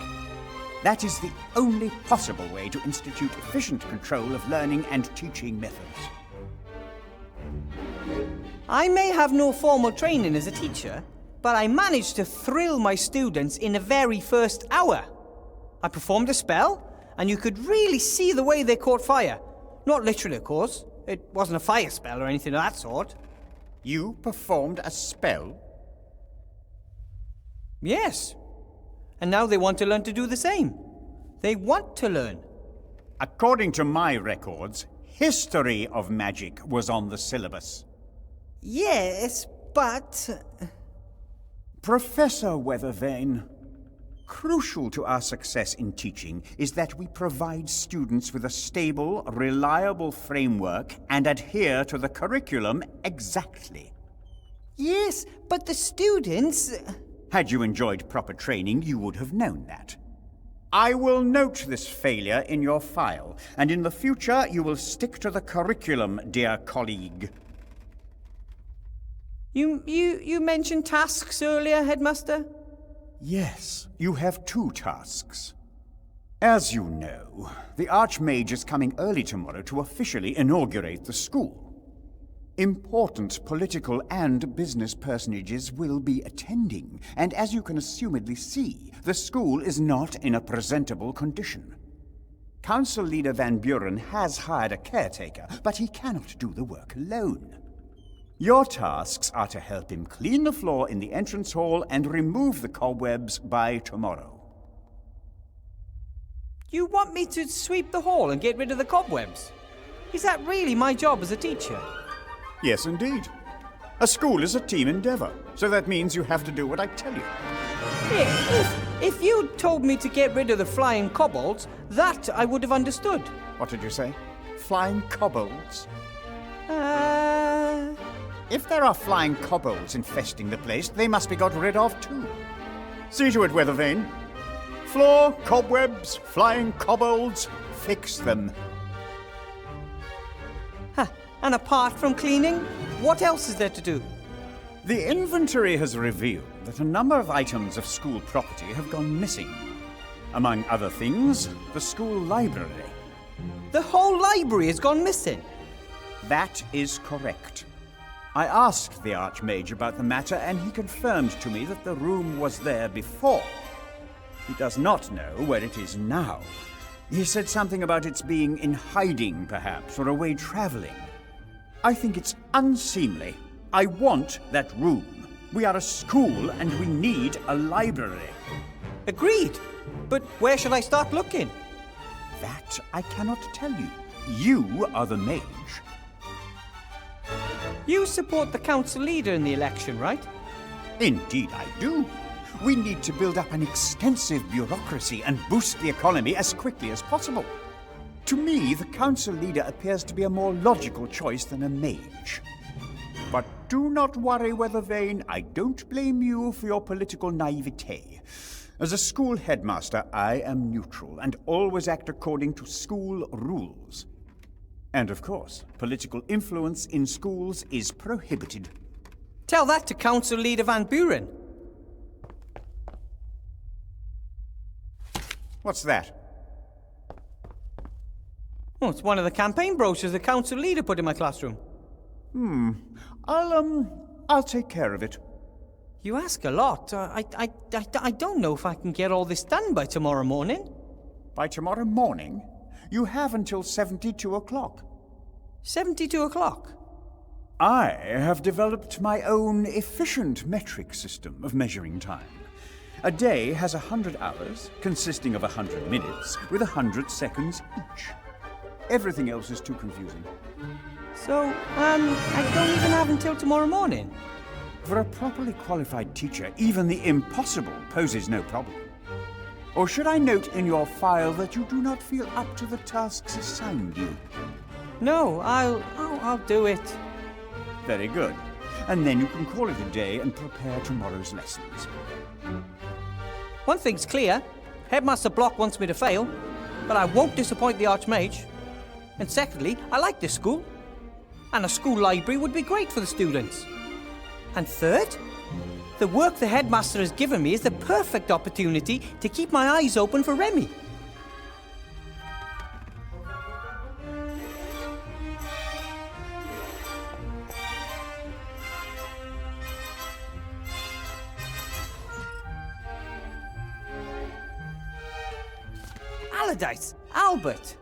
That is the only possible way to institute efficient control of learning and teaching methods. I may have no formal training as a teacher, but I managed to thrill my students in the very first hour. I performed a spell, and you could really see the way they caught fire. Not literally, of course. It wasn't a fire spell or anything of that sort. You performed a spell? Yes. And now they want to learn to do the same. They want to learn. According to my records, history of magic was on the syllabus. Yes, but... Professor Ветровейн, crucial to our success in teaching is that we provide students with a stable, reliable framework and adhere to the curriculum exactly. Yes, but the students... Had you enjoyed proper training, you would have known that. I will note this failure in your file, and in the future you will stick to the curriculum, dear colleague. You mentioned tasks earlier, Headmaster? Yes, you have two tasks. As you know, the Archmage is coming early tomorrow to officially inaugurate the school. Important political and business personages will be attending, and as you can assumedly see, the school is not in a presentable condition. Council Leader Van Buren has hired a caretaker, but he cannot do the work alone. Your tasks are to help him clean the floor in the entrance hall and remove the cobwebs by tomorrow. You want me to sweep the hall and get rid of the cobwebs? Is that really my job as a teacher? Yes, indeed. A school is a team endeavor, so that means you have to do what I tell you. If you told me to get rid of the flying kobolds, that I would have understood. What did you say? Flying kobolds? If there are flying kobolds infesting the place, they must be got rid of too. See to it, Ветровейн. Floor, cobwebs, flying kobolds, fix them. And apart from cleaning, what else is there to do? The inventory has revealed that a number of items of school property have gone missing. Among other things, the school library. The whole library has gone missing? That is correct. I asked the Archmage about the matter, and he confirmed to me that the room was there before. He does not know where it is now. He said something about its being in hiding, perhaps, or away traveling. I think it's unseemly. I want that room. We are a school, and we need a library. Agreed. But where should I start looking? That I cannot tell you. You are the mage. You support the council leader in the election, right? Indeed I do. We need to build up an extensive bureaucracy and boost the economy as quickly as possible. To me, the council leader appears to be a more logical choice than a mage. But do not worry, Weathervain. I don't blame you for your political naivete. As a school headmaster, I am neutral and always act according to school rules. And of course, political influence in schools is prohibited. Tell that to Council Leader Van Buren. What's that? Oh, it's one of the campaign brochures the council leader put in my classroom. I'll take care of it. You ask a lot. I don't know if I can get all this done by tomorrow morning. By tomorrow morning? You have until 72 o'clock. 72 o'clock? I have developed my own efficient metric system of measuring time. A day has 100 hours, consisting of 100 minutes, with 100 seconds each. Everything else is too confusing. So, I don't even have until tomorrow morning? For a properly qualified teacher, even the impossible poses no problem. Or should I note in your file that you do not feel up to the tasks assigned you? No, I'll do it. Very good. And then you can call it a day and prepare tomorrow's lessons. One thing's clear. Headmaster Block wants me to fail, but I won't disappoint the Archmage. And secondly, I like this school. And a school library would be great for the students. And third, the work the headmaster has given me is the perfect opportunity to keep my eyes open for Remy. Allardyce, Albert.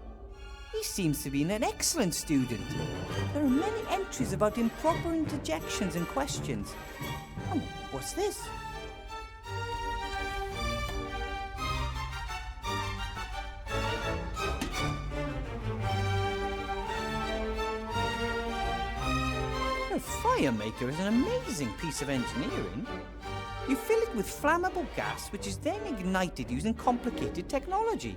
He seems to be an excellent student. There are many entries about improper interjections and questions. Oh, what's this? A fire maker is an amazing piece of engineering. You fill it with flammable gas, which is then ignited using complicated technology.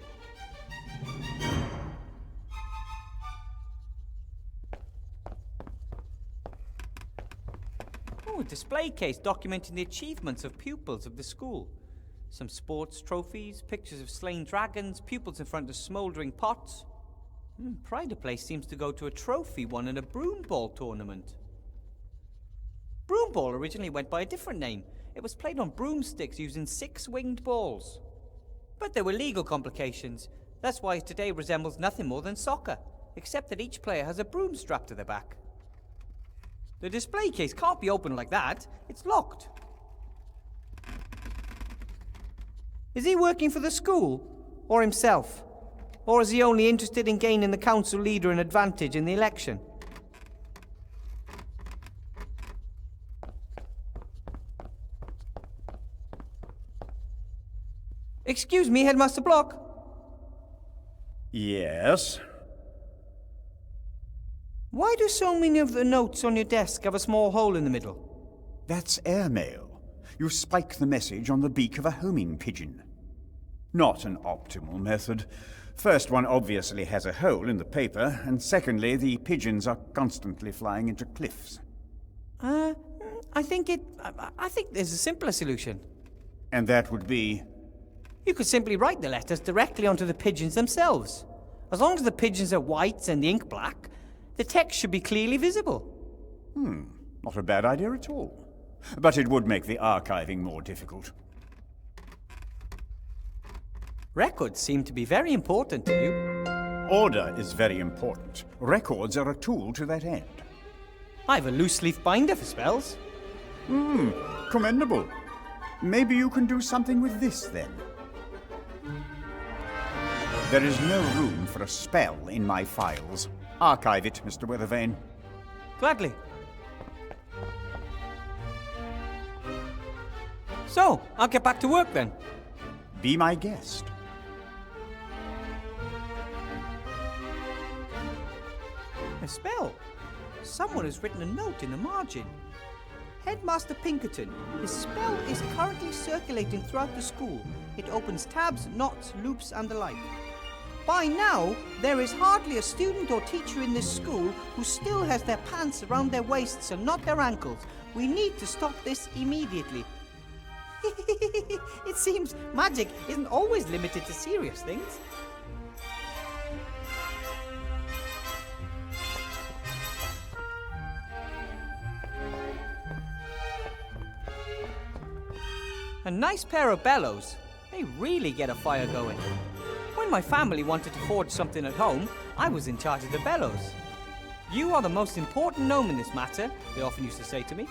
A display case documenting the achievements of pupils of the school. Some sports trophies, pictures of slain dragons, pupils in front of smouldering pots. Pride of place seems to go to a trophy won in a broomball tournament. Broomball originally went by a different name. It was played on broomsticks using 6 winged balls. But there were legal complications. That's why it today resembles nothing more than soccer, except that each player has a broom strapped to their back. The display case can't be opened like that. It's locked. Is he working for the school? Or himself? Or is he only interested in gaining the council leader an advantage in the election? Excuse me, Headmaster Block. Yes? Why do so many of the notes on your desk have a small hole in the middle? That's airmail. You spike the message on the beak of a homing pigeon. Not an optimal method. First, one obviously has a hole in the paper, and secondly, the pigeons are constantly flying into cliffs. I think there's a simpler solution. And that would be? You could simply write the letters directly onto the pigeons themselves. As long as the pigeons are white and the ink black, the text should be clearly visible. Not a bad idea at all. But it would make the archiving more difficult. Records seem to be very important to you. Order is very important. Records are a tool to that end. I have a loose-leaf binder for spells. Commendable. Maybe you can do something with this, then. There is no room for a spell in my files. Archive it, Mr. Weathervain. Gladly. So, I'll get back to work then. Be my guest. A spell. Someone has written a note in the margin. Headmaster Pinkerton, his spell is currently circulating throughout the school. It opens tabs, knots, loops, and the like. By now, there is hardly a student or teacher in this school who still has their pants around their waists and not their ankles. We need to stop this immediately. It seems magic isn't always limited to serious things. A nice pair of bellows. They really get a fire going. When my family wanted to forge something at home, I was in charge of the bellows. You are the most important gnome in this matter, they often used to say to me.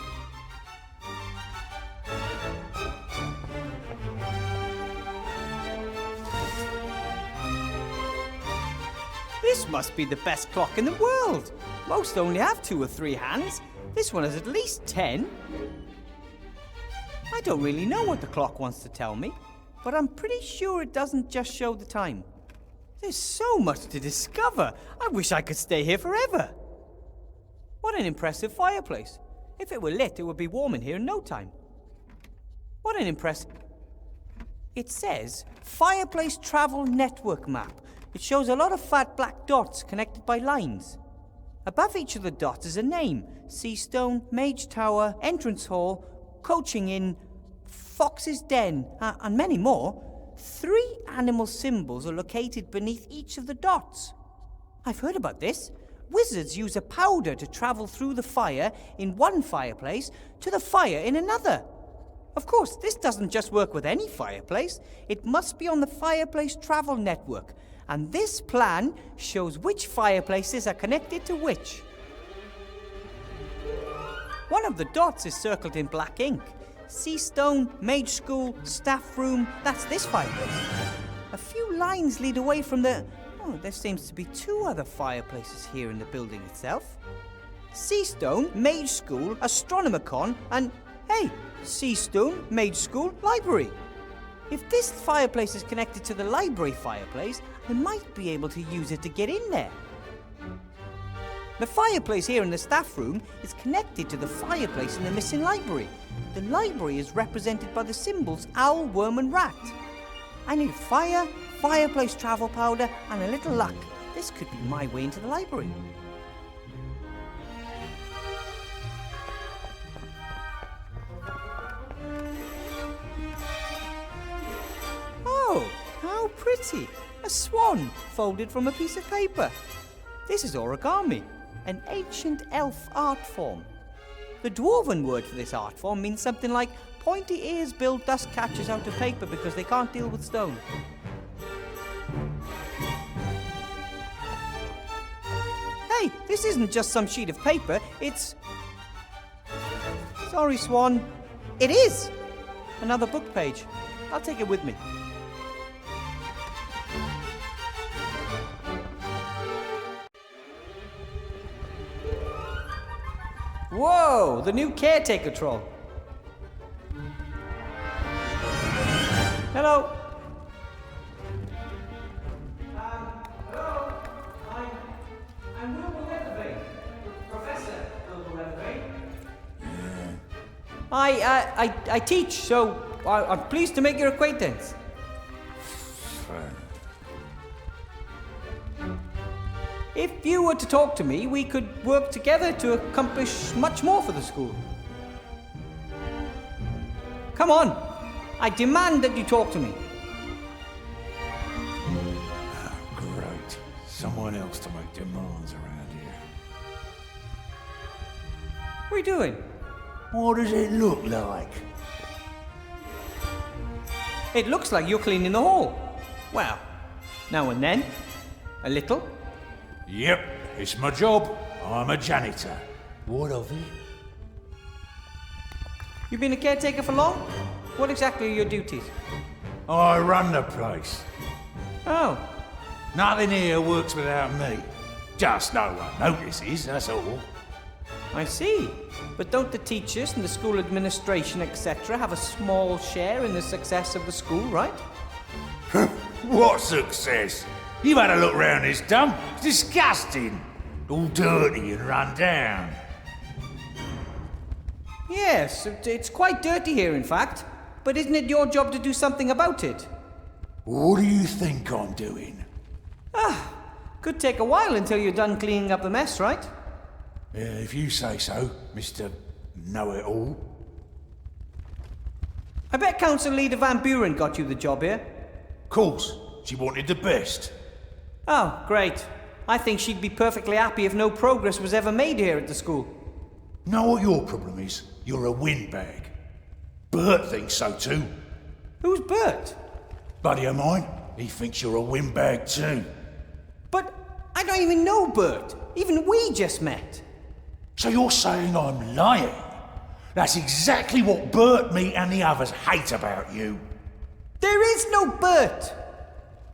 This must be the best clock in the world. Most only have 2 or 3 hands. This one has at least 10. I don't really know what the clock wants to tell me, but I'm pretty sure it doesn't just show the time. There's so much to discover. I wish I could stay here forever. What an impressive fireplace. If it were lit, it would be warm in here in no time. What an impressive... It says Fireplace Travel Network Map. It shows a lot of fat black dots connected by lines. Above each of the dots is a name. Seastone, Mage Tower, Entrance Hall, Coaching Inn, Fox's Den, and many more. 3 animal symbols are located beneath each of the dots. I've heard about this. Wizards use a powder to travel through the fire in one fireplace to the fire in another. Of course, this doesn't just work with any fireplace. It must be on the Fireplace Travel Network, and this plan shows which fireplaces are connected to which. One of the dots is circled in black ink. Seastone, Mage School, Staff Room, that's this fireplace. A few lines lead away from the... Oh, there seems to be 2 other fireplaces here in the building itself. Seastone, Mage School, Astronomicon, and, hey, Seastone, Mage School, Library. If this fireplace is connected to the library fireplace, I might be able to use it to get in there. The fireplace here in the staff room is connected to the fireplace in the missing library. The library is represented by the symbols owl, worm, and rat. I need fire, fireplace travel powder, and a little luck. This could be my way into the library. Oh, how pretty! A swan folded from a piece of paper. This is origami, an ancient elf art form. The dwarven word for this art form means something like pointy ears build dust catchers out of paper because they can't deal with stone. Hey, this isn't just some sheet of paper, it's... Sorry, Swan. It is! Another book page. I'll take it with me. Whoa, the new caretaker troll. Hello. Hello. I'm Uilbur Ветровейn, Professor Uilbur Ветровейn. I teach, so I'm pleased to make your acquaintance. If you were to talk to me, we could work together to accomplish much more for the school. Come on, I demand that you talk to me. Great. Someone else to make demands around here. What are you doing? What does it look like? It looks like you're cleaning the hall. Well, now and then. A little. Yep, it's my job. I'm a janitor. What of it? You've been a caretaker for long? What exactly are your duties? I run the place. Oh. Nothing here works without me. Just no one notices, that's all. I see. But don't the teachers and the school administration, etc., have a small share in the success of the school, right? What success? You've had a look round this dump. It's disgusting. All dirty and run down. Yes, it's quite dirty here, in fact. But isn't it your job to do something about it? What do you think I'm doing? Could take a while until you're done cleaning up the mess, right? If you say so, Mr. Know-it-all. I bet Council Leader Van Buren got you the job here. Of course, she wanted the best. Oh, great. I think she'd be perfectly happy if no progress was ever made here at the school. Know what your problem is? You're a windbag. Bert thinks so too. Who's Bert? Buddy of mine. He thinks you're a windbag too. But I don't even know Bert. Even we just met. So you're saying I'm lying? That's exactly what Bert, me and the others hate about you. There is no Bert!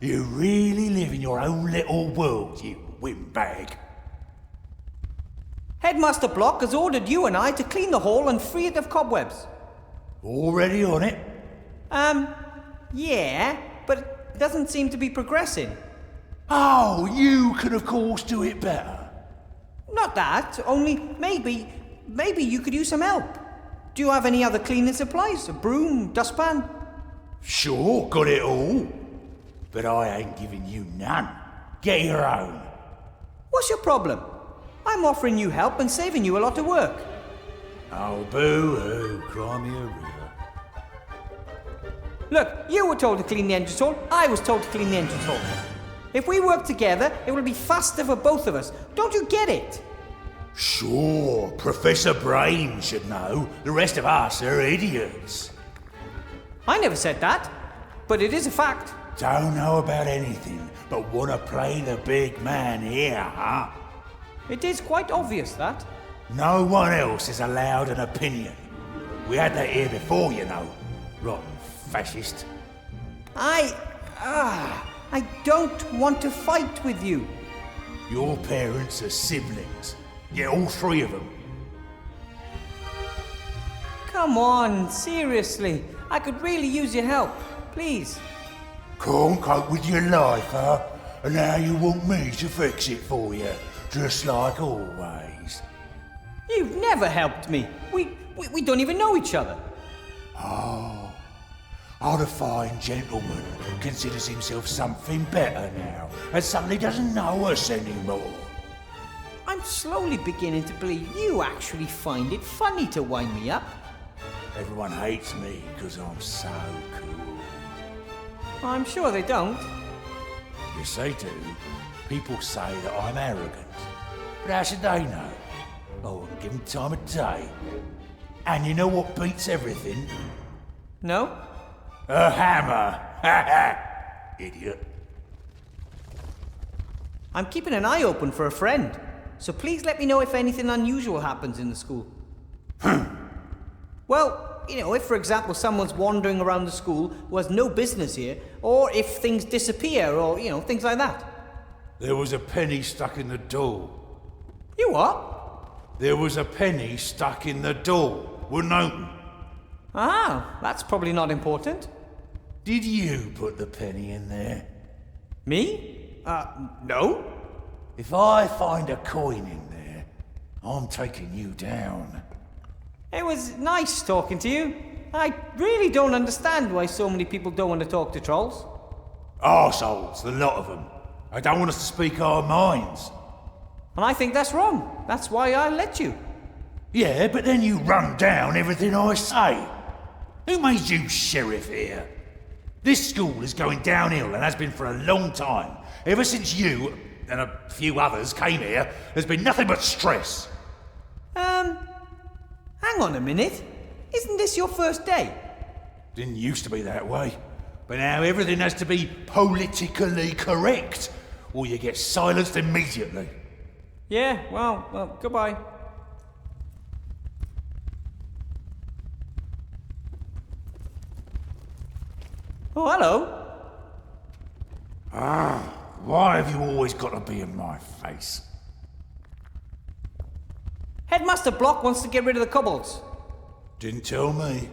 You really live in your own little world, you windbag. Headmaster Block has ordered you and I to clean the hall and free it of cobwebs. Already on it? Yeah, but it doesn't seem to be progressing. Oh, you can of course do it better. Not that, only maybe you could use some help. Do you have any other cleaning supplies? A broom, dustpan? Sure, got it all. But I ain't giving you none. Get your own. What's your problem? I'm offering you help and saving you a lot of work. Oh, boo-hoo, cry me a river. Look, you were told to clean the entrance hall, I was told to clean the entrance hall. If we work together, it will be faster for both of us. Don't you get it? Sure, Professor Brain should know. The rest of us are idiots. I never said that, but it is a fact. Don't know about anything, but want to play the big man here, huh? It is quite obvious that. No one else is allowed an opinion. We had that here before, you know. Rotten fascist. I don't want to fight with you. Your parents are siblings. Yeah, all three of them. Come on, seriously. I could really use your help. Please. Can't cope with your life, huh? And now you want me to fix it for you, just like always. You've never helped me. We don't even know each other. Oh, the fine gentleman considers himself something better now, and suddenly doesn't know us anymore. I'm slowly beginning to believe you actually find it funny to wind me up. Everyone hates me because I'm so cool. I'm sure they don't. Yes, they do. People say that I'm arrogant. But how should they know? I wouldn't give them time of day. And you know what beats everything? No? A hammer! Ha ha! Idiot. I'm keeping an eye open for a friend. So please let me know if anything unusual happens in the school. Well, you know, if for example someone's wandering around the school who has no business here, or if things disappear, or, you know, things like that. There was a penny stuck in the door. You what? There was a penny stuck in the door. Wouldn't open. Ah, that's probably not important. Did you put the penny in there? Me? No. If I find a coin in there, I'm taking you down. It was nice talking to you. I really don't understand why so many people don't want to talk to trolls. Arseholes, the lot of them. They don't want us to speak our minds. And I think that's wrong. That's why I let you. Yeah, but then you run down everything I say. Who made you sheriff here? This school is going downhill and has been for a long time. Ever since you and a few others came here, there's been nothing but stress. Hang on a minute. Isn't this your first day? Didn't used to be that way. But now everything has to be politically correct, or you get silenced immediately. Yeah, well, goodbye. Oh, hello. Why have you always got to be in my face? Headmaster Block wants to get rid of the kobolds. Didn't tell me.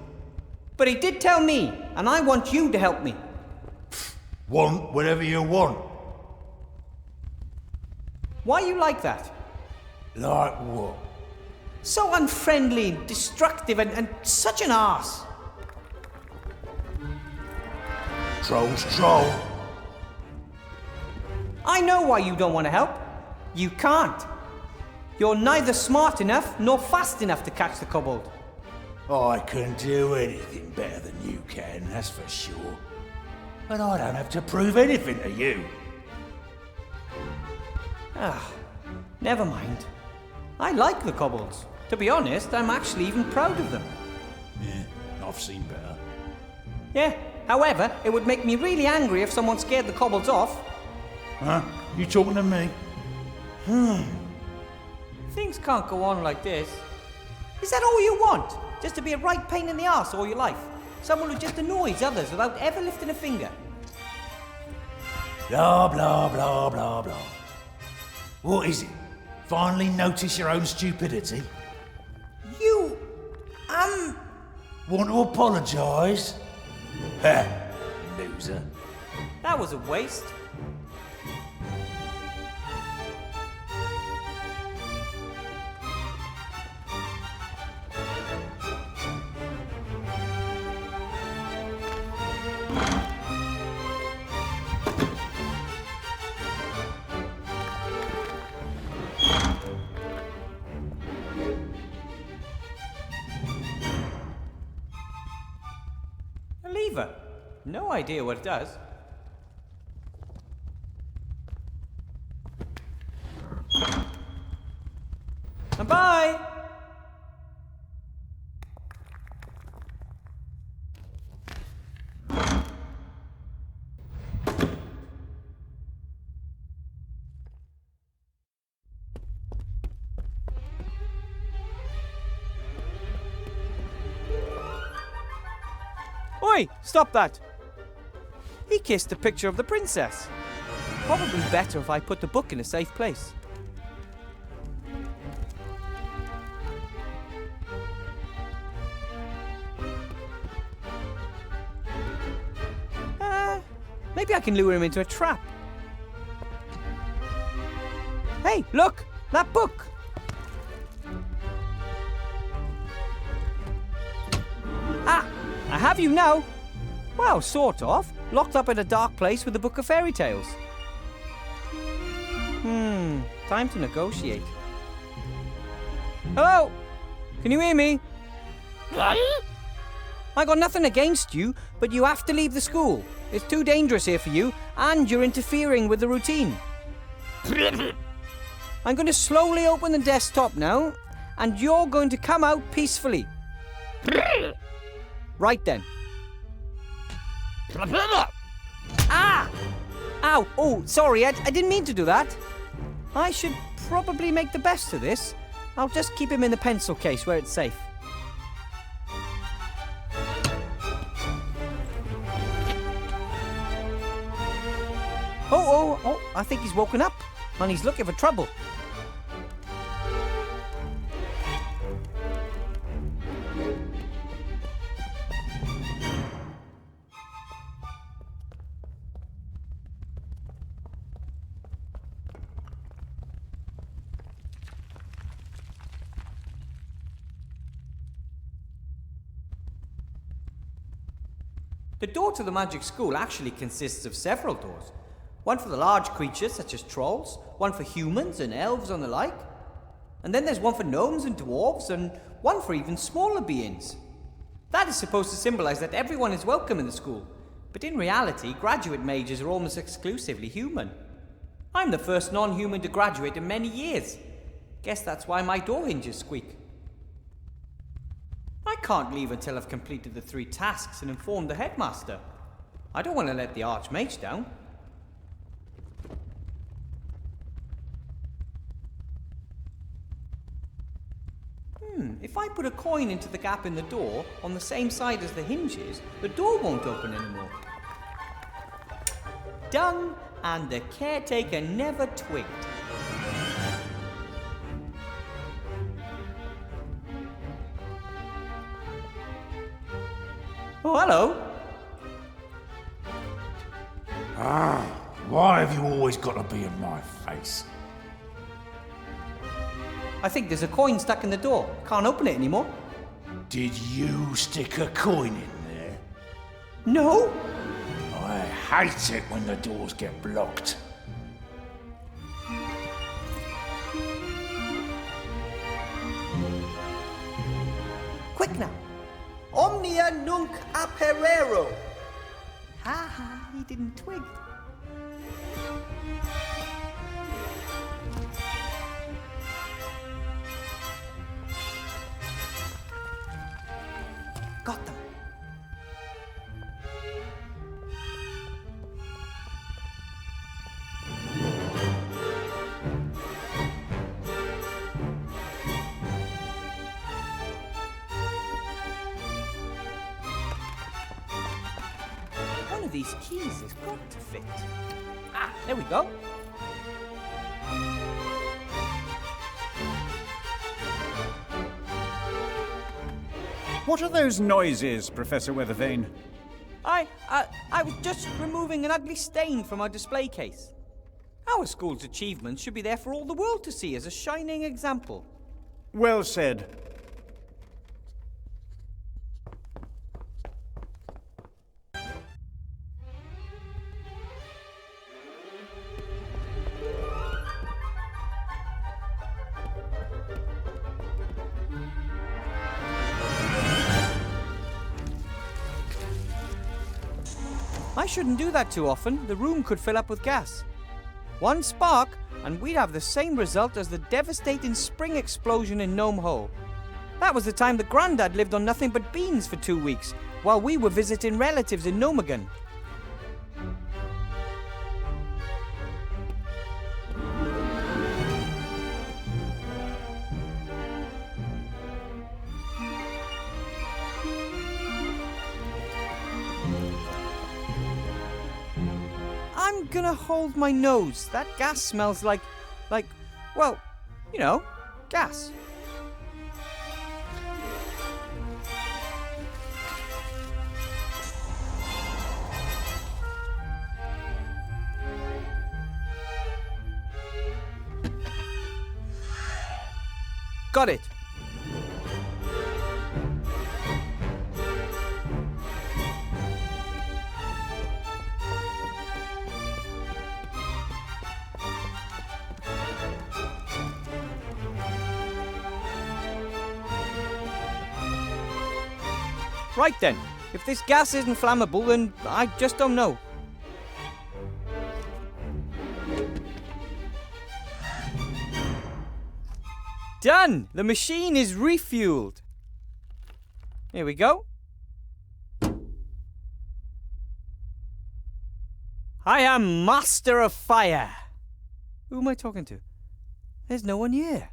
But he did tell me, and I want you to help me. Want whatever you want. Why are you like that? Like what? So unfriendly, destructive, and such an arse. Troll's troll. I know why you don't want to help. You can't. You're neither smart enough nor fast enough to catch the kobold. I can do anything better than you can, that's for sure. But I don't have to prove anything to you. Ah, never mind. I like the kobolds. To be honest, I'm actually even proud of them. Yeah, I've seen better. Yeah, however, it would make me really angry if someone scared the kobolds off. Huh? You talking to me? Things can't go on like this. Is that all you want? Just to be a right pain in the arse all your life? Someone who just annoys others without ever lifting a finger? Blah, blah, blah, blah, blah. What is it? Finally notice your own stupidity? You... Want to apologise? Ha! Loser. That was a waste. Lever. No idea what it does. Bye! Oi! Stop that! He kissed a picture of the princess. Probably better if I put the book in a safe place. Maybe I can lure him into a trap. Hey, look! That book! Ah! I have you now! Well, sort of. Locked up in a dark place with a book of fairy tales. Time to negotiate. Hello? Can you hear me? I got nothing against you, but you have to leave the school. It's too dangerous here for you, and you're interfering with the routine. I'm going to slowly open the desktop now, and you're going to come out peacefully. Right then. Ah! Ow! Oh, sorry, I didn't mean to do that. I should probably make the best of this. I'll just keep him in the pencil case where it's safe. Oh, I think he's woken up, and he's looking for trouble. The door to the magic school actually consists of several doors. One for the large creatures such as trolls, one for humans and elves and the like. And then there's one for gnomes and dwarves, and one for even smaller beings. That is supposed to symbolize that everyone is welcome in the school. But in reality, graduate mages are almost exclusively human. I'm the first non-human to graduate in many years. Guess that's why my door hinges squeak. I can't leave until I've completed the 3 tasks and informed the headmaster. I don't want to let the archmage down. If I put a coin into the gap in the door on the same side as the hinges, the door won't open anymore. Done, and the caretaker never twigged. Oh, hello. Why have you always got to be in my face? I think there's a coin stuck in the door. Can't open it anymore. Did you stick a coin in there? No. I hate it when the doors get blocked. Quick now. Omnia nunc aperero. Ha ha, he didn't twig. Got them. One of these keys has got to fit. Ah, there we go. What are those noises, Professor Weathervain? I was just removing an ugly stain from our display case. Our school's achievements should be there for all the world to see as a shining example. Well said. I shouldn't do that too often. The room could fill up with gas. One spark, and we'd have the same result as the devastating spring explosion in Gnome Hole. That was the time that Grandad lived on nothing but beans for 2 weeks, while we were visiting relatives in Gnomegan. I'm gonna hold my nose. That gas smells like, well, you know, gas. Got it. Right then, if this gas isn't flammable, then I just don't know. Done! The machine is refueled. Here we go. I am Master of Fire. Who am I talking to? There's no one here.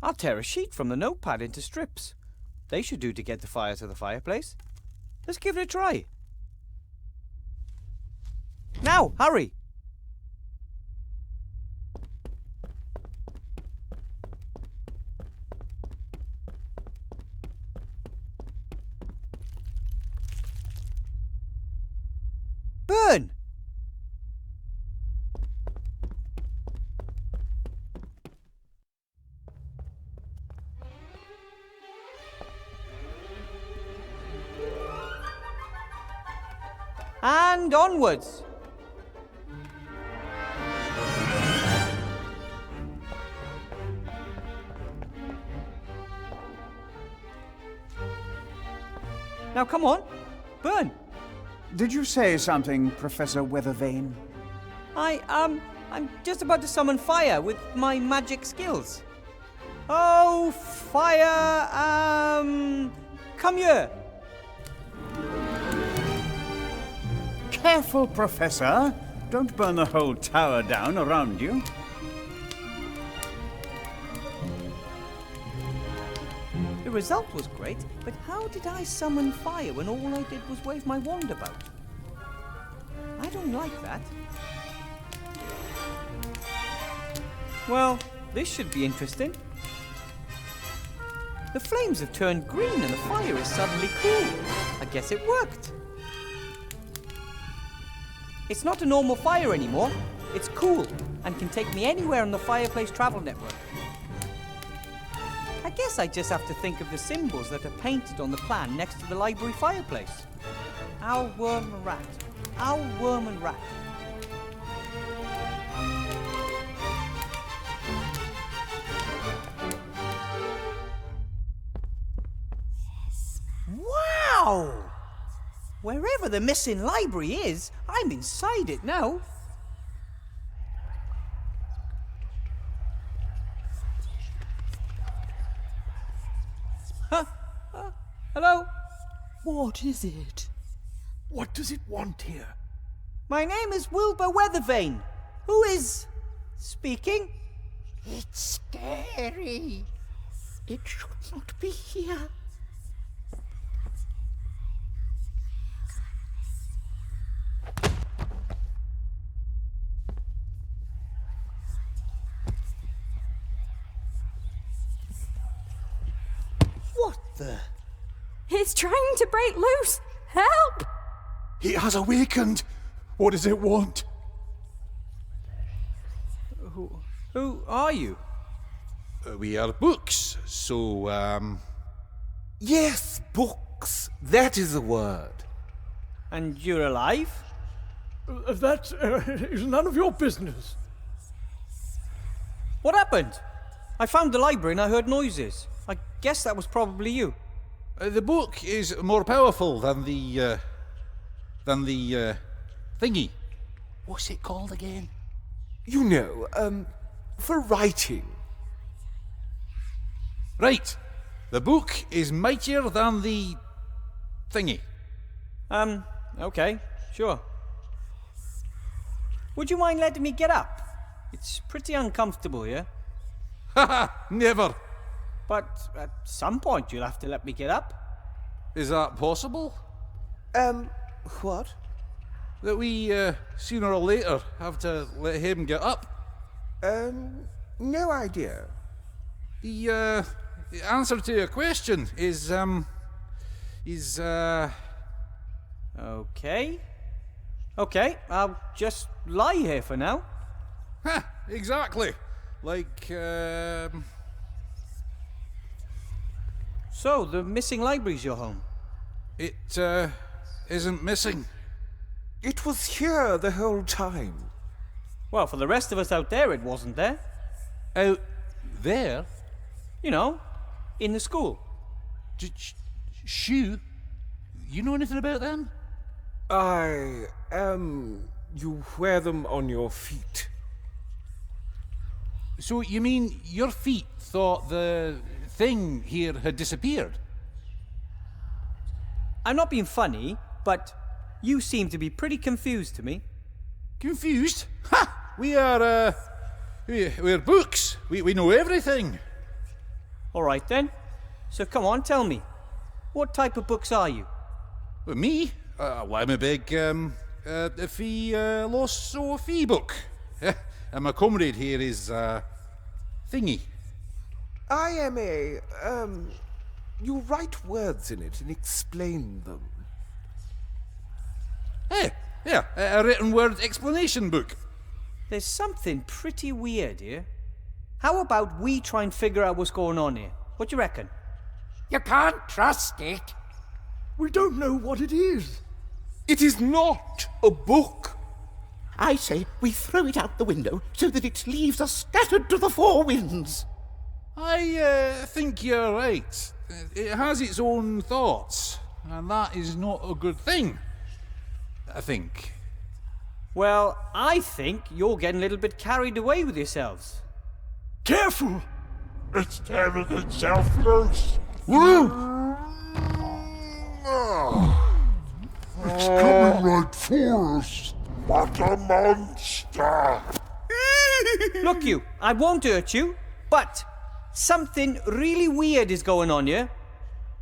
I'll tear a sheet from the notepad into strips. They should do to get the fire to the fireplace. Let's give it a try. Now, hurry! Burn! And onwards. Now come on, burn. Did you say something, Professor Weathervain? I'm just about to summon fire with my magic skills. Oh, fire, come here. Careful, Professor. Don't burn the whole tower down around you. The result was great, but how did I summon fire when all I did was wave my wand about? I don't like that. Well, this should be interesting. The flames have turned green and the fire is suddenly cool. I guess it worked. It's not a normal fire anymore. It's cool and can take me anywhere on the Fireplace Travel Network. I guess I just have to think of the symbols that are painted on the plan next to the library fireplace. Owl, worm, and rat. Owl, worm, and rat. Wow! Wherever the missing library is, I'm inside it now. Hello? What is it? What does it want here? My name is Uilbur Ветровейн. Who is speaking? It's scary. It should not be here. What the? It's trying to break loose! Help! It has awakened. What does it want? Who are you? We are books, so, Yes, books. That is the word. And you're alive? That is none of your business. What happened? I found the library and I heard noises. I guess that was probably you. The book is more powerful than the thingy. What's it called again? You know, for writing. Right. The book is mightier than the thingy. Okay, sure. Would you mind letting me get up? It's pretty uncomfortable here. Haha, never. But at some point you'll have to let me get up. Is that possible? What? That we, sooner or later, have to let him get up? No idea. The answer to your question is, Okay. Okay, I'll just lie here for now. Ha! Exactly. Like, So, the missing library's your home? It, isn't missing. It was here the whole time. Well, for the rest of us out there, it wasn't there. Out there? You know, in the school. Shoe? You know anything about them? You wear them on your feet. So you mean your feet thought the thing here had disappeared? I'm not being funny, but you seem to be pretty confused to me. Confused? Ha! We are, we're books. We know everything. All right then. So come on, tell me. What type of books are you? Well, me? Well, I'm a big, fee book. And my comrade here is, thingy. I am you write words in it and explain them. Hey, yeah, a written word explanation book. There's something pretty weird here. How about we try and figure out what's going on here? What do you reckon? You can't trust it. We don't know what it is. It is not a book. I say we throw it out the window so that its leaves are scattered to the four winds. I think you're right. It has its own thoughts, and that is not a good thing. I think. Well, I think you're getting a little bit carried away with yourselves. Careful! It's tearing itself loose. It's coming right for us. What a monster! Look, you, I won't hurt you, but something really weird is going on here,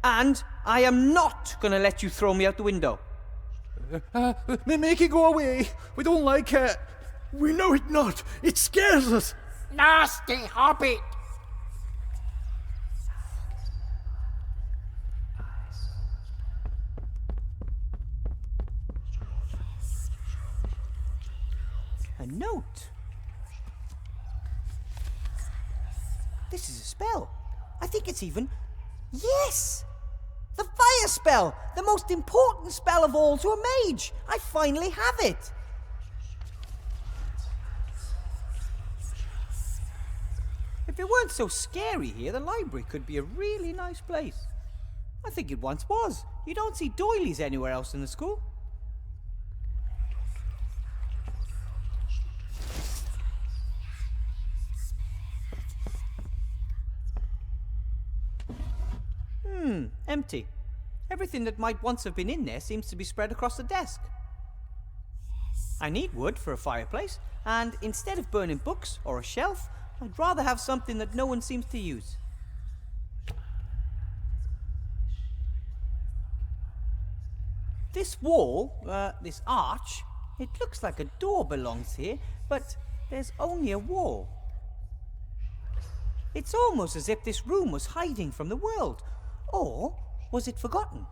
and I am not going to let you throw me out the window. Make it go away. We don't like it. We know it not. It scares us. Nasty hobbit. A note. This is a spell. I think it's even... Yes! The fire spell! The most important spell of all to a mage! I finally have it! If it weren't so scary here, the library could be a really nice place. I think it once was. You don't see doilies anywhere else in the school. Empty. Everything that might once have been in there seems to be spread across the desk. I need wood for a fireplace, and instead of burning books or a shelf, I'd rather have something that no one seems to use. This wall, this arch, it looks like a door belongs here, but there's only a wall. It's almost as if this room was hiding from the world. Or was it forgotten?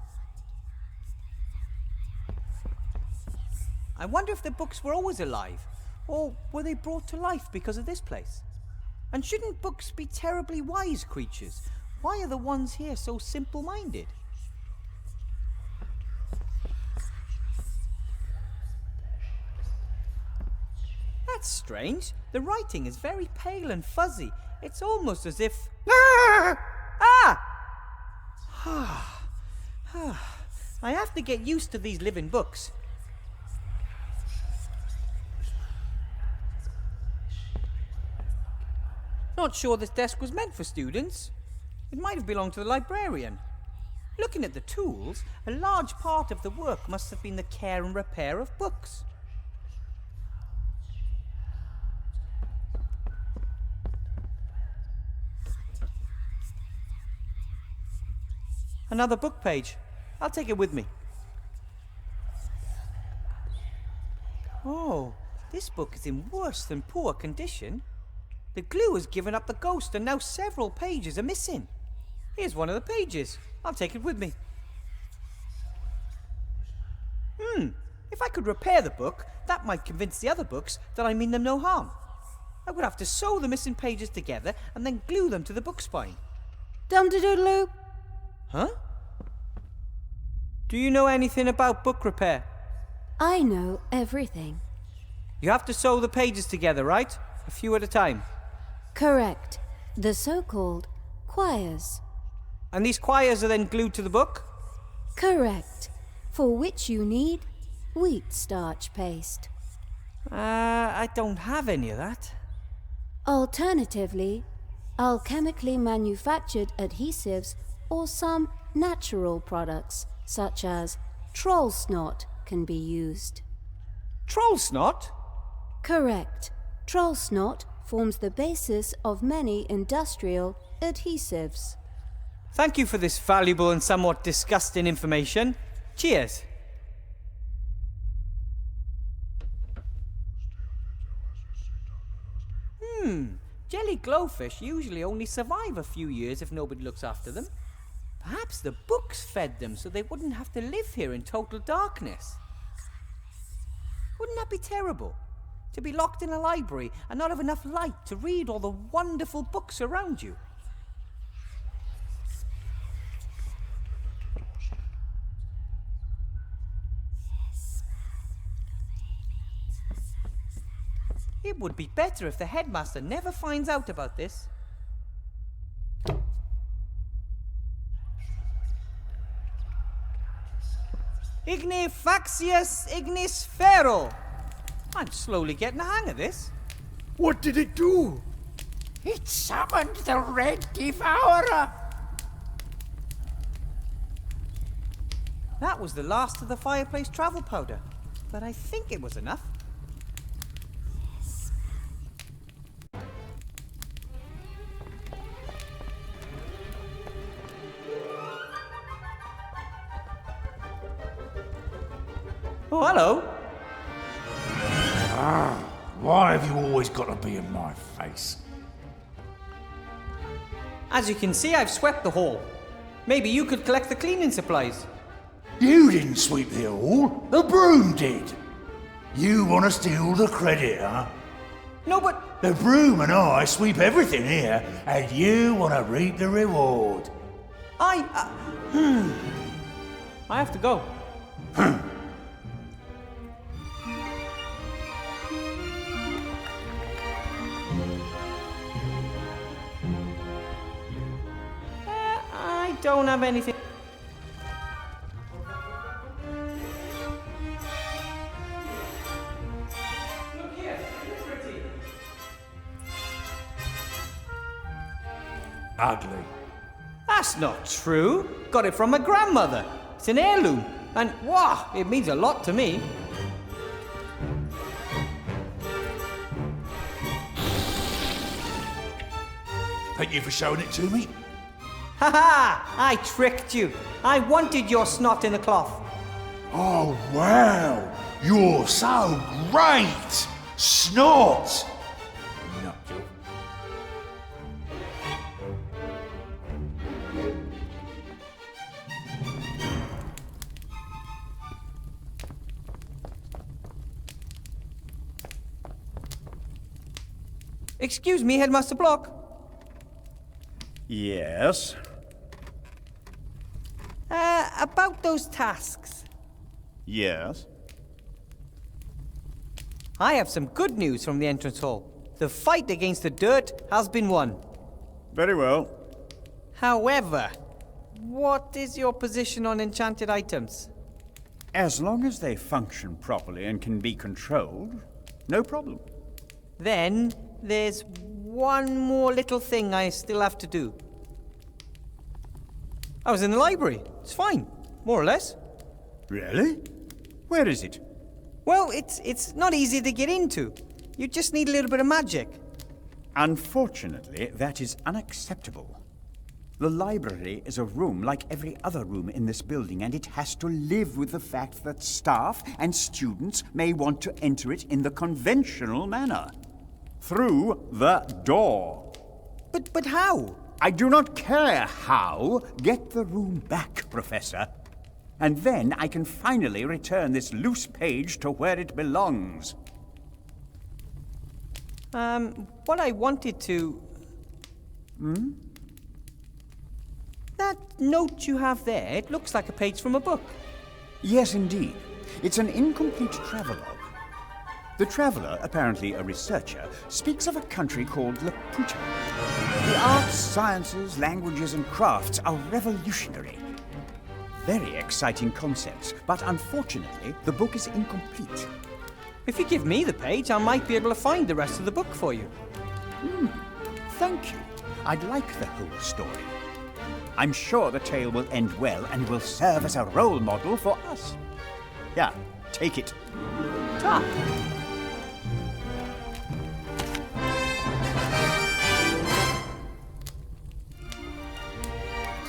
I wonder if the books were always alive, or were they brought to life because of this place? And shouldn't books be terribly wise creatures? Why are the ones here so simple-minded? That's strange. The writing is very pale and fuzzy. It's almost as if... Ah! I have to get used to these living books. Not sure this desk was meant for students. It might have belonged to the librarian. Looking at the tools, a large part of the work must have been the care and repair of books. Another book page. I'll take it with me. Oh, this book is in worse than poor condition. The glue has given up the ghost and now several pages are missing. Here's one of the pages. I'll take it with me. If I could repair the book, that might convince the other books that I mean them no harm. I would have to sew the missing pages together and then glue them to the book spine. Dum-de-doodle-oo. Huh? Do you know anything about book repair? I know everything. You have to sew the pages together, right? A few at a time. Correct. The so-called quires. And these quires are then glued to the book? Correct. For which you need wheat starch paste. I don't have any of that. Alternatively, alchemically manufactured adhesives or some natural products, such as troll snot, can be used. Troll snot? Correct. Troll snot forms the basis of many industrial adhesives. Thank you for this valuable and somewhat disgusting information. Cheers. Jelly glowfish usually only survive a few years if nobody looks after them. Perhaps the books fed them so they wouldn't have to live here in total darkness. Wouldn't that be terrible? To be locked in a library and not have enough light to read all the wonderful books around you. It would be better if the headmaster never finds out about this. Igni faxius ignis ferro. I'm slowly getting the hang of this. What did it do? It summoned the Red Devourer. That was the last of the fireplace travel powder, but I think it was enough. Oh, hello. Why have you always got to be in my face? As you can see, I've swept the hall. Maybe you could collect the cleaning supplies. You didn't sweep the hall. The broom did. You want to steal the credit, huh? No, but... The broom and I sweep everything here, and you want to reap the reward. I have to go. I don't have anything. Look here, it's pretty. Ugly. That's not true. Got it from my grandmother. It's an heirloom. And, wow, it means a lot to me. Thank you for showing it to me. Ha ha! I tricked you. I wanted your snot in the cloth. Oh, wow. You're so great. Snot. Knuckle. Excuse me, Headmaster Block. Yes? About those tasks. Yes? I have some good news from the entrance hall. The fight against the dirt has been won. Very well. However, what is your position on enchanted items? As long as they function properly and can be controlled, no problem. Then, there's one more little thing I still have to do. I was in the library. It's fine, more or less. Really? Where is it? Well, it's not easy to get into. You just need a little bit of magic. Unfortunately, that is unacceptable. The library is a room like every other room in this building, and it has to live with the fact that staff and students may want to enter it in the conventional manner. Through the door. But how? I do not care how. Get the room back, Professor. And then I can finally return this loose page to where it belongs. What I wanted to... That note you have there, it looks like a page from a book. Yes, indeed. It's an incomplete travelogue. The traveller, apparently a researcher, speaks of a country called Laputa. The arts, sciences, languages, and crafts are revolutionary. Very exciting concepts, but unfortunately, the book is incomplete. If you give me the page, I might be able to find the rest of the book for you. Thank you. I'd like the whole story. I'm sure the tale will end well and will serve as a role model for us. Yeah, take it. Ta!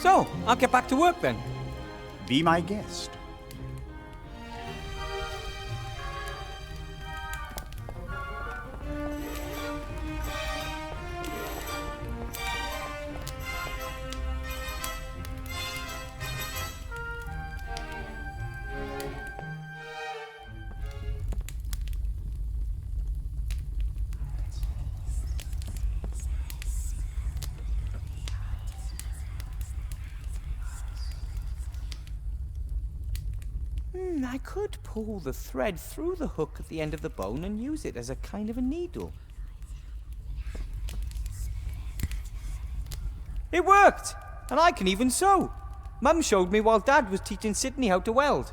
So, I'll get back to work then. Be my guest. I could pull the thread through the hook at the end of the bone and use it as a kind of a needle. It worked! And I can even sew! Mum showed me while Dad was teaching Sydney how to weld.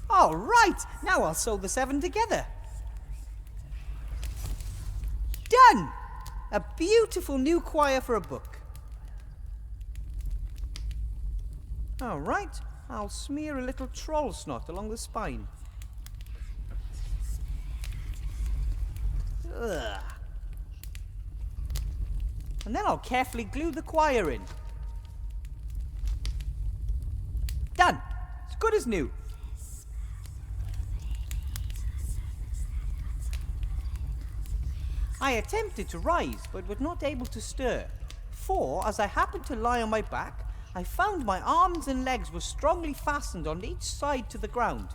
All right! Now I'll sew the 7 together. Done! A beautiful new choir for a book. All right, I'll smear a little troll snot along the spine. Ugh. And then I'll carefully glue the choir in. Done! As good as new. I attempted to rise, but was not able to stir. For, as I happened to lie on my back, I found my arms and legs were strongly fastened on each side to the ground.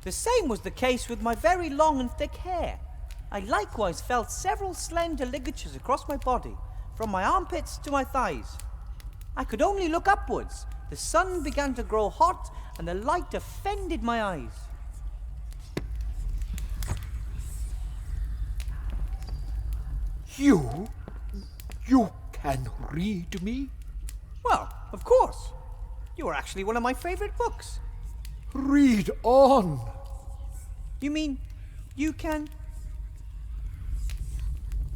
The same was the case with my very long and thick hair. I likewise felt several slender ligatures across my body, from my armpits to my thighs. I could only look upwards. The sun began to grow hot, and the light offended my eyes. You can read me? Well, of course. You are actually one of my favorite books. Read on. You mean you can?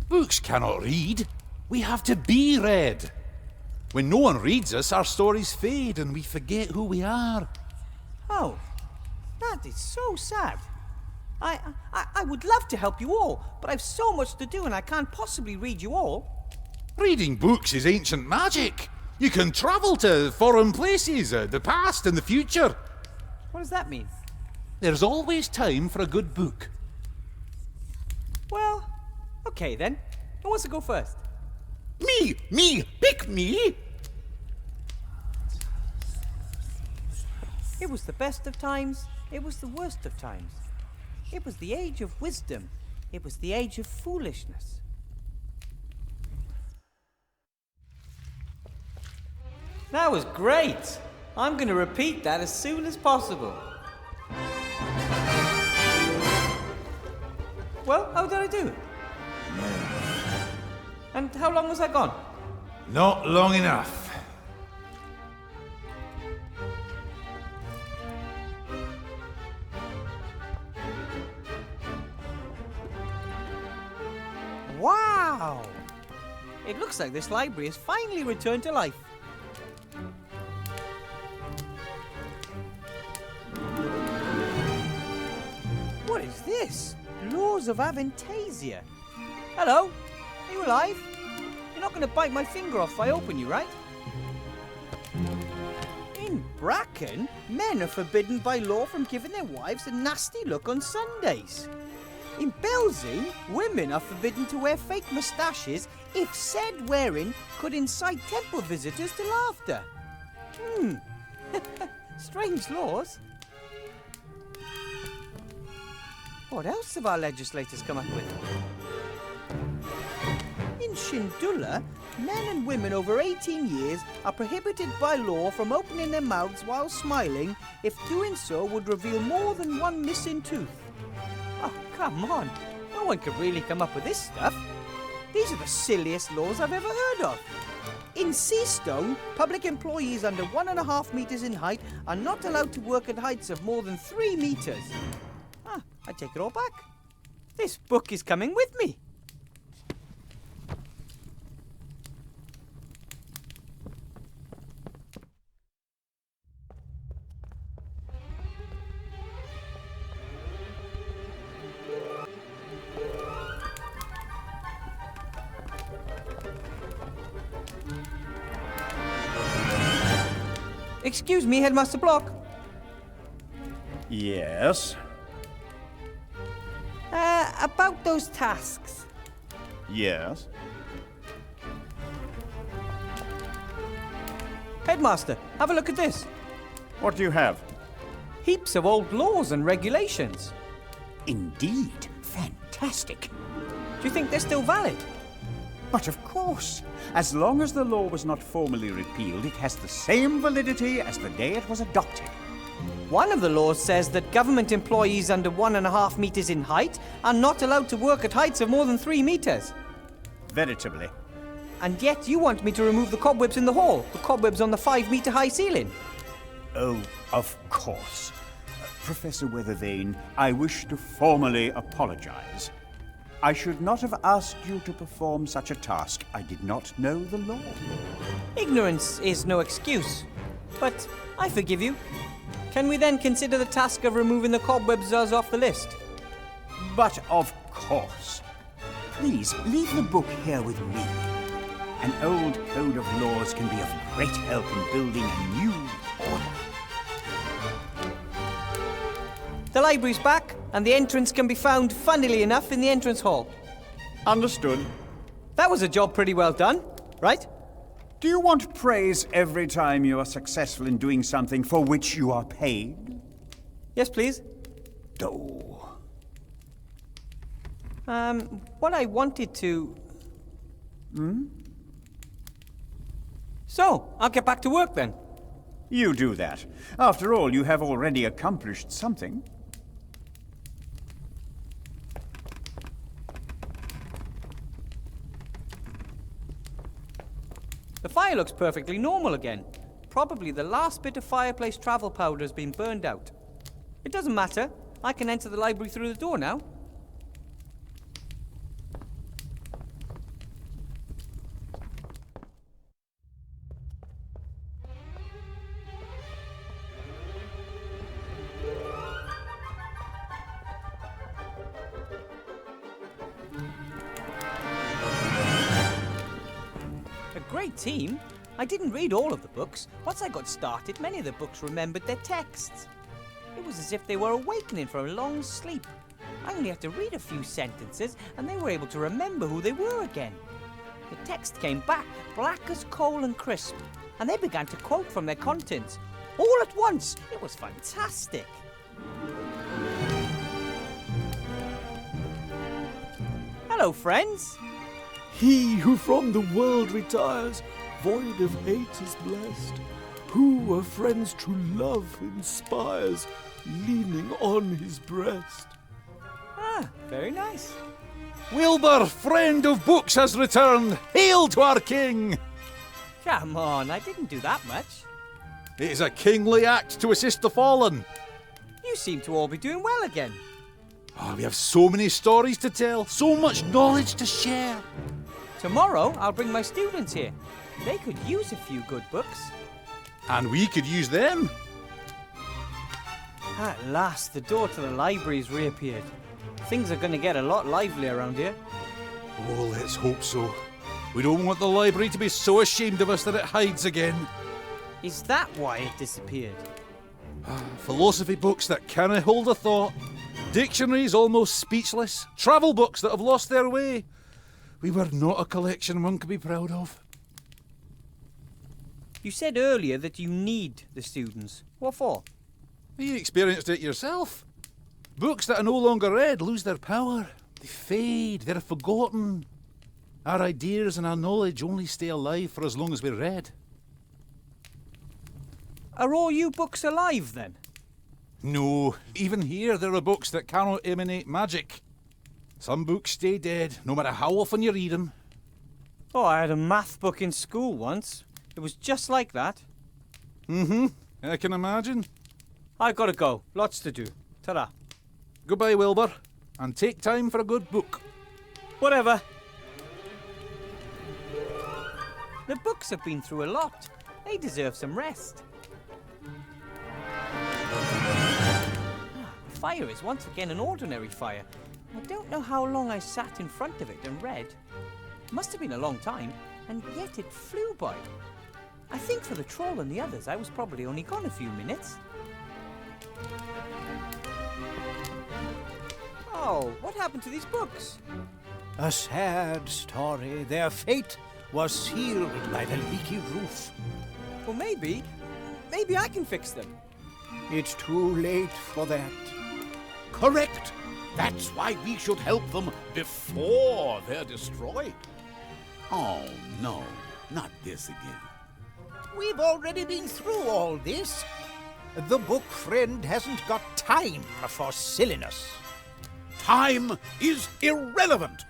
Books cannot read. We have to be read. When no one reads us, our stories fade and we forget who we are. Oh, that is so sad. I would love to help you all, but I've so much to do and I can't possibly read you all. Reading books is ancient magic. You can travel to foreign places, the past and the future. What does that mean? There's always time for a good book. Well, okay then. Who wants to go first? Me, pick me! It was the best of times, it was the worst of times. It was the age of wisdom, it was the age of foolishness. That was great! I'm going to repeat that as soon as possible. Well, how did I do? And how long was I gone? Not long enough. Wow! It looks like this library has finally returned to life. What is this? Laws of Aventazia. Hello? Are you alive? You're not going to bite my finger off if I open you, right? In Bracken, men are forbidden by law from giving their wives a nasty look on Sundays. In Belzing, women are forbidden to wear fake moustaches if said wearing could incite temple visitors to laughter. Strange laws. What else have our legislators come up with? In Shindula, men and women over 18 years are prohibited by law from opening their mouths while smiling if doing so would reveal more than one missing tooth. Oh, come on. No one could really come up with this stuff. These are the silliest laws I've ever heard of. In Seastone, public employees under 1.5 meters in height are not allowed to work at heights of more than 3 meters. I take it all back. This book is coming with me. Excuse me, Headmaster Block. Yes? About those tasks. Yes? Headmaster, have a look at this. What do you have? Heaps of old laws and regulations. Indeed. Fantastic. Do you think they're still valid? But of course. As long as the law was not formally repealed, it has the same validity as the day it was adopted. One of the laws says that government employees under 1.5 meters in height are not allowed to work at heights of more than 3 meters. Veritably. And yet you want me to remove the cobwebs in the hall, the cobwebs on the 5-meter high ceiling. Oh, of course. Professor Ветровейн, I wish to formally apologize. I should not have asked you to perform such a task. I did not know the law. Ignorance is no excuse. But I forgive you. Can we then consider the task of removing the cobwebs as off the list? But of course. Please, leave the book here with me. An old code of laws can be of great help in building a new order. The library's back, and the entrance can be found, funnily enough, in the entrance hall. Understood. That was a job pretty well done, right? Do you want praise every time you are successful in doing something for which you are paid? Yes, please. Oh. What I wanted to... So, I'll get back to work then. You do that. After all, you have already accomplished something. The fire looks perfectly normal again. Probably the last bit of fireplace travel powder has been burned out. It doesn't matter. I can enter the library through the door now. Great team. I didn't read all of the books. Once I got started, many of the books remembered their texts. It was as if they were awakening from a long sleep. I only had to read a few sentences, and they were able to remember who they were again. The text came back, black as coal and crisp, and they began to quote from their contents. All at once. It was fantastic. Hello, friends. He who from the world retires, void of hate is blessed. Who a friend's true love inspires, leaning on his breast. Ah, very nice. Wilbur, friend of books, has returned. Hail to our king! Come on, I didn't do that much. It is a kingly act to assist the fallen. You seem to all be doing well again. Oh, we have so many stories to tell, so much knowledge to share. Tomorrow, I'll bring my students here. They could use a few good books. And we could use them. At last, the door to the library's reappeared. Things are going to get a lot livelier around here. Oh, let's hope so. We don't want the library to be so ashamed of us that it hides again. Is that why it disappeared? Philosophy books that can't hold a thought. Dictionaries almost speechless. Travel books that have lost their way. We were not a collection one could be proud of. You said earlier that you need the students. What for? You experienced it yourself. Books that are no longer read lose their power. They fade, they're forgotten. Our ideas and our knowledge only stay alive for as long as we're read. Are all you books alive, then? No, even here there are books that cannot emanate magic. Some books stay dead, no matter how often you read them. Oh, I had a math book in school once. It was just like that. I can imagine. I've got to go. Lots to do. Ta-da. Goodbye, Wilbur. And take time for a good book. Whatever. The books have been through a lot. They deserve some rest. The fire is once again an ordinary fire. I don't know how long I sat in front of it and read. It must have been a long time, and yet it flew by. I think for the troll and the others, I was probably only gone a few minutes. Oh, what happened to these books? A sad story. Their fate was sealed by the leaky roof. Well, maybe I can fix them. It's too late for that. Correct. That's why we should help them before they're destroyed. Oh, no, not this again. We've already been through all this. The book friend hasn't got time for silliness. Time is irrelevant.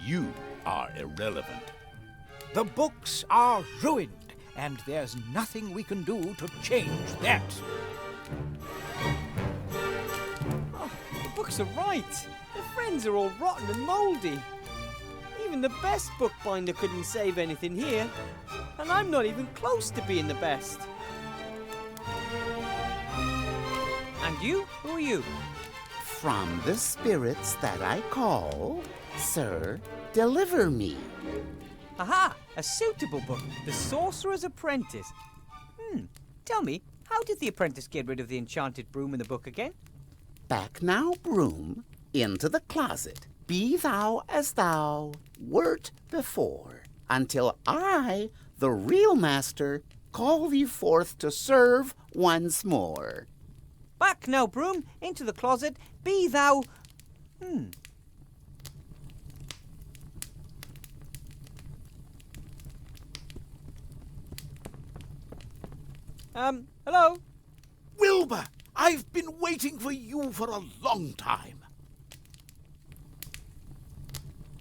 You are irrelevant. The books are ruined, and there's nothing we can do to change that. Oh, the books are right. The friends are all rotten and mouldy. Even the best bookbinder couldn't save anything here. And I'm not even close to being the best. And you? Who are you? From the spirits that I call, sir, deliver me. Aha! A suitable book. The Sorcerer's Apprentice. Tell me, how did the apprentice get rid of the enchanted broom in the book again? Back now, broom, into the closet. Be thou as thou wert before, until I, the real master, call thee forth to serve once more. Back now, broom, into the closet. Be thou... Hello? Wilbur, I've been waiting for you for a long time.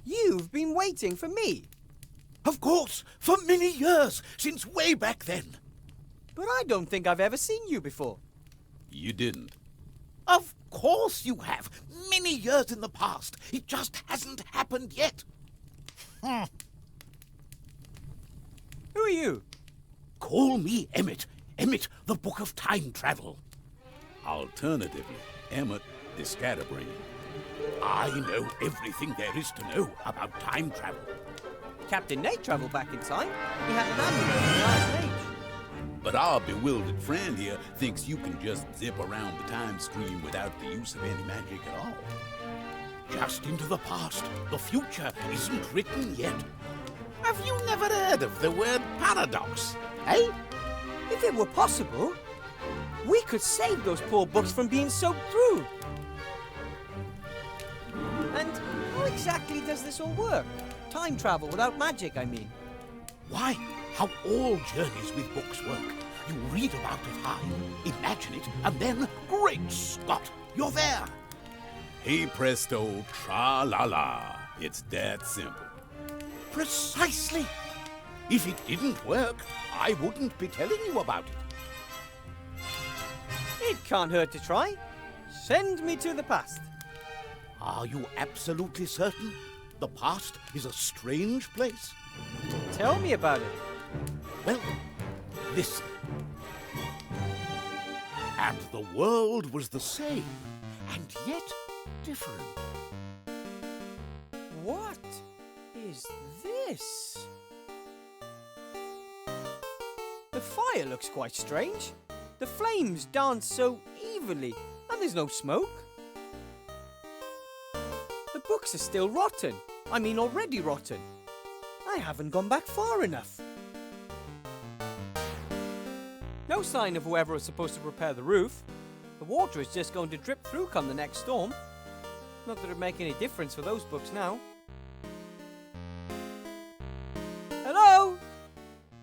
You've been waiting for me? Of course, for many years, since way back then. But I don't think I've ever seen you before. You didn't. Of course you have. Many years in the past. It just hasn't happened yet. Who are you? Call me Emmett. Emmett, the Book of Time Travel. Alternatively, Emmett the Scatterbrain. I know everything there is to know about time travel. Captain Nate travelled back in time. He had an amulet in the Iron Age. But our bewildered friend here thinks you can just zip around the time stream without the use of any magic at all. Just into the past. The future isn't written yet. Have you never heard of the word paradox, eh? If it were possible, we could save those poor books from being soaked through. And how exactly does this all work? Time travel without magic, I mean. Why, how all journeys with books work. You read about a time, imagine it, and then, great Scott, you're there. Hey presto, tra-la-la. It's that simple. Precisely. If it didn't work, I wouldn't be telling you about it. It can't hurt to try. Send me to the past. Are you absolutely certain? The past is a strange place. Tell me about it. Well, listen. And the world was the same, and yet different. What is this? The fire looks quite strange. The flames dance so evenly, and there's no smoke. The books are still rotten. I mean, already rotten. I haven't gone back far enough. No sign of whoever was supposed to repair the roof. The water is just going to drip through come the next storm. Not that it'd make any difference for those books now. Hello?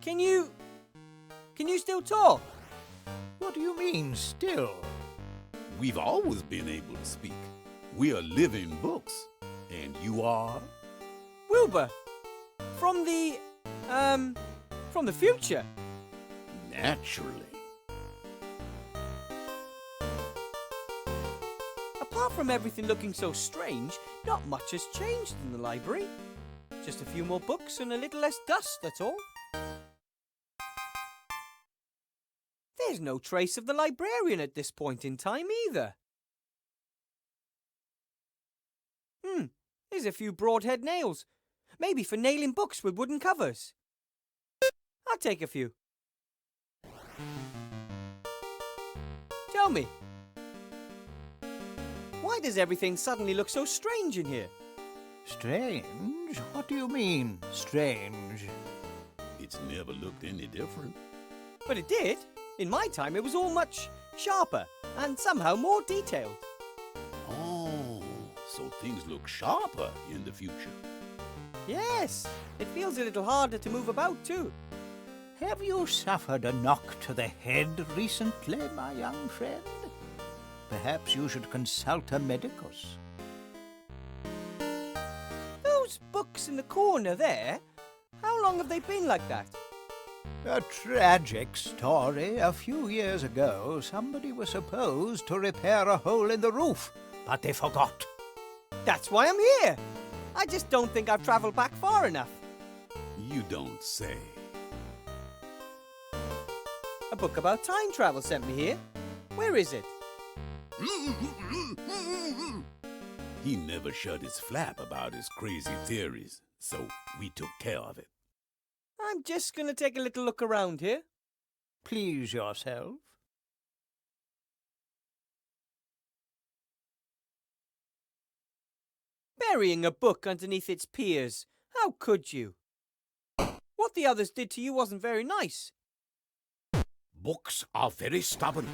Can you still talk? What do you mean, still? We've always been able to speak. We are living books. And you are? Wilbur. From the future. Naturally. Apart from everything looking so strange, not much has changed in the library. Just a few more books and a little less dust, that's all. There's no trace of the librarian at this point in time either. There's a few broadhead nails. Maybe for nailing books with wooden covers. I'll take a few. Tell me, why does everything suddenly look so strange in here? Strange? What do you mean, strange? It's never looked any different. But it did. In my time, it was all much sharper and somehow more detailed. Oh, so things look sharper in the future. Yes, it feels a little harder to move about too. Have you suffered a knock to the head recently, my young friend? Perhaps you should consult a medicus. Those books in the corner there, how long have they been like that? A tragic story. A few years ago, somebody was supposed to repair a hole in the roof, but they forgot. That's why I'm here. I just don't think I've travelled back far enough. You don't say. A book about time travel sent me here. Where is it? He never shut his flap about his crazy theories, so we took care of it. I'm just going to take a little look around here. Please yourself. Burying a book underneath its peers. How could you? What the others did to you wasn't very nice. Books are very stubborn.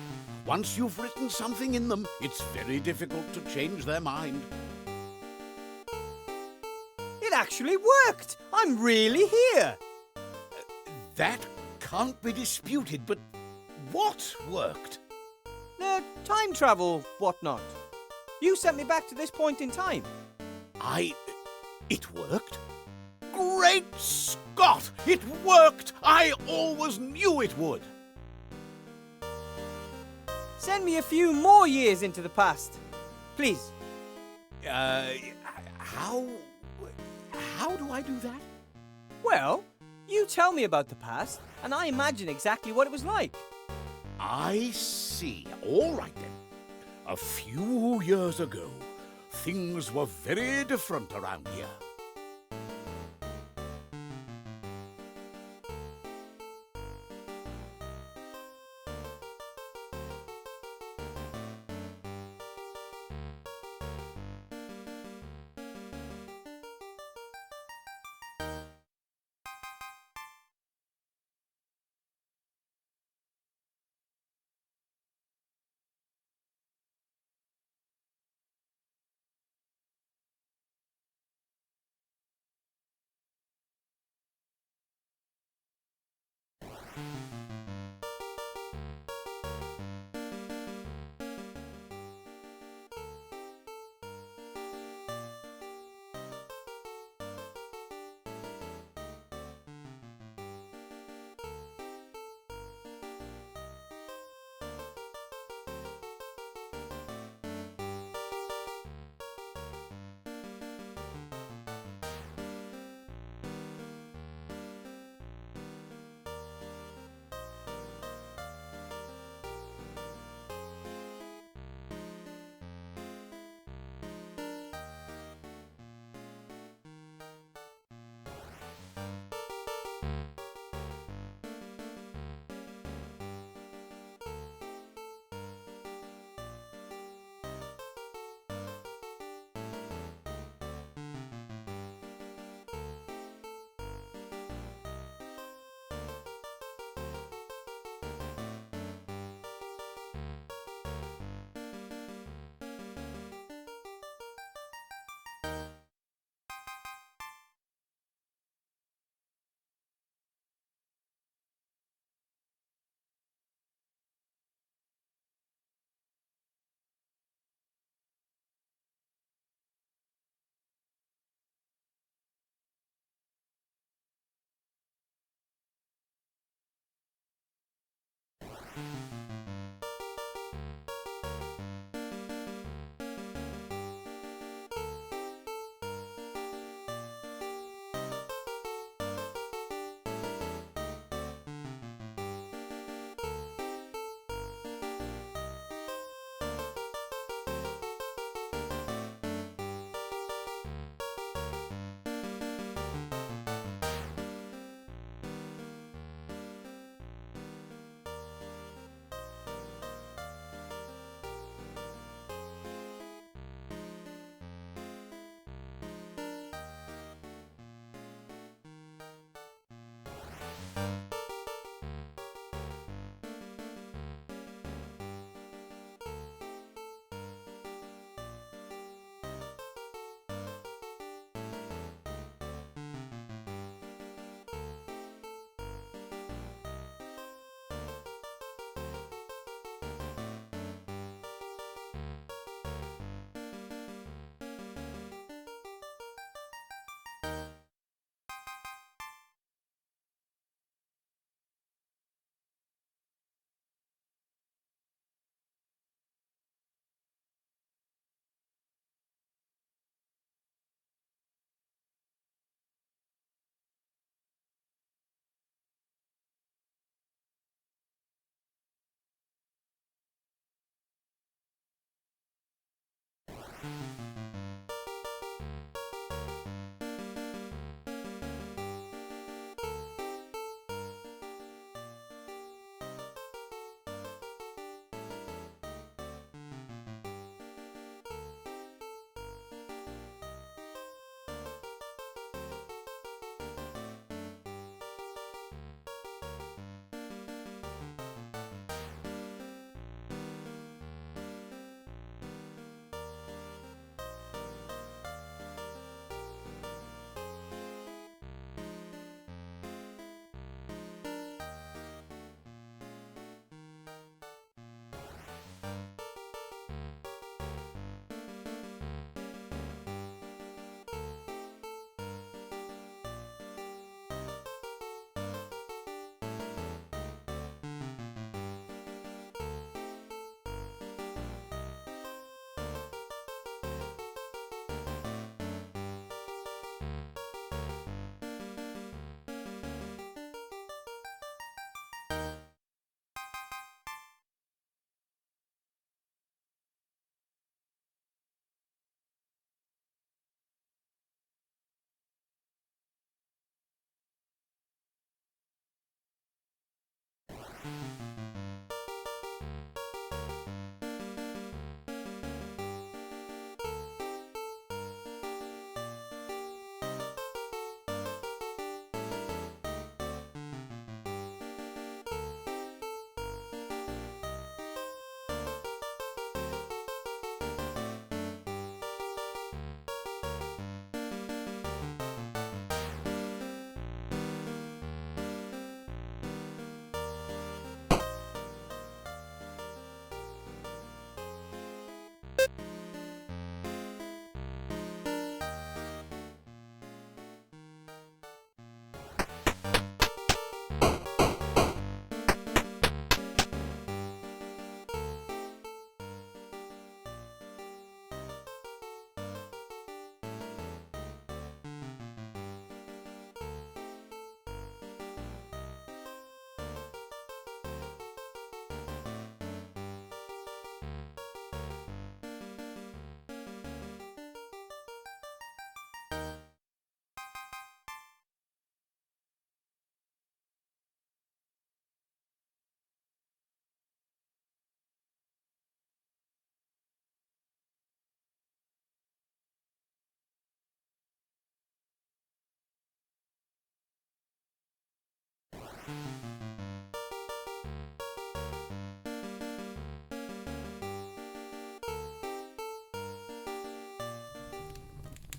Once you've written something in them, it's very difficult to change their mind. It actually worked! I'm really here! That can't be disputed, but what worked? Time travel, whatnot. You sent me back to this point in time. It worked? Great Scott! It worked! I always knew it would! Send me a few more years into the past. Please. How do I do that? Well, you tell me about the past, and I imagine exactly what it was like. I see. All right, then. A few years ago, things were very different around here.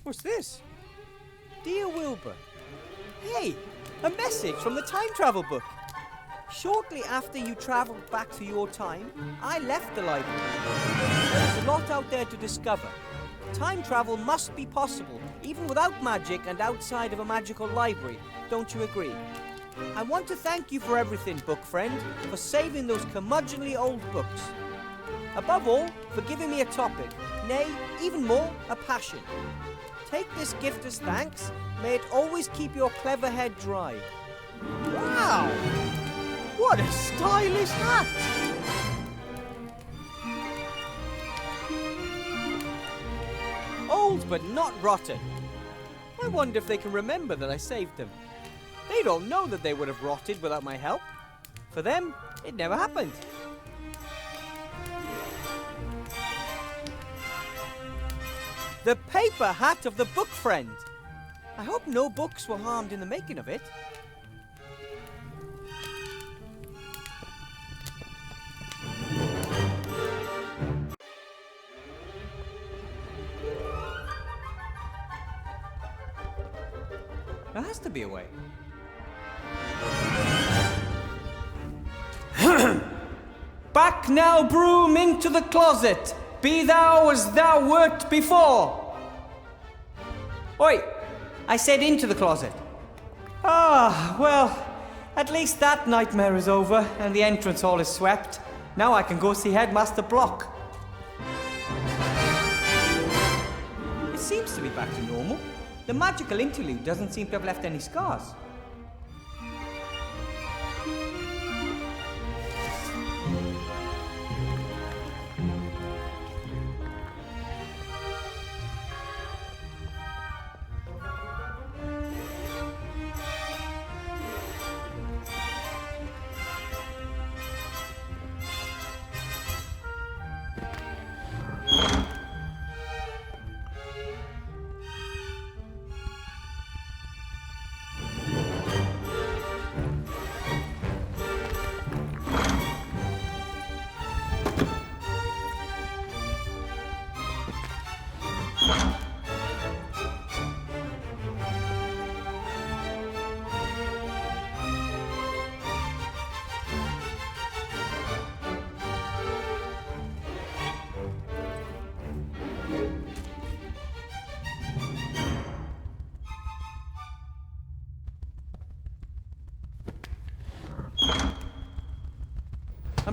What's this? Dear Wilbur. Hey, a message from the time travel book. Shortly after you travelled back to your time, I left the library. There's a lot out there to discover. Time travel must be possible, even without magic and outside of a magical library. Don't you agree? I want to thank you for everything, book friend, for saving those curmudgeonly old books. Above all, for giving me a topic, nay, even more, a passion. Take this gift as thanks. May it always keep your clever head dry. Wow! What a stylish hat! Old but not rotten. I wonder if they can remember that I saved them. They don't know that they would have rotted without my help. For them, it never happened. The paper hat of the book friend. I hope no books were harmed in the making of it. There has to be a way. Back now, broom, into the closet. Be thou as thou wert before. Oi, I said into the closet. Ah, well, at least that nightmare is over and the entrance hall is swept. Now I can go see Headmaster Block. It seems to be back to normal. The magical interlude doesn't seem to have left any scars.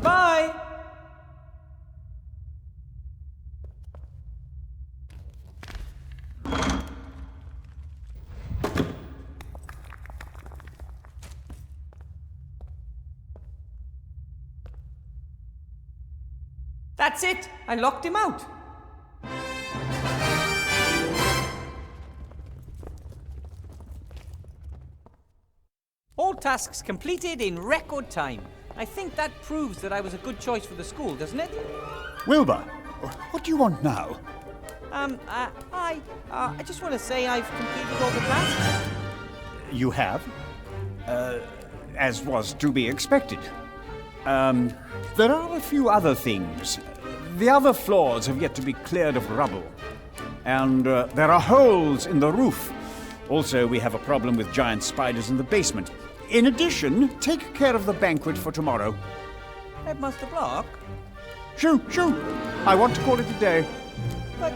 Bye! That's it! I locked him out! All tasks completed in record time. I think that proves that I was a good choice for the school, doesn't it? Wilbur, what do you want now? I just want to say I've completed all the tasks. You have? As was to be expected. There are a few other things. The other floors have yet to be cleared of rubble. And there are holes in the roof. Also, we have a problem with giant spiders in the basement. In addition, take care of the banquet for tomorrow. Headmaster Block? Shoo! I want to call it a day. But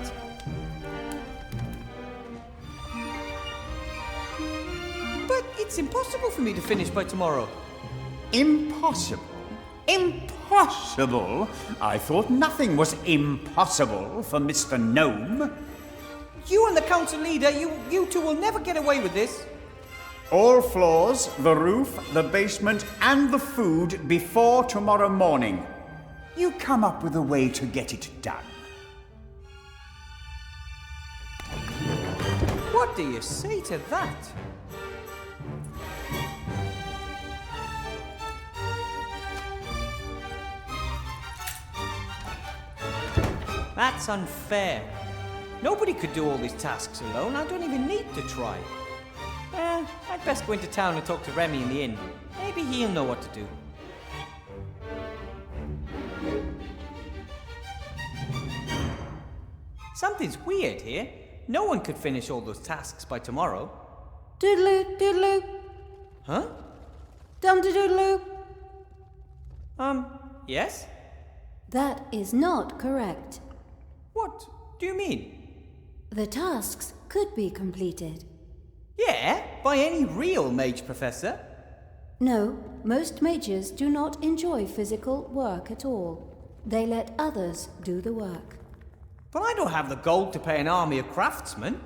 it's impossible for me to finish by tomorrow. Impossible? Impossible? I thought nothing was impossible for Mr. Gnome. You and the council leader, you two will never get away with this. All floors, the roof, the basement, and the food before tomorrow morning. You come up with a way to get it done. What do you say to that? That's unfair. Nobody could do all these tasks alone. I don't even need to try. I'd best go into town and talk to Remy in the inn. Maybe he'll know what to do. Something's weird here. No one could finish all those tasks by tomorrow. Doodaloo, doodaloo. Huh? Dum-de-doodaloo. Yes? That is not correct. What do you mean? The tasks could be completed. Yeah, by any real mage, Professor. No, most mages do not enjoy physical work at all. They let others do the work. But I don't have the gold to pay an army of craftsmen.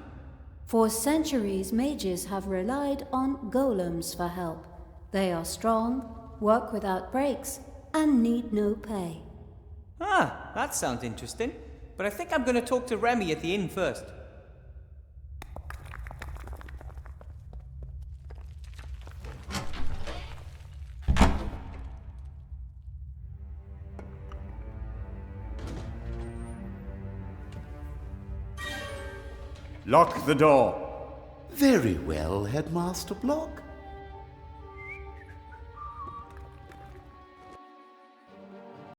For centuries, mages have relied on golems for help. They are strong, work without breaks, and need no pay. Ah, that sounds interesting. But I think I'm going to talk to Remy at the inn first. Lock the door. Very well, Headmaster Block.